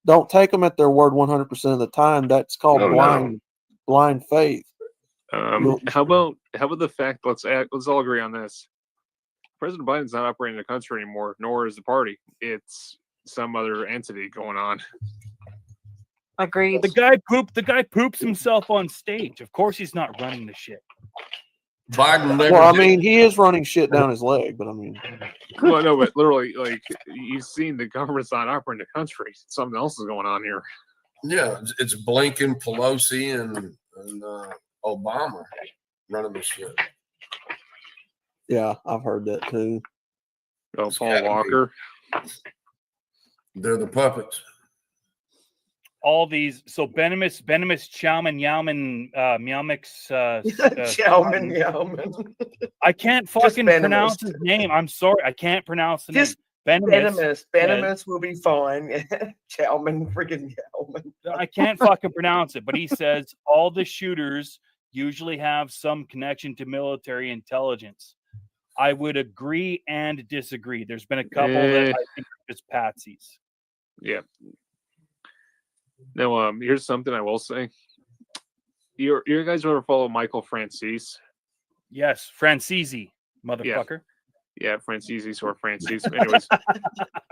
Don't take them at their word 100% of the time. That's called blind faith. How about the fact? Let's all agree on this. President Biden's not operating the country anymore, nor is the party. It's some other entity going on. Agreed. The guy poops himself on stage. Of course, he's not running the shit. Biden. Well, I mean, he is running shit down his leg, but I mean, well, no, but literally, like you've seen, the government's not operating the country. Something else is going on here. Yeah, it's Blinken, Pelosi, and Obama running the shit. Yeah, I've heard that too. Oh, Paul Walker. They're the puppets. All these, so Benimus, Chowman, Yauman, Meowmix, Chowman, Yauman. I can't fucking pronounce his name. I'm sorry, I can't pronounce the name. Benimus will be fine. Chowman, friggin' Yauman. I can't fucking pronounce it, but he says all the shooters usually have some connection to military intelligence. I would agree and disagree. There's been a couple that I think are just patsies. Yeah. Now, here's something I will say. You guys ever follow Michael Francis? Yes, Francisi, motherfucker. Yeah, Francisi or Francis. Anyways,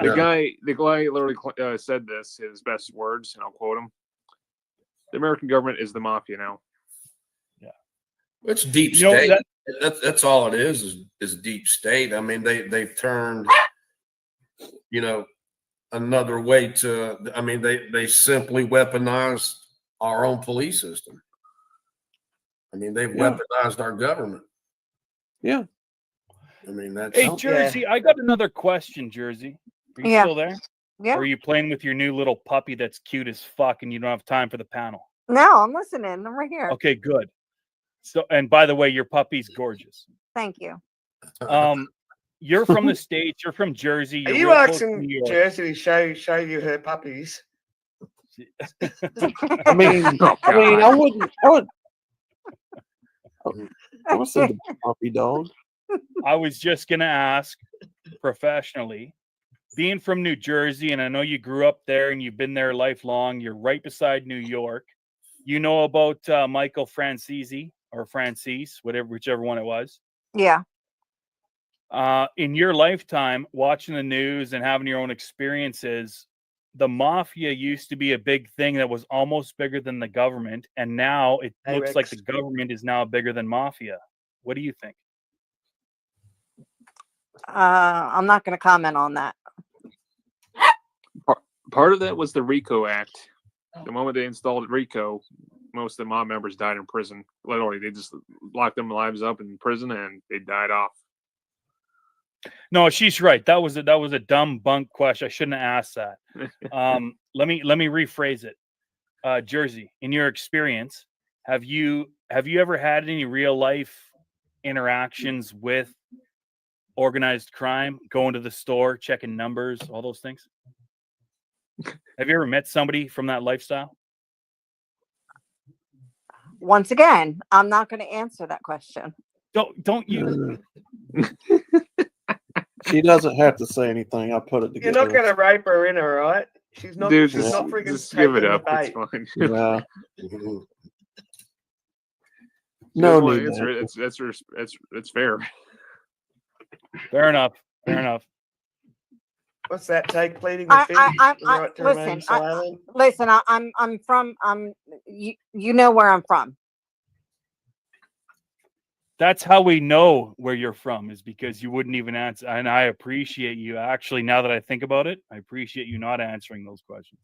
the guy literally said this, his best words, and I'll quote him. The American government is the mafia now. Yeah. It's deep state. That's all it is deep state. I mean, they've turned, another way to, I mean, they simply weaponized our own police system. I mean, they've weaponized our government. Yeah. I mean, that's. Hey, Jersey, I got another question, Jersey. Are you still there? Yeah. Or are you playing with your new little puppy that's cute as fuck and you don't have time for the panel? No, I'm listening. I'm right here. Okay, good. So, and by the way, your puppy's gorgeous. Thank you. You're from the States. You're from Jersey. Are you're you asking Jersey to show you her puppies? I mean, I would say the puppy dog. I was just gonna ask professionally, being from New Jersey, and I know you grew up there and you've been there lifelong. You're right beside New York. You know about Michael Francisi or Francis, whichever one it was. Yeah. In your lifetime, watching the news and having your own experiences, the mafia used to be a big thing that was almost bigger than the government, and now it looks like the government is now bigger than mafia. What do you think? I'm not going to comment on that. Part of that was the RICO Act. The moment they installed RICO, most of the mob members died in prison. Literally, they just locked them lives up in prison and they died off. No, she's right. That was a dumb bunk question. I shouldn't have asked that. Let me rephrase it. Jersey, in your experience, have you ever had any real life interactions with organized crime, going to the store, checking numbers, all those things? Have you ever met somebody from that lifestyle? Once again, I'm not going to answer that question. Don't you? She doesn't have to say anything. I put it together. You're not going to rape her in her, right? She's not. Dude, she's not freaking just give it up. It's bait. fine. Yeah. No need answer. that. It's fair. Fair enough. Fair enough. What's that take? Pleading the fifth? Listen. I'm from. You know where I'm from. That's how we know where you're from, is because you wouldn't even answer. And I appreciate you. Actually, now that I think about it, I appreciate you not answering those questions.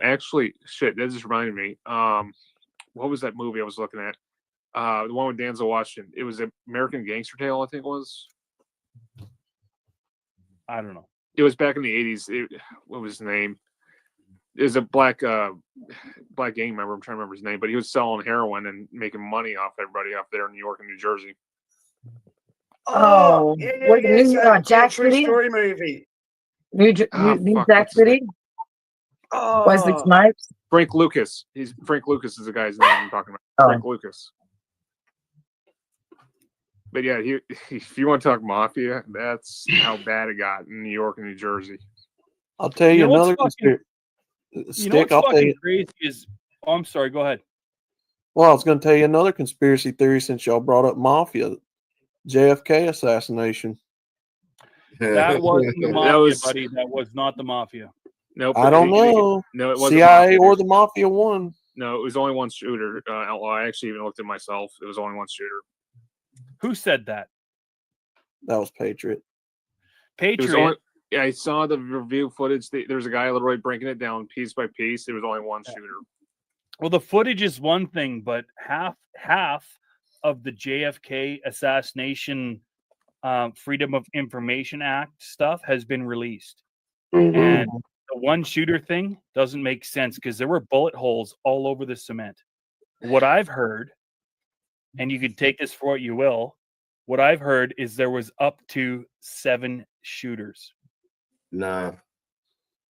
Actually, shit, that just reminded me. What was that movie I was looking at? The one with Denzel Washington. It was American Gangster Tale, I think it was. I don't know. It was back in the 80s. What was his name? It was a black gang member. I'm trying to remember his name, but he was selling heroin and making money off everybody up there in New York and New Jersey. Oh, Jack City story movie. New Jack City. Oh, Wesley Snipes. Frank Lucas. Frank Lucas is the guy's name I'm talking about. Frank Lucas. But yeah, if you want to talk mafia, that's how bad it got in New York and New Jersey. I'll tell you another conspiracy. What's fucking crazy is... Oh, I'm sorry. Go ahead. Well, I was going to tell you another conspiracy theory since y'all brought up mafia. JFK assassination. That wasn't the mafia, buddy. That was not the mafia. Nope. I don't know. No, it wasn't CIA or the mafia won. No, it was only one shooter. I actually even looked at myself. It was only one shooter. Who said that? That was Patriot. Patriot. Yeah, I saw the review footage. There's a guy literally breaking it down piece by piece. There was only one shooter. Well, the footage is one thing, but half of the JFK assassination Freedom of Information Act stuff has been released. Mhm. And the one shooter thing doesn't make sense because there were bullet holes all over the cement. What I've heard, and you can take this for what you will, what I've heard is there was up to 7 shooters. No.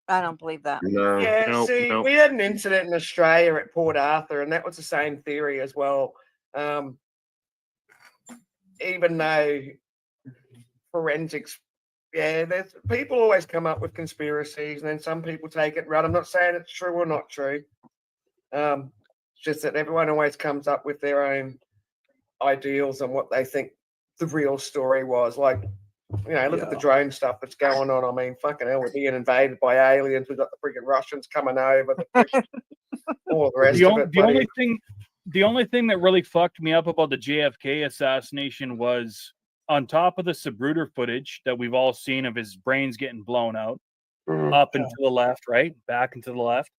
I don't believe that. No. Yeah, see, we had an incident in Australia at Port Arthur, and that was the same theory as well. Even though forensics, there's people always come up with conspiracies, and then some people take it right. I'm not saying it's true or not true. It's just that everyone always comes up with their own ideals and what they think the real story was. Like, look at the drone stuff that's going on. I mean, fucking hell, we're being invaded by aliens. We've got the freaking Russians coming over. All the rest of it. The only thing that really fucked me up about the JFK assassination was on top of the Sabruder footage that we've all seen of his brains getting blown out, up and to the left, right? Back and to the left.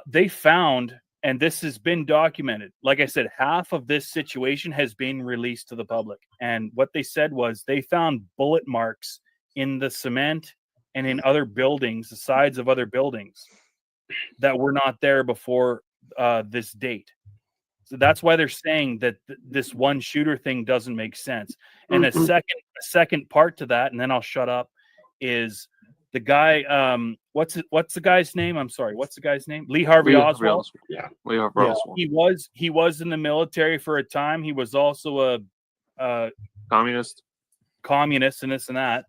They found, and this has been documented, like I said, half of this situation has been released to the public. And what they said was they found bullet marks in the cement and in other buildings, the sides of other buildings that were not there before this date. So that's why they're saying that this one shooter thing doesn't make sense. And a second part to that, and then I'll shut up, is the guy. What's the guy's name? I'm sorry. What's the guy's name? Lee Harvey Oswald. Yeah, Lee Harvey Oswald. He was in the military for a time. He was also a communist and this and that.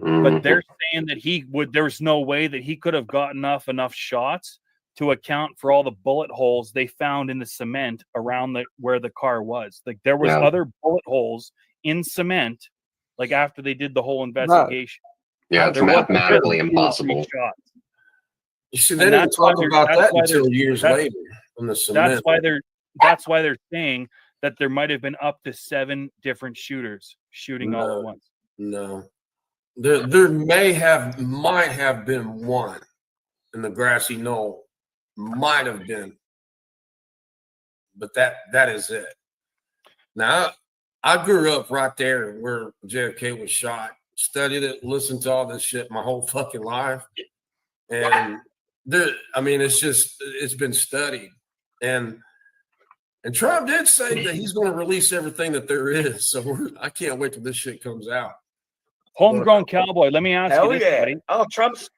But they're saying that there's no way that he could have gotten enough shots to account for all the bullet holes they found in the cement around where the car was. Like there was other bullet holes in cement, like after they did the whole investigation. Yeah, it's mathematically impossible. You see, they didn't talk about that until years later on the cement. That's why they're saying that there might have been up to 7 different shooters shooting all at once. No. There might have been one in the grassy knoll. Might have been. But that is it. Now, I grew up right there where JFK was shot. Studied it, listened to all this shit my whole fucking life. And it's been studied. And Trump did say that he's going to release everything that there is. So I can't wait till this shit comes out. Homegrown cowboy. Let me ask you this, buddy. Oh, Trump's.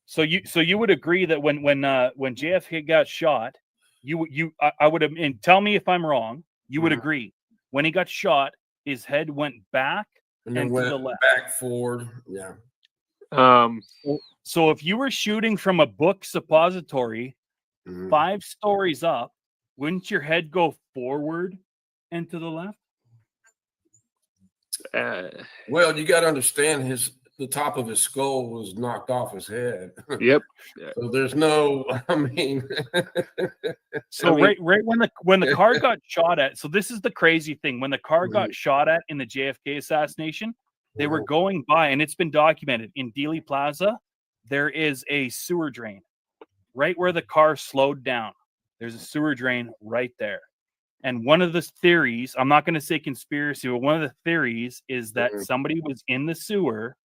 So you would agree that when JFK got shot, I would have, and tell me if I'm wrong, you would agree when he got shot, his head went back and to the left, back forward. Yeah. So if you were shooting from a book suppository 5 stories up, wouldn't your head go forward and to the left? Well, you got to understand the top of his skull was knocked off his head. Yep. So there's no, right when the car got shot at. So this is the crazy thing. When the car got shot at in the JFK assassination, they were going by, and it's been documented in Dealey Plaza. There is a sewer drain right where the car slowed down. There's a sewer drain right there. And one of the theories, I'm not going to say conspiracy, but one of the theories is that somebody was in the sewer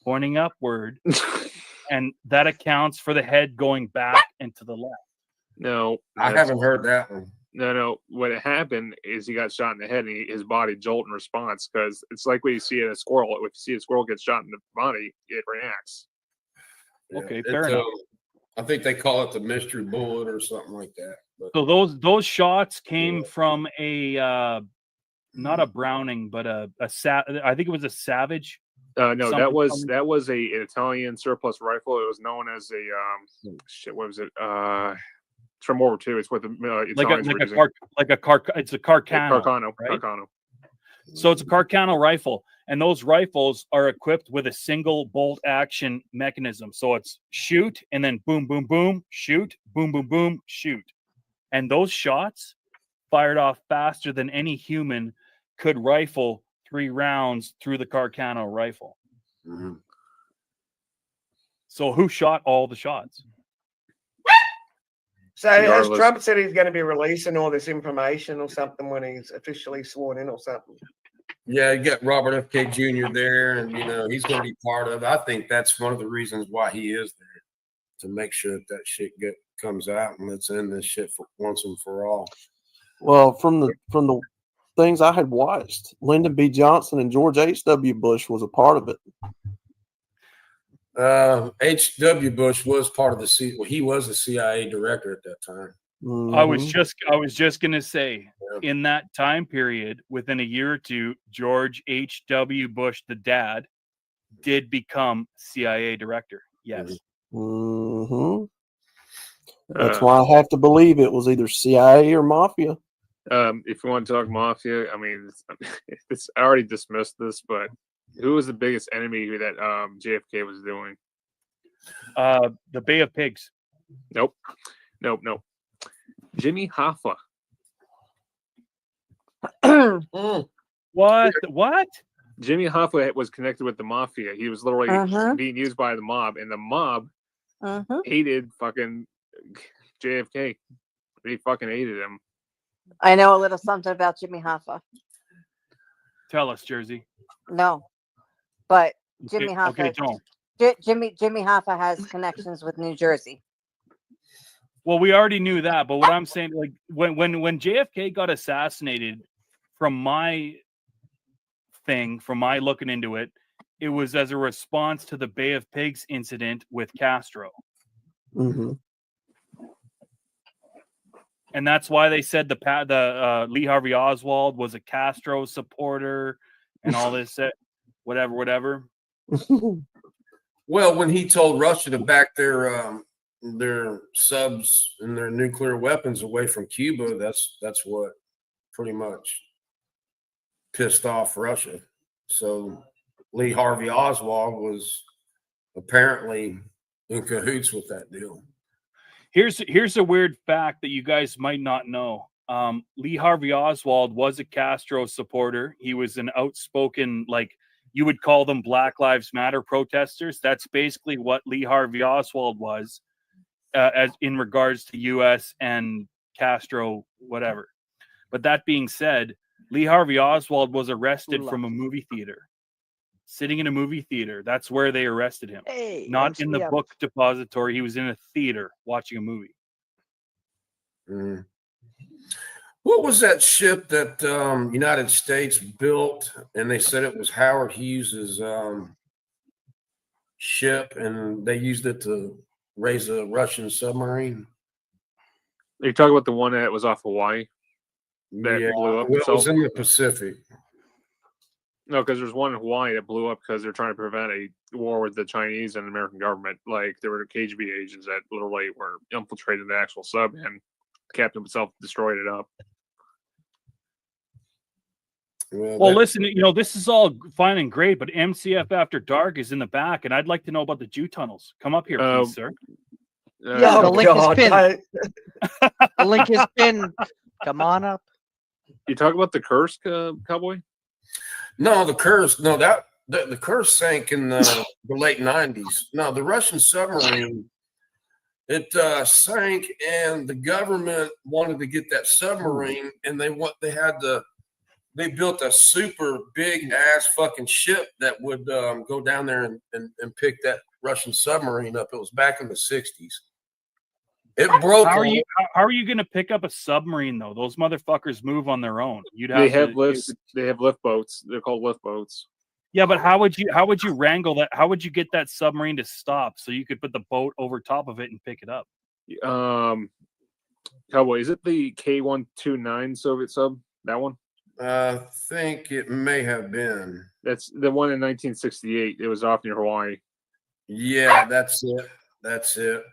pointing upward, and that accounts for the head going back and to the left. No, I haven't heard that one. No. What happened is he got shot in the head, and his body jolted in response, because it's like when you see a squirrel. If you see a squirrel get shot in the body, it reacts. Okay, fair enough. I think they call it the mystery bullet or something like that. But. So those shots came from a not a Browning, but I think it was a Savage. No, that was an Italian surplus rifle. It was known as a what was it? It's from World War II. It's what the Italians were using. It's a Carcano. Carcano, right? Carcano. So it's a Carcano rifle, and those rifles are equipped with a single bolt action mechanism. So it's shoot and then boom, boom, boom, shoot, boom, boom, boom, shoot. And those shots fired off faster than any human could rifle 3 rounds through the Carcano rifle. So who shot all the shots? So has Trump said he's going to be releasing all this information or something when he's officially sworn in or something? Yeah, you got Robert F. K. Jr. there, and he's going to be part of it. I think that's one of the reasons why he is there, to make sure that shit comes out and let's end this shit for once and for all. Well, from the things I had watched, Lyndon B. Johnson and George H.W. Bush was a part of it. H.W. Bush was part of he was the CIA director at that time. I was just gonna say, in that time period, within a year or two, George H.W. Bush, the dad, did become CIA director. Yes. Mm-hmm. That's why I have to believe it was either CIA or mafia. If you want to talk mafia, I mean, I already dismissed this, but who was the biggest enemy that JFK was doing? The Bay of Pigs. Nope. Jimmy Hoffa. What? Jimmy Hoffa was connected with the mafia. He was literally being used by the mob, and the mob hated fucking JFK. They fucking hated him. I know a little something about Jimmy Hoffa. Tell us, Jersey. No, but Jimmy Hoffa. Okay, don't. Jimmy Hoffa has connections with New Jersey. Well, we already knew that, but what I'm saying, like when JFK got assassinated, from my looking into it, it was as a response to the Bay of Pigs incident with Castro. Mm-hmm. And that's why they said the Lee Harvey Oswald was a Castro supporter and all this, whatever. Well, when he told Russia to back their subs and their nuclear weapons away from Cuba, that's what pretty much pissed off Russia. So Lee Harvey Oswald was apparently in cahoots with that deal. Here's a weird fact that you guys might not know. Lee Harvey Oswald was a Castro supporter. He was an outspoken, like you would call them Black Lives Matter protesters. That's basically what Lee Harvey Oswald was, as in regards to U.S. and Castro, whatever. But that being said, Lee Harvey Oswald was arrested from a movie theater. Sitting in a movie theater. That's where they arrested him. Not in the book depository. He was in a theater watching a movie. What was that ship that United States built, and they said it was Howard Hughes's ship, and they used it to raise a Russian submarine? Are you talking about the one that was off Hawaii? That blew up. It was in the Pacific. No, because there's one in Hawaii that blew up because they're trying to prevent a war with the Chinese and the American government. Like there were KGB agents that literally were infiltrating the actual sub, and the captain himself destroyed it up. Well, listen, this is all fine and great, but MCF After Dark is in the back, and I'd like to know about the Jew tunnels. Come up here, please, sir. Yeah, the link is pinned. The link is pinned. Come on up. You talk about the Kursk, Cowboy? No, the Kursk. No, the Kursk sank in the late 90s. No, the Russian submarine, it sank, and the government wanted to get that submarine, and they built a super big ass fucking ship that would go down there and pick that Russian submarine up. It was back in the 60s. It broke. How are you going to pick up a submarine though? Those motherfuckers move on their own. They have lifts. They have lift boats. They're called lift boats. Yeah, but how would you wrangle that? How would you get that submarine to stop so you could put the boat over top of it and pick it up? Cowboy, is it the K-129 Soviet sub? That one? I think it may have been. That's the one in 1968. It was off near Hawaii. Yeah, that's it.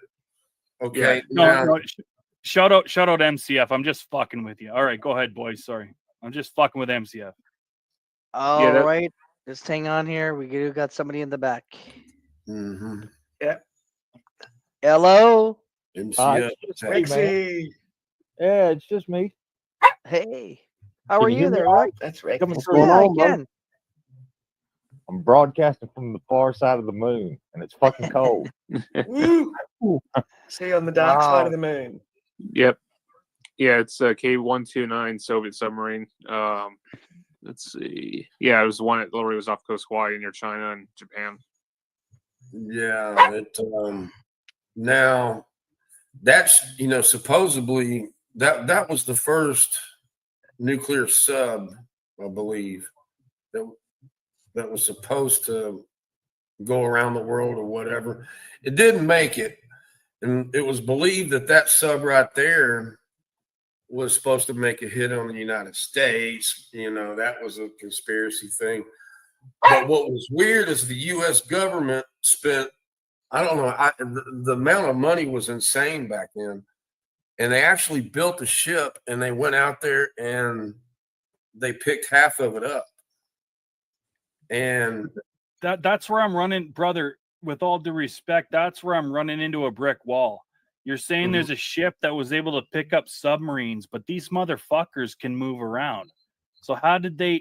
Okay. Yeah. No. Shout out MCF. I'm just fucking with you. All right, go ahead, boys. Sorry. I'm just fucking with MCF. All right. Just hang on here. We got somebody in the back. Mm-hmm. Yeah. Hello. MCF. Yeah, it's just me. Hey. How are you there, Rick? That's right. Coming Yeah, through. I can. I'm broadcasting from the far side of the moon, and it's fucking cold. Woo! See you on the dark side of the moon. Yep. Yeah, it's a K-129 Soviet submarine. Let's see. Yeah, it was the one that literally was off coast Hawaii near China and Japan. Yeah, now that's supposedly that was the first nuclear sub, I believe, that was supposed to go around the world or whatever. It didn't make it, and it was believed that sub right there was supposed to make a hit on the United States. That was a conspiracy thing. But what was weird is the U.S. government spent, I don't know, the amount of money was insane back then. And they actually built a ship, and they went out there and they picked half of it up. And that's where I'm running, brother, with all due respect, that's where I'm running into a brick wall. You're saying there's a ship that was able to pick up submarines, but these motherfuckers can move around. So how do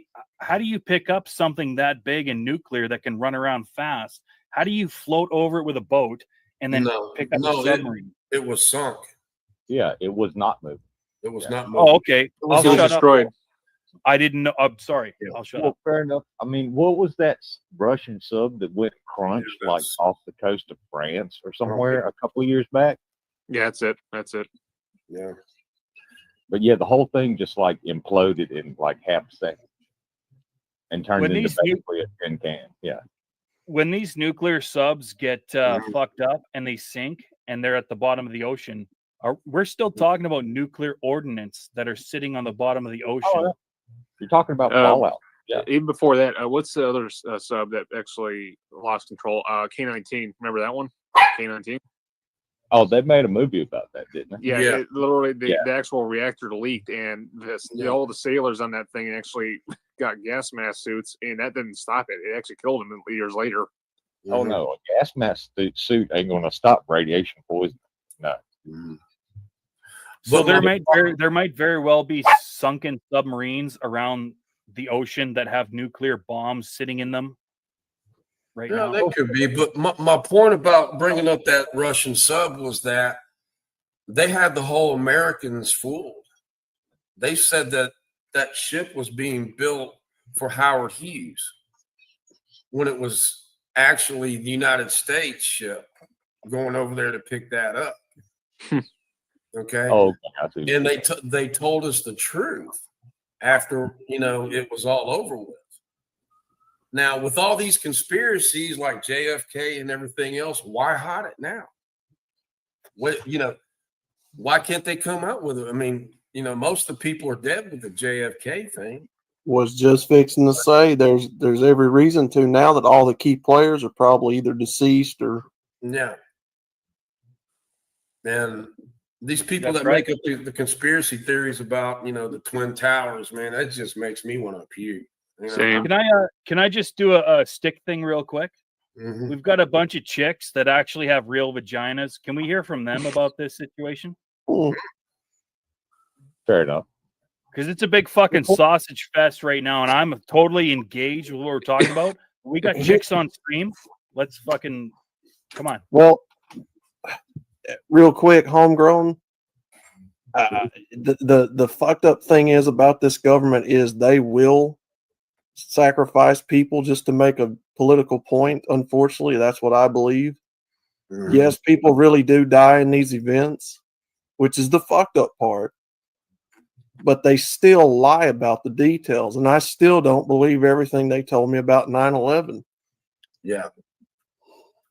you pick up something that big and nuclear that can run around fast? How do you float over it with a boat and then pick up a submarine? It was sunk. Yeah, it was not moving. It was not moving. Oh, okay. It was destroyed. I didn't know. I'm sorry. I'll shut up. Fair enough. I mean, what was that Russian sub that went crunched like off the coast of France or somewhere a couple of years back? Yeah, that's it. Yeah. But yeah, the whole thing just like imploded in like half a second and turned into basically a tin can. Yeah. When these nuclear subs get fucked up and they sink and they're at the bottom of the ocean, we're still talking about nuclear ordnance that are sitting on the bottom of the ocean. Oh, you're talking about fallout. Yeah. Even before that, what's the other sub that actually lost control? K-19. Remember that one? K-19. Oh, they made a movie about that, didn't they? Yeah. It literally, the actual reactor leaked, and all the sailors on that thing actually got gas mask suits, and that didn't stop it. It actually killed them years later. Oh no, a gas mask suit ain't going to stop radiation poisoning. No. So there might very well be sunken submarines around the ocean that have nuclear bombs sitting in them right now. That could be. But my point about bringing up that Russian sub was that they had the whole Americans fooled. They said that ship was being built for Howard Hughes when it was actually the United States ship going over there to pick that up. Okay. Oh, and they told us the truth after it was all over with. Now, with all these conspiracies like JFK and everything else, why hide it now? Why can't they come out with it? I mean, most of the people are dead with the JFK thing. Was just fixing to say there's every reason to now that all the key players are probably either deceased or and these people that make up the conspiracy theories about the Twin Towers, man, that just makes me want to puke. Same. Can I just do a stick thing real quick? We've got a bunch of chicks that actually have real vaginas. Can we hear from them about this situation? Fair enough. Because it's a big fucking sausage fest right now, and I'm totally engaged with what we're talking about. We got chicks on stream. Let's fucking come on. Well, real quick, homegrown. The fucked up thing is about this government is they will sacrifice people just to make a political point. Unfortunately, that's what I believe. Yes, people really do die in these events, which is the fucked up part. But they still lie about the details, and I still don't believe everything they told me about 9/11. Yeah.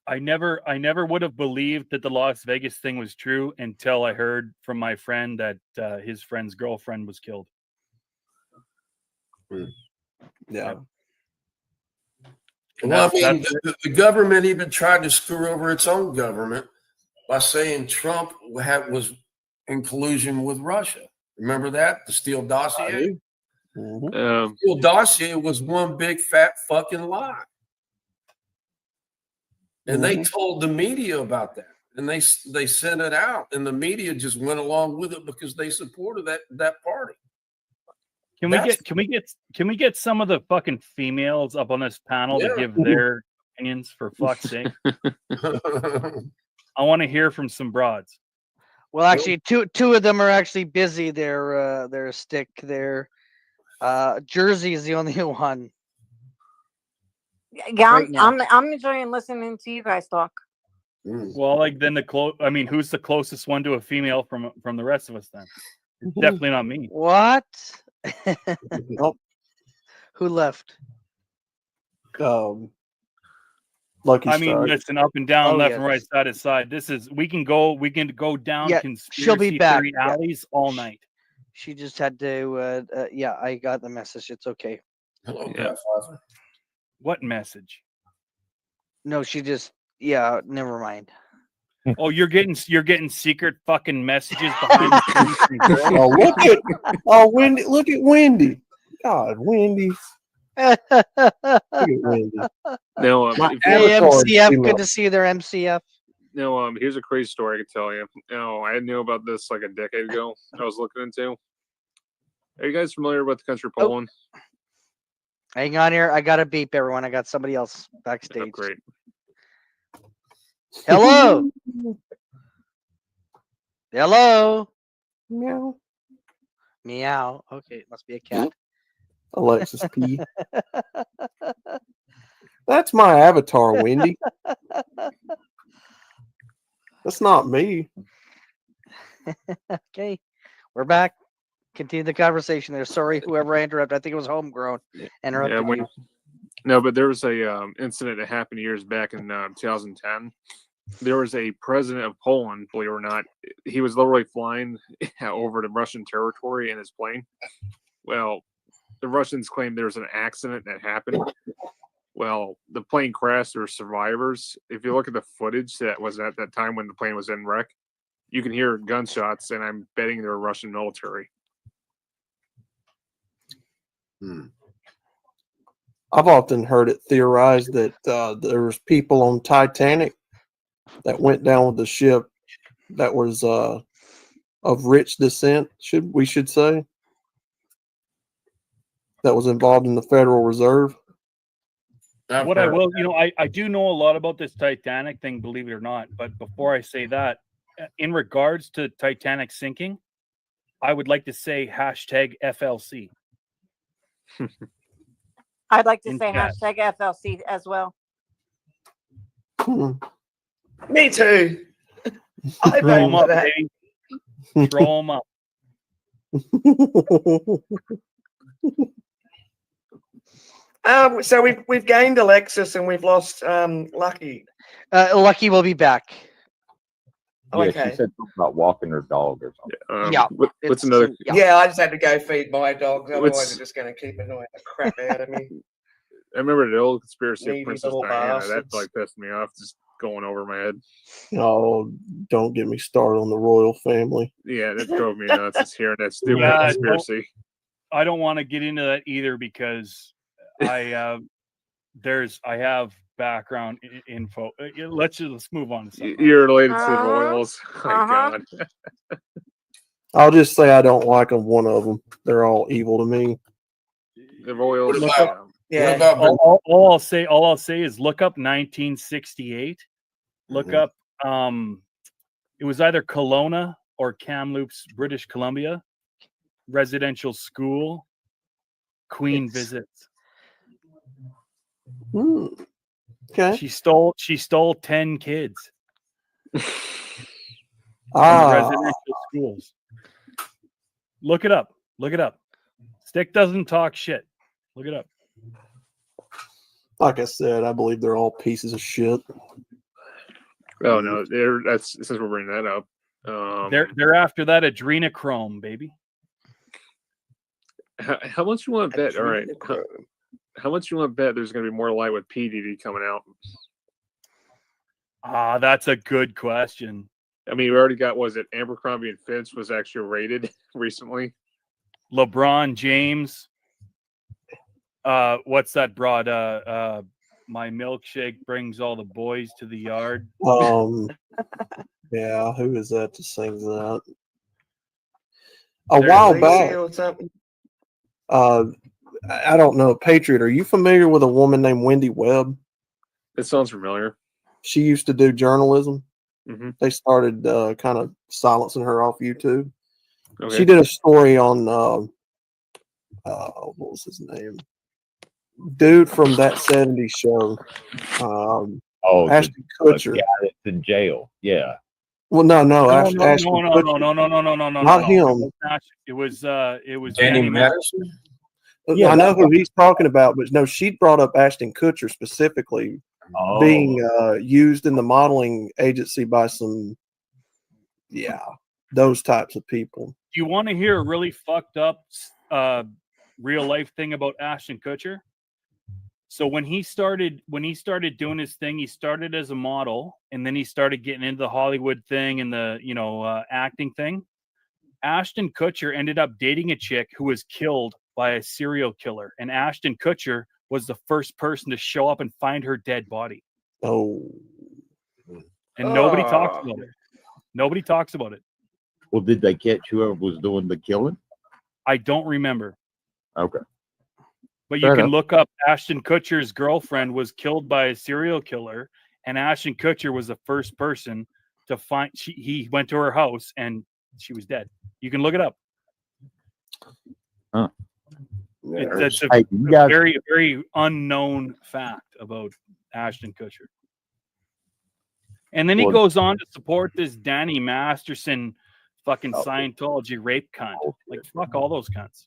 I never would have believed that the Las Vegas thing was true until I heard from my friend that his friend's girlfriend was killed. Yeah. Well, I mean, the government even tried to screw over its own government by saying Trump was in collusion with Russia. Remember that? The Steele dossier? Steele dossier was one big fat fucking lie. And they told the media about that. And they sent it out. And the media just went along with it because they supported that party. Can we get some of the fucking females up on this panel to give their opinions, for fuck's sake? I want to hear from some broads. Well, actually, two of them are actually busy. They're stick. They're Jersey is the only one. Yeah, right now. I'm enjoying listening to you guys talk. Well, like then I mean, who's the closest one to a female from the rest of us then? Definitely not me. What? Who left? Lucky I mean, Strike. listen, up and down, Oh, left yes. and right, side to side. This is we can go down Yeah, she'll be conspiracy back. theory Yeah. alleys all night. She just had to. Yeah, I got the message. It's okay. Hello, Yeah. Godfather. What message? No, she just. Yeah, never mind. Oh, you're getting secret fucking messages behind the scenes from girls? Oh, Wendy! Look at Wendy. God, Wendy. Look at Wendy. No, My Hey, avatar is MCF. female. Good to see you there, MCF. no. Here's a crazy story I could tell you. No, I knew about this like a decade ago. I was looking into. Are you guys familiar with the country Poland? Hang on here. I got to beep everyone. I got somebody else Oh, backstage. great. Hello. Hello. Meow. Meow. Okay, it must be a cat. Alexis P. That's my avatar, Wendy. That's not me. Okay, we're back. Continue the conversation there. Sorry, whoever I interrupted. I think it was Homegrown. Interrupted you. No, but there was a incident that happened years back in 2010. There was a president of Poland, believe it or not. He was literally flying over to Russian territory in his plane. Well, the Russians claimed there was an accident that happened. Well, the plane crashed. There were survivors. If you look at the footage that was at that time when the plane was in wreck, you can hear gunshots, and I'm betting they're Russian military. I've often heard it theorized that there was people on Titanic that went down with the ship that was of rich descent, we should say, that was involved in the Federal Reserve. What I will, I do know a lot about this Titanic thing, believe it or not. But before I say that, in regards to Titanic sinking, I would like to say hashtag FLC. I'd like to In say chat. hashtag FLC as well. Me too. I Throw vote them for up, that. baby. Throw them up. So we've gained Alexis and we've lost Lucky. Lucky will be back. Yeah, Okay. she said something about walking her dog or something. Yeah. What's another? Yeah, I just had to go feed my dogs. Otherwise, What's- they're just going to keep annoying the crap out of me. I remember the old conspiracy Needy of Princess little Diana. bastards. That like pissed me off, just going over my head. Oh, don't get me started on the royal family. Yeah, that drove me nuts. Just hearing that stupid Yeah, conspiracy. I don't want to get into that either because I have background info. Let's move on to something. You're related to the royals. Oh my God. I'll just say I don't like them. One of them. They're all evil to me. The royals. What about- Yeah. All I'll say is look up 1968. Look up it was either Kelowna or Kamloops, British Columbia. Residential school. Queen visits. Okay. She stole 10 kids. Ah. Residential schools. Look it up. Look it up. Stick doesn't talk shit. Look it up. Like I said, I believe they're all pieces of shit. Oh no, that's since we're bringing that up. They're after that adrenochrome, baby. How much you want to bet? All right. How much you want to bet there's going to be more light with PDD coming out? That's a good question. I mean, we already got, was it Abercrombie and Fitch was actually rated recently? LeBron James. What's that broad? My milkshake brings all the boys to the yard. Yeah, who is that that sings that? A while back. I don't know. Patriot, are you familiar with a woman named Wendy Webb? It sounds familiar. She used to do journalism. Mm-hmm. They started kind of silencing her off YouTube. Okay. She did a story on what was his name? Dude from that '70s show. Ashton Kutcher. The guy that's in jail. Yeah. Well, no, Ashton no, Kutcher. Not him. It was Danny Danny Madison. I know who he's talking about, but no, she brought up Ashton Kutcher specifically being used in the modeling agency by some, those types of people. Do you want to hear a really fucked up real life thing about Ashton Kutcher? So when he started doing his thing, he started as a model, and then he started getting into the Hollywood thing and the acting thing. Ashton Kutcher ended up dating a chick who was killed by a serial killer, and Ashton Kutcher was the first person to show up and find her dead body. Oh, and nobody talks about it. Nobody talks about it. Well, did they catch whoever was doing the killing? I don't remember. Okay. But you can look up Ashton Kutcher's girlfriend was killed by a serial killer, and Ashton Kutcher was the first person to find. He went to her house and she was dead. You can look it up. Huh. It's a very, very unknown fact about Ashton Kutcher. And then he goes on to support this Danny Masterson fucking Scientology rape cunt. Like, fuck all those cunts.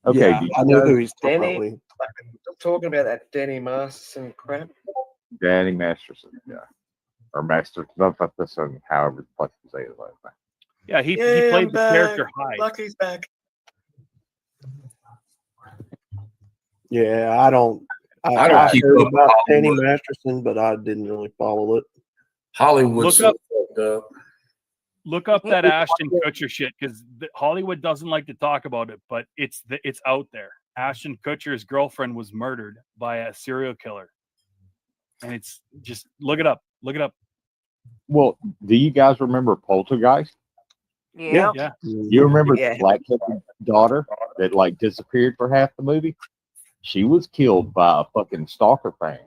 Okay, yeah, I know who he's talking about. I'm talking about that Danny Masterson crap. Danny Masterson, yeah. Or Master, however the fuck you say it like that. Yeah, he played the character Hyde. Lucky's back. Yeah, I don't heard about Danny Masterson, but I didn't really follow it. Hollywood. Look up that Ashton Kutcher shit, because Hollywood doesn't like to talk about it, but it's out there. Ashton Kutcher's girlfriend was murdered by a serial killer, and it's just look it up. Look it up. Well, do you guys remember Poltergeist? Yeah. You remember the black-headed daughter that like disappeared for half the movie? She was killed by a fucking stalker thing.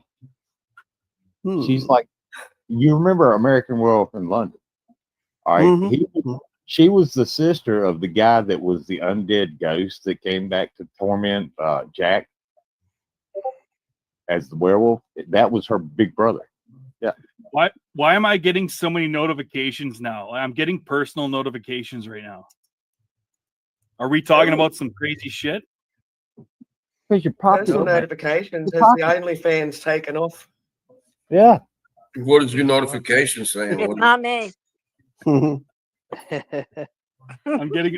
She's like, you remember American Werewolf in London? All right. She was the sister of the guy that was the undead ghost that came back to torment Jack as the werewolf. That was her big brother. Yeah. Why am I getting so many notifications now? I'm getting personal notifications right now. Are we talking about some crazy shit? Because you're popular. Personal notifications. Has the OnlyFans taken off? Yeah. What is your notification saying? It's not me. I'm getting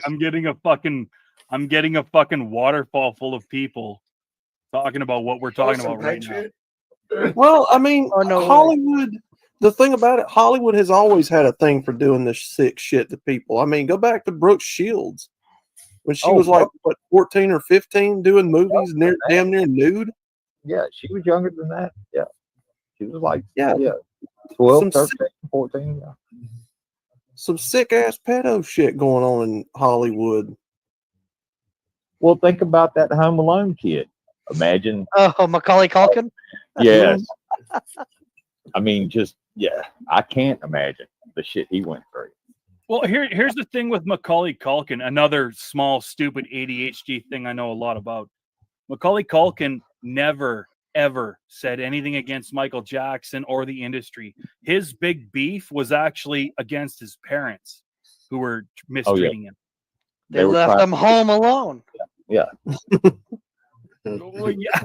a fucking waterfall full of people talking about what we're talking about right now. Well, I mean, Hollywood. The thing about it, Hollywood has always had a thing for doing this sick shit to people. I mean, go back to Brooke Shields when she was like 14 or 15 doing movies damn near nude. Yeah, she was younger than that. Yeah, she was like 12, 13, 14. Yeah. Some sick ass pedo shit going on in Hollywood. Well, think about that Home Alone kid. Imagine. Oh, Macaulay Culkin? Yes. I mean, I can't imagine the shit he went through. Well, here's the thing with Macaulay Culkin, another small, stupid ADHD thing I know a lot about. Macaulay Culkin never, ever said anything against Michael Jackson or the industry. His big beef was actually against his parents who were mistreating him. They left him home alone. Yeah. Oh, yeah.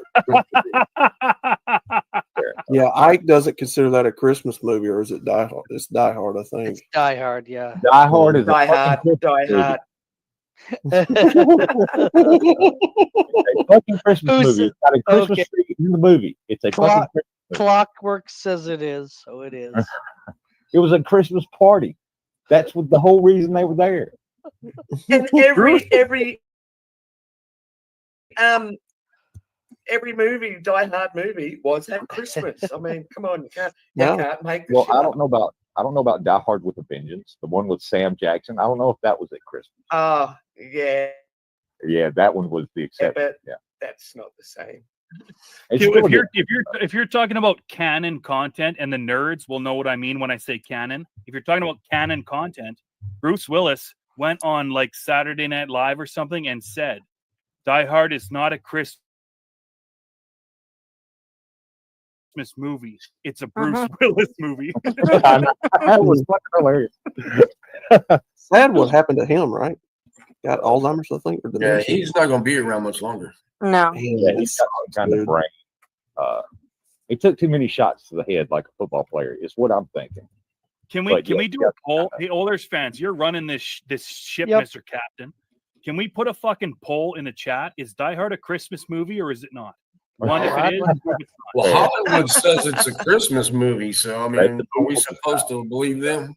Yeah, Ike doesn't consider that a Christmas movie, or is it Die Hard? It's Die Hard, I think. It's Die Hard, yeah. Die Hard is Die Hard. Die Hard. A fucking Christmas movie. It's got a Christmas tree in the movie. It's a fucking Christmas movie. Clockwork says it is, so it is. It was a Christmas party. That's what the whole reason they were there. And every movie, Die Hard movie, was at Christmas. I mean, come on, you can't make this shit I don't know about Die Hard with a Vengeance, the one with Sam Jackson. I don't know if that was at Christmas. Oh, yeah. Yeah, that one was the exception. Yeah, that's not the same. If you're talking about canon content, and the nerds will know what I mean when I say canon. If you're talking about canon content, Bruce Willis went on like Saturday Night Live or something and said, Die Hard is not a Christmas movie. It's a Bruce Willis movie. That was fucking hilarious. Sad what happened to him, right? Got Alzheimer's, I think. Or Yeah, dementia. he's not going to be around much longer. No. Yeah, he's got some kind of brain. He took too many shots to the head like a football player, is what I'm thinking. Can we do a poll? Hey, Oilers fans, you're running this ship, Mr. Captain. Can we put a fucking poll in the chat? Is Die Hard a Christmas movie or is it not? One, if it is, if it's not. Well, Hollywood says it's a Christmas movie, so I mean, are we supposed to believe them?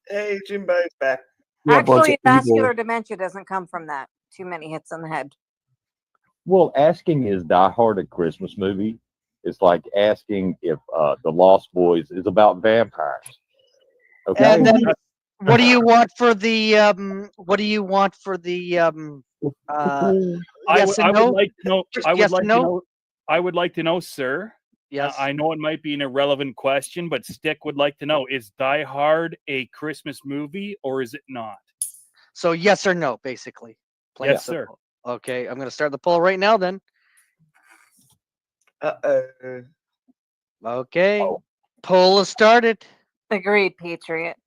Hey, Jimbo's back. Actually, vascular dementia doesn't come from that. Too many hits on the head. Well, asking is Die Hard a Christmas movie is like asking if The Lost Boys is about vampires. Okay. And then, what do you want for the? Yes and no? I would like to know, sir. Yes. I know it might be an irrelevant question, but Stick would like to know: is Die Hard a Christmas movie or is it not? So yes or no, basically. Plain Yes, simple. sir. Okay, I'm going to start the poll right now. Then. Okay. Poll is started. Agreed, Patriot.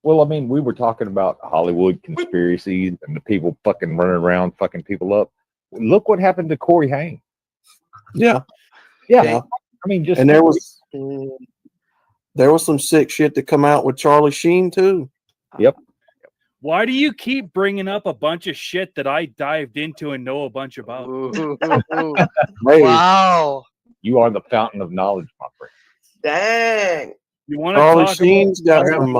Well, I mean, we were talking about Hollywood conspiracies and the people fucking running around fucking people up. Look what happened to Corey Haim. Yeah. I mean, just and there was some sick shit to come out with Charlie Sheen too. Yep. Why do you keep bringing up a bunch of shit that I dived into and know a bunch about? Wow. You are the fountain of knowledge, my friend. Dang. You want Charlie Sheen's got some.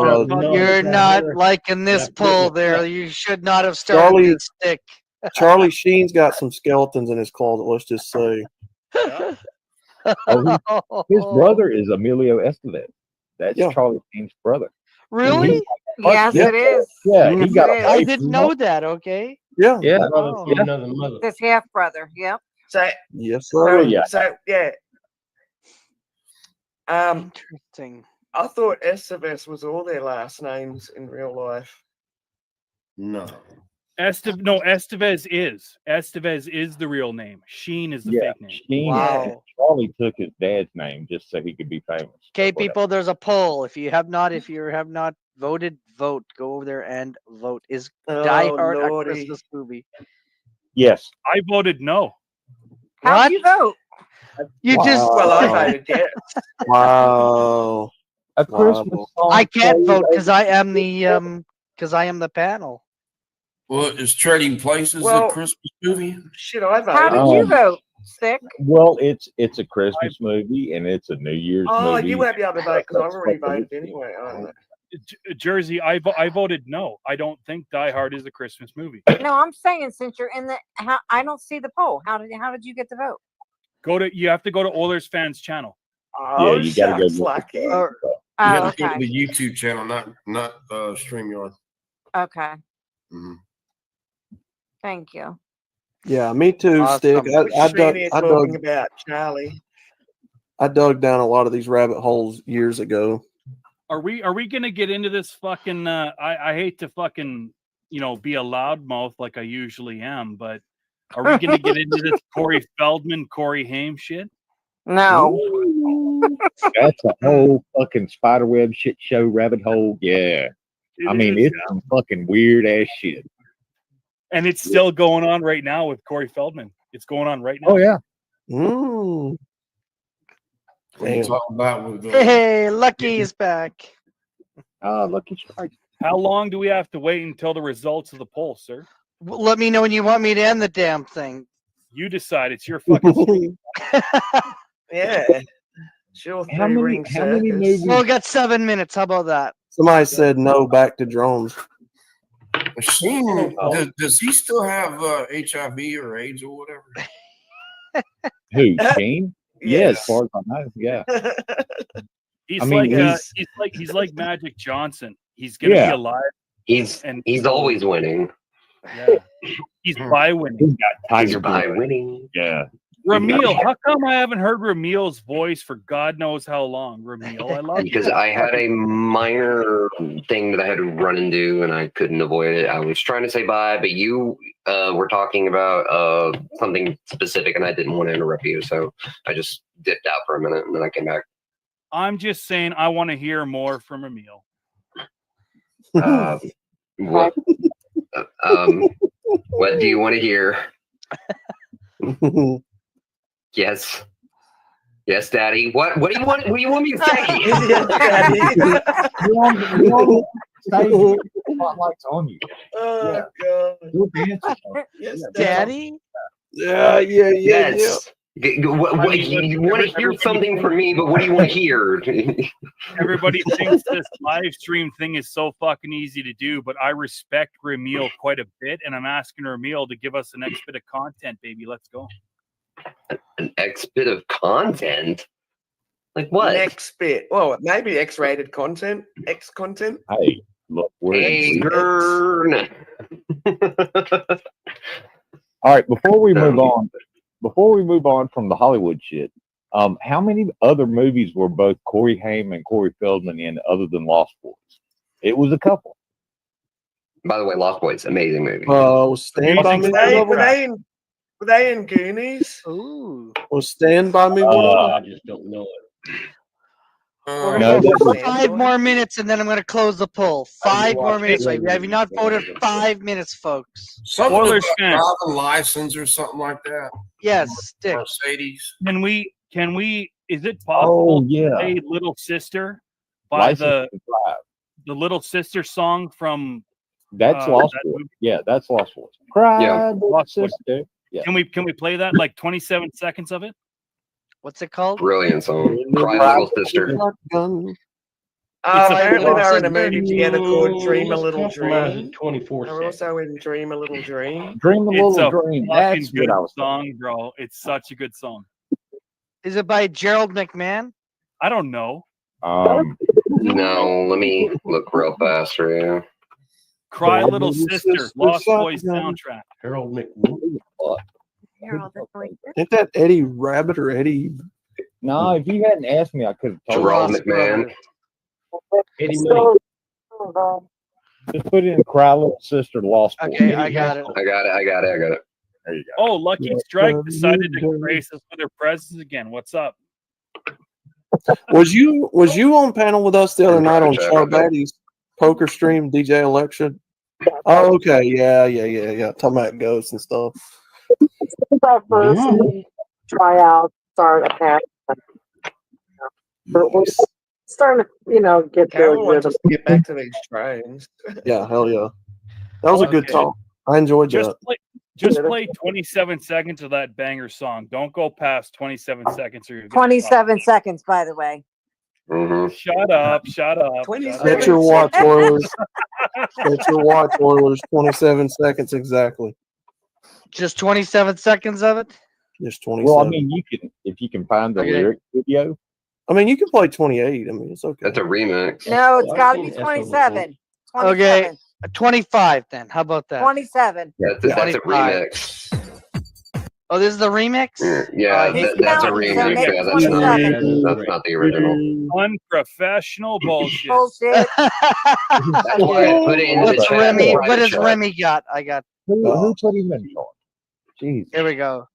You're not liking this poll there. You should not have started Charlie, with Stick. Charlie Sheen's got some skeletons in his closet. Let's just say. His brother is Emilio Estevez. That's Charlie Sheen's brother. Really? Yes, it is. Yeah, he got. I didn't know that. Okay. Yeah. Yeah. His half brother. Yep. So yes, sir. So yeah. Interesting. I thought Estevez was all their last names in real life. No. Estevez is the real name. Sheen is the fake name. Sheen, Charlie took his dad's name just so he could be famous. Okay, people, there's a poll. If you have not voted, vote. Go over there and vote. Is Die Hard a Christmas movie? Yes. I voted no. How do you vote? You just I voted yes. Wow. A Christmas song. I can't vote because I am the panel. Well, is Trading Places a Christmas movie? Shit, I voted. How did you vote, Stick? Well, it's a Christmas movie and it's a New Year's movie. Oh, you won't be able to vote because I've already voted anyway. Jersey, I voted no. I don't think Die Hard is a Christmas movie. No, I'm saying since you're in the, I don't see the poll. How did you get the vote? You have to go to Oilers fans channel. Oh, yeah, you gotta go. Lucky. You have to go to the YouTube channel, not StreamYard. Okay. Mm-hmm. Thank you. Yeah, me too, Stick. I dug about Charlie. I dug down a lot of these rabbit holes years ago. Are we gonna get into this fucking? I hate to fucking be a loudmouth like I usually am, but are we gonna get into this Corey Feldman, Corey Haim shit? No. That's a whole fucking spiderweb shit show rabbit hole. Yeah. It's some fucking weird ass shit. And it's still going on right now with Corey Feldman. It's going on right now. Oh yeah. What are you talking about with Hey, Lucky is back. Lucky Strike. How long do we have to wait until the results of the poll, sir? Let me know when you want me to end the damn thing. You decide. It's your fucking stream. Yeah. Sure. How many movies? Well, we got 7 minutes. How about that? Somebody said no back to drones. Sheen, does he still have HIV or AIDS or whatever? Who, Sheen? Yeah, Yes. as far as I know, yeah. He's like Magic Johnson. He's gonna be alive. He's always winning. Yeah. He's by winning. He's got He's by winning. Yeah. Ramil, how come I haven't heard Ramil's voice for God knows how long? Ramil, I love you. Because I had a minor thing that I had to run and do, and I couldn't avoid it. I was trying to say bye, but you were talking about something specific, and I didn't want to interrupt you, so I just dipped out for a minute, and then I came back. I'm just saying I want to hear more from Ramil. What? What do you want to hear? Yes. Yes, Daddy. What do you want? What do you want me to say? Spotlight's on you. Oh God. Yes, Daddy. Yeah. Yes. What, you want to hear something from me, but what do you want to hear? Everybody thinks this live stream thing is so fucking easy to do, but I respect Ramil quite a bit, and I'm asking Ramil to give us the next bit of content, baby. Let's go. An X bit of content? Like what? Next bit. Well, maybe X-rated content. X content. Hey, look, all right, before we move on from the Hollywood shit, how many other movies were both Corey Haim and Corey Feldman in other than Lost Boys? It was a couple. By the way, Lost Boys, amazing movie. Stand By Me. Were they in Goonies? Ooh. Was Stand By Me? I just don't know it. We're going to go for 5 more minutes, and then I'm going to close the poll. 5 more minutes. Have you not voted? 5 minutes, folks. Spoilers, driving license or something like that. Yes, stick. Mercedes. Can we? Is it possible yeah. to play "Little Sister" by the Little Sister song from? That's Lost Boys. Yeah, that's Lost Boys. Cry, yeah, Lost Sister. Yeah. Can we play that, like 27 seconds of it? What's it called? Brilliant song. Cry, Little Sister. Apparently they're in a movie together called Dream a Little Dream. 24 They're also in Dream a Little Dream. Dream a It's Little Dream. That's good what I was song, bro. It's such a good song. Is it by Gerald McMahon? I don't know. No, let me look real fast for you. Cry, Little Sister, Lost Boys soundtrack. Harold McMahon. Ain't that Eddie Rabbit or Eddie? No, if you hadn't asked me, I could have told Gerald you. McMahon. Eddie Money. Just put in Cry, Little Sister, Lost Boys. Okay, I got it. I got it. There you go. Oh, Lucky Strike decided to grace us with their presence again. What's up? Was you on panel with us the other night on Sharp Baddies poker stream, DJ Election? Oh, okay, yeah. Talking about ghosts and stuff. Our first tryout started at but we're starting to, get Carol wants us to get back to these trains. Yeah, hell yeah. That was a good talk. I enjoyed that. Just play 27 seconds of that banger song. Don't go past 27 seconds. Or you're 27 seconds, by the way. Mm-hmm. Shut up. Set your watch, Oilers. Set your watch, Oilers. 27 seconds exactly. Just 27 seconds of it? Just 27. Well, I mean, if you can find the lyric video. I mean, you can play 28. I mean, it's okay. That's a remix. No, it's got to be 27. 27. Okay, 25 then. How about that? 27. That's a remix. Oh, this is the remix? Yeah, that's a remix. Yeah, that's not the original. Unprofessional bullshit. That's why I put it in the chat. What has Remy got? I got. Who put him in for? Jeez. Here we go.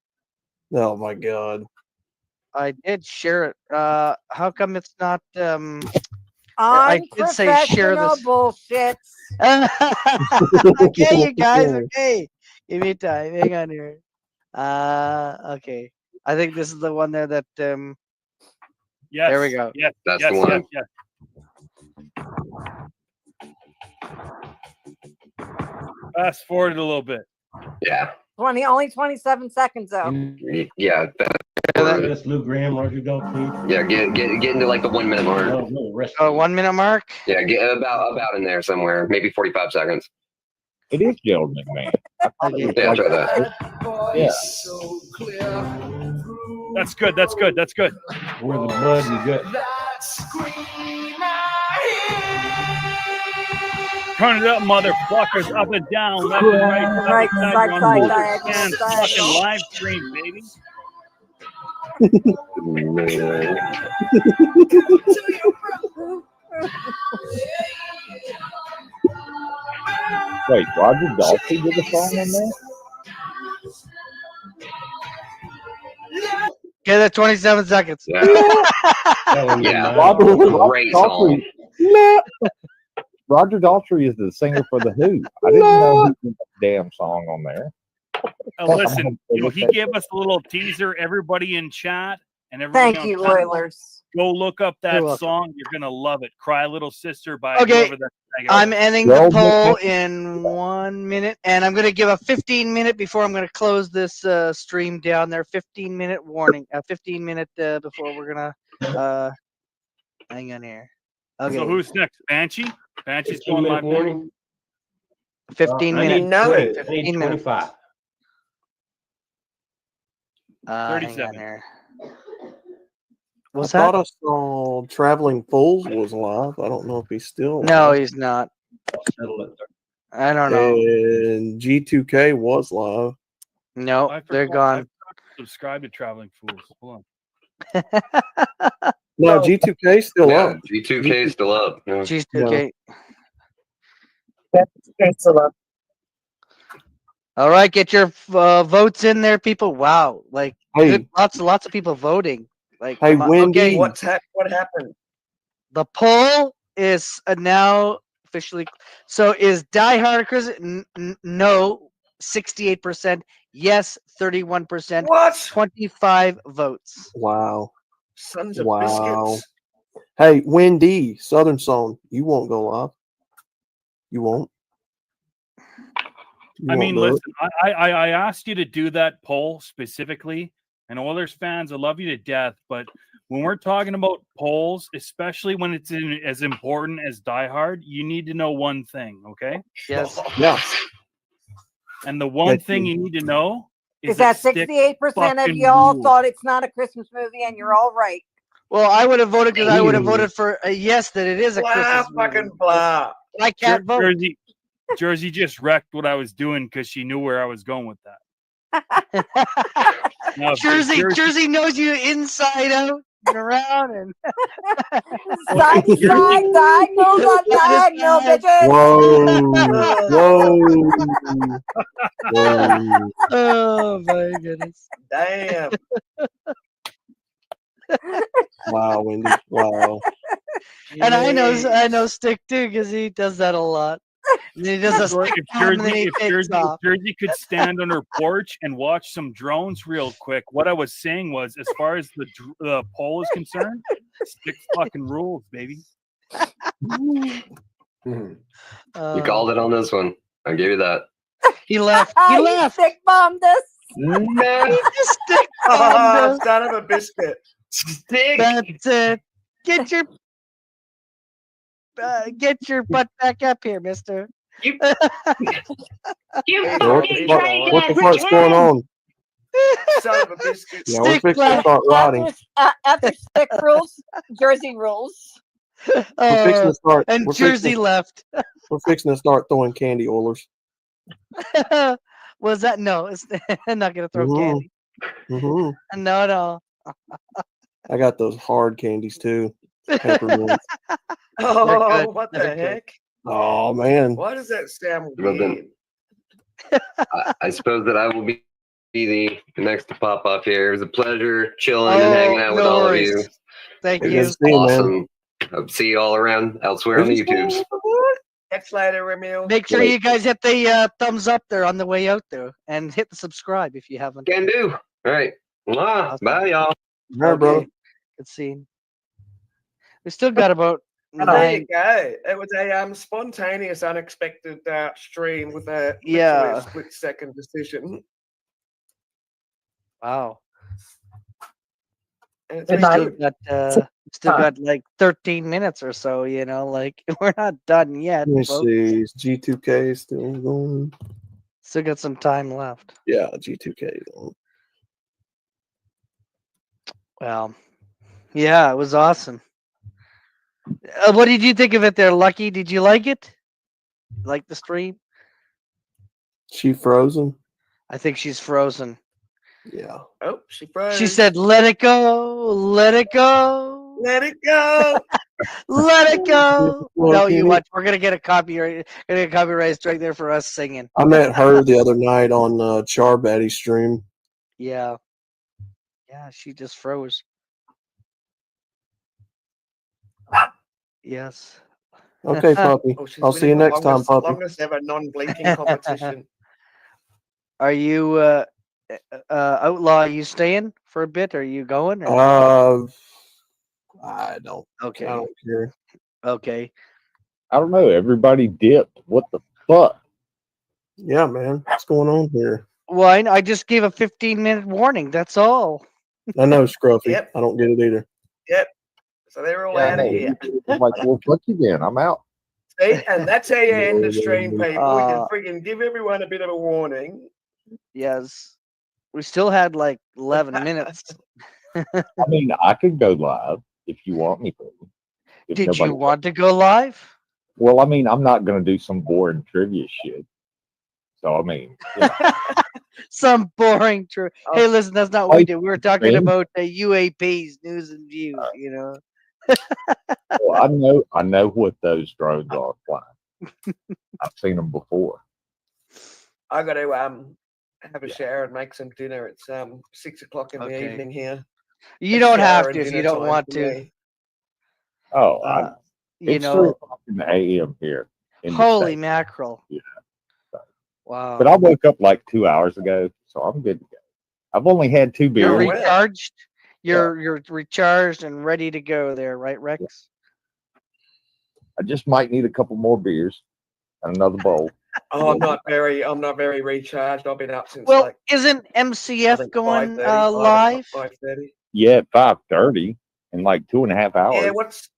Oh my God. I did share it. How come it's not? I did say share this. Bullshit. Okay, you guys. Okay, give me time. Hang on here. Okay. I think this is the one there that. Yes. There we go. Yes. That's the one. Yes. Fast forward it a little bit. Yeah. Only 27 seconds though. Yeah. That's Lou Graham, Larger Dog Food. Yeah, get into like the 1 minute mark. 1 minute mark? Yeah, get about in there somewhere. Maybe 45 seconds. It is Gerald McMahon. Yeah, try that. Yeah. That's good. Where the blood and gut. Turn it up, motherfuckers, up and down, left and right, Right, side, on both diagonal, hands, diagonal. fucking live stream, baby. Wait, Roger Daltrey did a song on there? Get it 27 seconds. Yeah. Yeah. Roger Great song. Roger Daltrey is the singer for The Who. I didn't know he did a damn song on there. Listen, he gave us a little teaser. Everybody in chat and everybody Thank on you, panel, Oilers. go look up You're that welcome. song. You're gonna love it. Cry Little Sister by Okay, whoever that I'm ending the poll in 1 minute, and I'm going to give a 15-minute before I'm going to close this stream down there. 15-minute warning. A 15-minute before we're going to hang on here. Okay. So who's next? Banshee? Banshee's 15 going minute live. warning. 15 I minutes. need No. 20. I 15 need minutes. 25. 30 Hang on seconds. here. I What's thought that? I saw Traveling Fools was live. I don't know if he's still No, live. he's not. Settle it. I don't know. And G2K was live. No, I they're forgot- I gone. forgot to subscribe to Traveling Fools. Hold on. No, G2K still Yeah, up. G2K is still up. Yeah. She's okay. Still up. All right, get your votes in there, people. Wow, like Hey. good, lots of people voting. Like, Hey, come on. Wendy. Okay, What happened? the poll is now officially. So is Die Hard Chris? No, 68%. Yes, 31%. What? 25 votes. Wow. Sons of Wow. biscuits. Hey, Wendy, Southern Song, you won't go live. You won't. You I won't mean, do it. listen, I asked you to do that poll specifically, and Oilers fans, I love you to death, but when we're talking about polls, especially when it's as important as Die Hard, you need to know one thing, okay? Yes. Yeah. And the one thing you need to know Is that it sticks 68% of fucking y'all rules. thought it's not a Christmas movie, and you're all right. Well, I would have voted because I would have Ooh. voted for a yes that it is a Blah, Christmas fucking movie. blah. I can't vote. Jersey just wrecked what I was doing because she knew where I was going with that. Now, if Jersey knows you inside out and around and Side to side, diagonal on diagonal, bitches. Whoa. Whoa. Oh my goodness. Damn. Wow, Wendy. Wow. And I know Stick too because he does that a lot. And then he does a If stick bomb and then he takes off. Jersey could stand on her porch and watch some drones real quick. What I was saying was, as far as the poll is concerned, stick fucking rules, baby. You called it on this one. I'll give you that. He left. He left. Stick bombed us. No. He just stick Oh, bombed us. son of a biscuit. Stick. That's it. Get your butt back up here, mister. You What the fuck's going on? Son of a biscuit. Yeah, we're fixing to start rotting. After stick rules, Jersey rules. We're fixing to start. And we're Jersey fixing- left. We're fixing to start throwing candy Oilers. Was that no? It's I'm not gonna throw Mhm. candy. Mm-hmm. No. I got those hard candies too. Peppermint. Oh, what the heck? Oh man. Why does that sound Well, weird? then, I suppose that I will be the next to pop off here. It was a pleasure chilling and hanging out with no all worries. of you. Thank It you. was awesome. I'll see you all around elsewhere on the YouTubes. Catch you later, Emil. Make sure you guys hit the thumbs up there on the way out there, and hit the subscribe if you haven't. Can do. All right. Mwah. Bye, y'all. All right, brother. Good scene. We still got about There 9. you go. It was a spontaneous, unexpected stream with a literally Yeah. a split-second decision. Wow. And it's We been still got like 13 minutes or so, like we're not done yet. Let me folks. see. Is G2K still going? Still got some time left. Yeah, G2K is on. Well, yeah, it was awesome. What did you think of it there, Lucky? Did you like it? Like the stream? She frozen? I think she's frozen. Yeah. Oh, she froze. She said, "Let it go, let it go, let it go, let it go." Well, No, you Kenny, watch. We're gonna get a copyright. Gonna get a copyright strike there for us singing. I met her the other night on Charbatty's stream. Yeah. Yeah, she just froze. Yes. Okay, puppy. Oh, she's I'll see you winning the next time, puppy. longest ever non-blinking competition. Are you Outlaw? Are you staying for a bit? Are you going? Or? I don't. Okay. I don't care. Okay. I don't know. Everybody dipped. What the fuck? Yeah, man. What's going on here? Well, I just gave a 15-minute warning. That's all. I know, Scruffy. Yep. I don't get it either. Yep. So they're all Yeah, out of here. I'm like, well, fuck you then. I'm out. See, and that's how you end the stream, people. We can Uh, freaking give everyone a bit of a warning. Yes. We still had like 11 minutes. I mean, I could go live if you want me to. If Did you nobody- want to go live? Well, I mean, I'm not going to do some boring trivia shit. So, I mean, you know. Some boring true. Hey, listen, that's not what we did. We were talking Stream? about UAPs, news and views. You know. Well, I know what those drones are flying. I've seen them before. I got to have a shower and make some dinner. It's 6 o'clock in the evening here. You A don't shower have and to if you dinner don't time want for to. me. Oh, You it's 3 know. o'clock in the AM here. In the Holy States. mackerel! Yeah. Wow. But I woke up like 2 hours ago, so I'm good to go. I've only had 2 beers. You're recharged. You're recharged and ready to go there, right, Rex? I just might need a couple more beers and another bowl. Oh, I'm not very recharged. I've been up since Well, like isn't MCF going 5:30, live? 5:30. Yeah, at 5:30 in like 2.5 hours. Yeah, what's?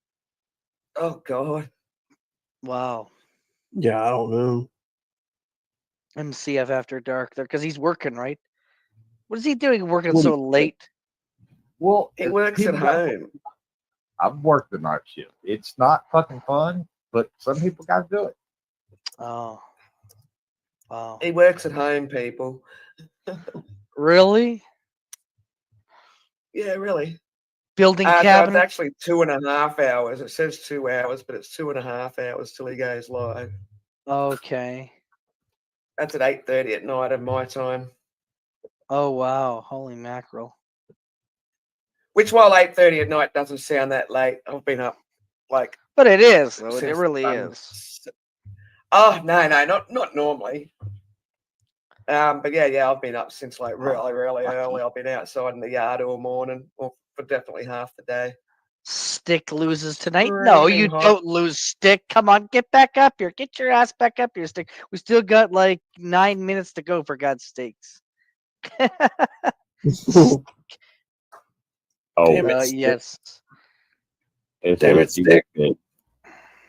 Oh God. Wow. Yeah, I don't know. MCF after dark there because he's working, right? What is he doing working Well, so late? Well, He works at people got- home. I've worked the night shift. It's not fucking fun, but some people got to do it. Oh. Wow. He works at home, people. Really? Yeah, really. Building So it's cabinet? actually 2.5 hours. It says 2 hours, but it's 2.5 hours till he goes live. Okay. That's at 8:30 at night of my time. Oh wow! Holy mackerel! Which, while 8:30 at night doesn't sound that late, I've been up like. But it is, though. It since really the is. Oh no, not normally. But yeah, I've been up since like really early. I've been outside in the yard all morning, or for definitely half the day. Stick loses tonight. No, Screaming you hot. don't lose, Stick. Come on, get back up here. Get your ass back up here, Stick. We still got like 9 minutes to go, for God's sakes. Yes.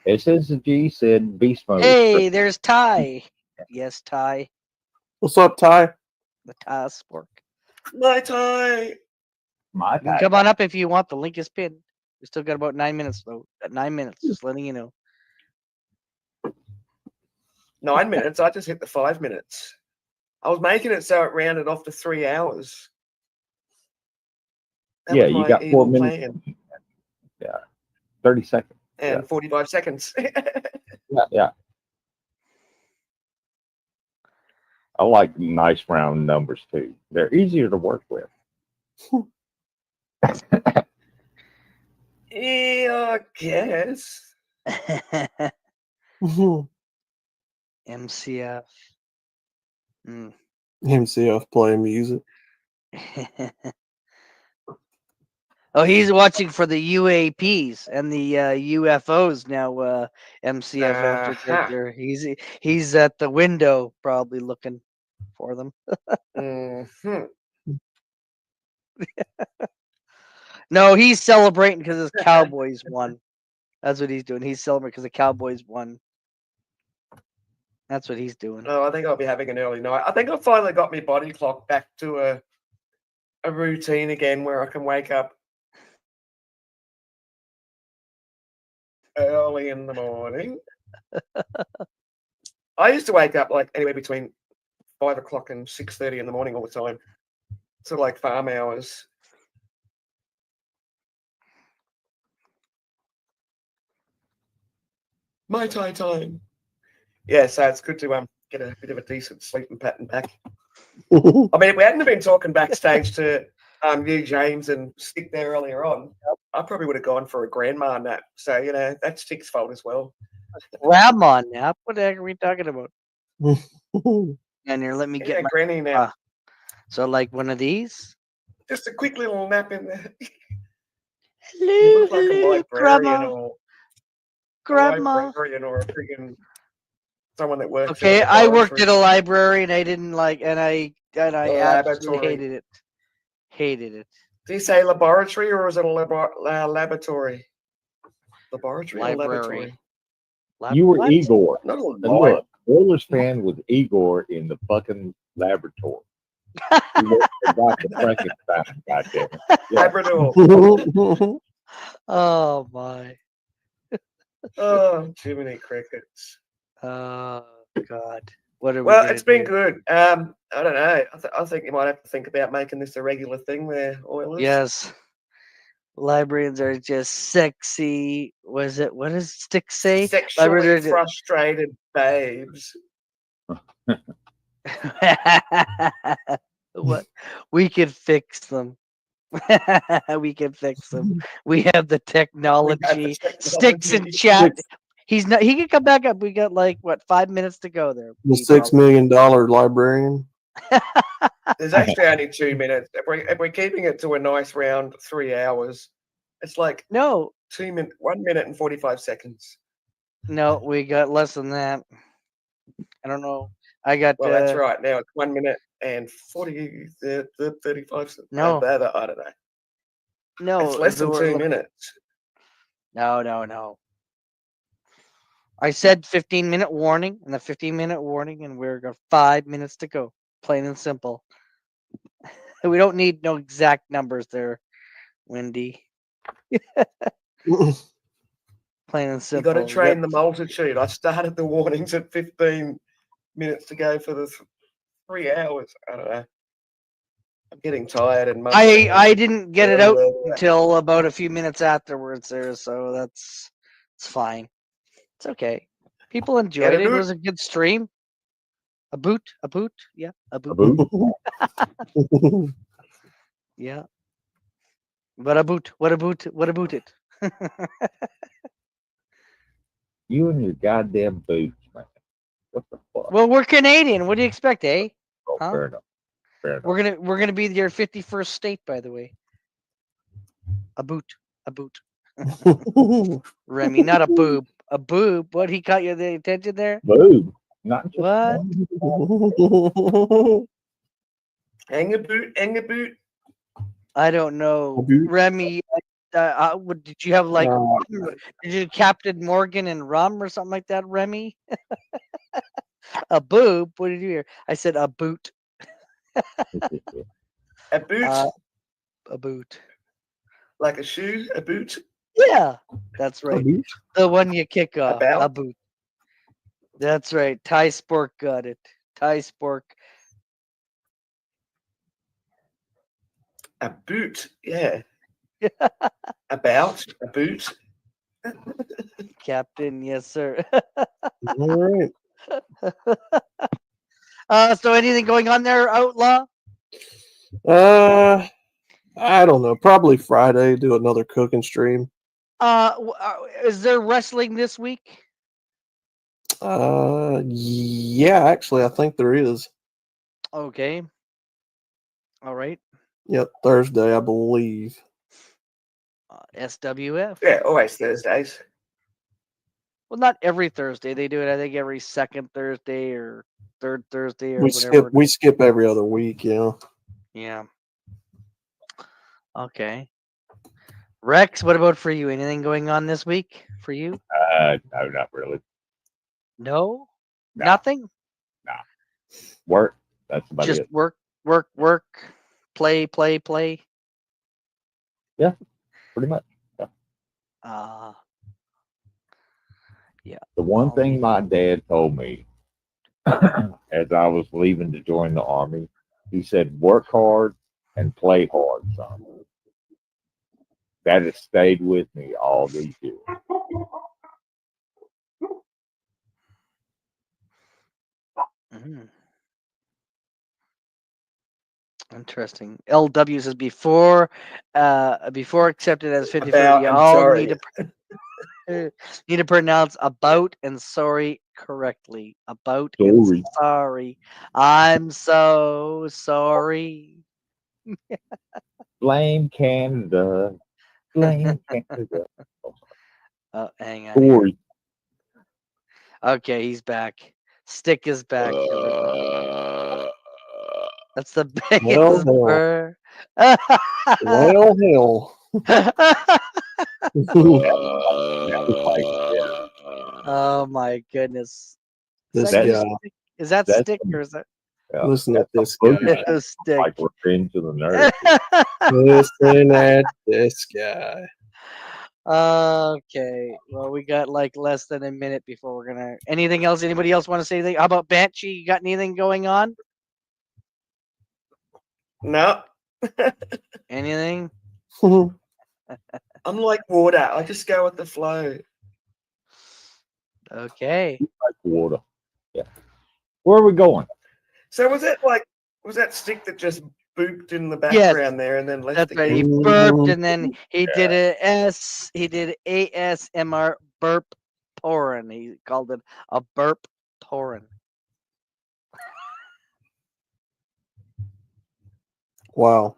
SSG said beast mode. Hey, there's Ty. Yes, Ty. What's up, Ty? The Ty Sport. My time. My You can come on up if you want. The link is pinned. We still got about 9 minutes, though. 9 minutes, just letting you know. 9 minutes. I just hit the 5 minutes. I was making it so it rounded off to 3 hours. That Yeah, was you my got 4 evil minutes. plan. Yeah, 30 seconds. And Yeah. 45 seconds. Yeah. I like nice round numbers too. They're easier to work with. Yeah, I guess. MCF. MCF playing music. Oh, he's watching for the UAPs and the UFOs now. MCF after dark there. He's at the window probably looking for them. No, he's celebrating because his Cowboys won. That's what he's doing. He's celebrating because the Cowboys won. That's what he's doing. No, I think I'll be having an early night. I think I finally got my body clock back to a routine again where I can wake up early in the morning. I used to wake up like anywhere between 5 o'clock and 6:30 in the morning all the time. sort of like farm hours. My time. Yeah, so it's good to get a bit of a decent sleeping pattern back. I mean, if we hadn't been talking backstage to you, James, and Stick there earlier on, I probably would have gone for a grandma nap. So, you know, that's Stick's fault as well. Grandma nap? What the heck are we talking about? And here, let me get my granny nap. So, like one of these? Just a quick little nap in there. Hello, You look like a hello, librarian Grandma. or Grandma. a librarian or a freaking someone that works. Okay, in a I worked at a laboratory. library and I didn't like, and I absolutely laboratory. hated it. Hated it. Do you say laboratory or is it a laboratory? Laboratory or laboratory? You were What? Igor. Not a And lie. look, Oilers fan was Igor in the fucking laboratory. He worked for Dr. Frankenstein, goddamn it. Yeah. Labrador. Oh my. Oh, too many crickets. Oh God. What are we Well, gonna it's been do? good. I don't know. I think you might have to think about making this a regular thing there, Oilers. Yes. Librarians are just sexy. What does Stick say? Sexually Librarians are frustrated babes. what? We could fix them. We can fix them. We have the technology. Sticks in chat. He's not. He can come back up. We got like what 5 minutes to go there. The $6 million librarian. There's actually only 2 minutes. If we're keeping it to a nice round 3 hours, it's like no 1 minute and 45 seconds. No, we got less than that. I don't know. I got. Well, that's right. Now it's 1 minute and 35. No. I don't know. No, it's less than 2 minutes. No. I said 15-minute warning, and the 15-minute warning, and we're got 5 minutes to go. Plain and simple. We don't need no exact numbers there, Wendy. Plain and simple. You got to train the multitude. I started the warnings at 15 minutes to go for the 3 hours. I don't know. I'm getting tired and I didn't get it out until about a few minutes afterwards there, so it's fine. It's okay. People enjoyed it. It was a good stream. A boot, yeah, a boot. Yeah. What about it? You and your goddamn boots, man. What the fuck? Well, we're Canadian. What do you expect, eh? Oh, Huh? fair enough. Fair enough. We're gonna be your 51st state, by the way. A boot. Remy, not a boob. A boob. What, he caught you the attention there? Boob. Not just what? Hang a boot. I don't know. Remy, did you have like did you Captain Morgan and rum or something like that, Remy? A boob? What did you hear? I said a boot. A boot? A boot. Like a shoe? A boot? Yeah, that's right. The one you kick off. A boot. That's right. Ty Spork got it. Ty Spork. A boot, yeah. About a boot. Captain, yes, sir. All right. So anything going on there, Outlaw? I don't know. Probably Friday. Do another cooking stream. Is there wrestling this week? Yeah, actually, I think there is. Okay. All right. Yep, Thursday, I believe. SWF. Yeah, always Thursdays. Well, not every Thursday. They do it, I think, every second Thursday or third Thursday or whatever. We skip every other week, yeah. Yeah. Okay. Rex, what about for you? Anything going on this week for you? No, not really. No? Nothing? No. Work. That's about Just it. work. Play. Yeah, pretty much. Yeah. Yeah. The one thing my dad told me as I was leaving to join the army, he said, work hard and play hard, son. That has stayed with me all these years. Interesting. LW says before accepted as 50-50, you all need to pronounce about and sorry correctly. About and sorry. I'm so sorry. Blame Canada. Blame Canada. Oh, hang on. Here. Okay, he's back. Stick is back. That's the biggest burr. Well, hell. Oh my goodness. This guy. Is that Stick or is that? Listen at this guy. Stick. Like Revenge of the Nerds. Listen at this guy. Okay. Well, we got like less than a minute before we're gonna. Anything else? Anybody else want to say anything? How about Banshee? You got anything going on? No. Anything? I'm like water. I just go with the flow. Okay. Like water. Yeah. Where are we going? So was that Stick that just booped in the background there and then left? That's right. He burped and then he did ASMR burp pouring. He called it a burp pouring. Wow.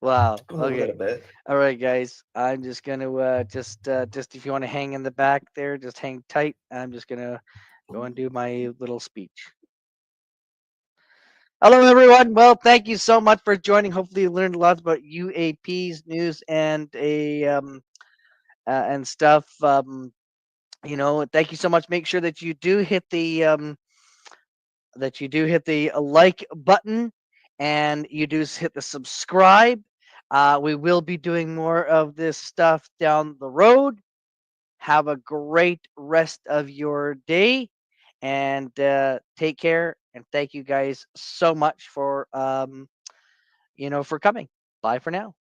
Wow. Okay. All right, guys. I'm just gonna just if you want to hang in the back there, just hang tight. I'm just gonna go and do my little speech. Hello, everyone. Well, thank you so much for joining. Hopefully, you learned a lot about UAP's news and and stuff. Thank you so much. Make sure that you do hit the like button and you do hit the subscribe. We will be doing more of this stuff down the road. Have a great rest of your day and take care. And thank you guys so much for for coming. Bye for now.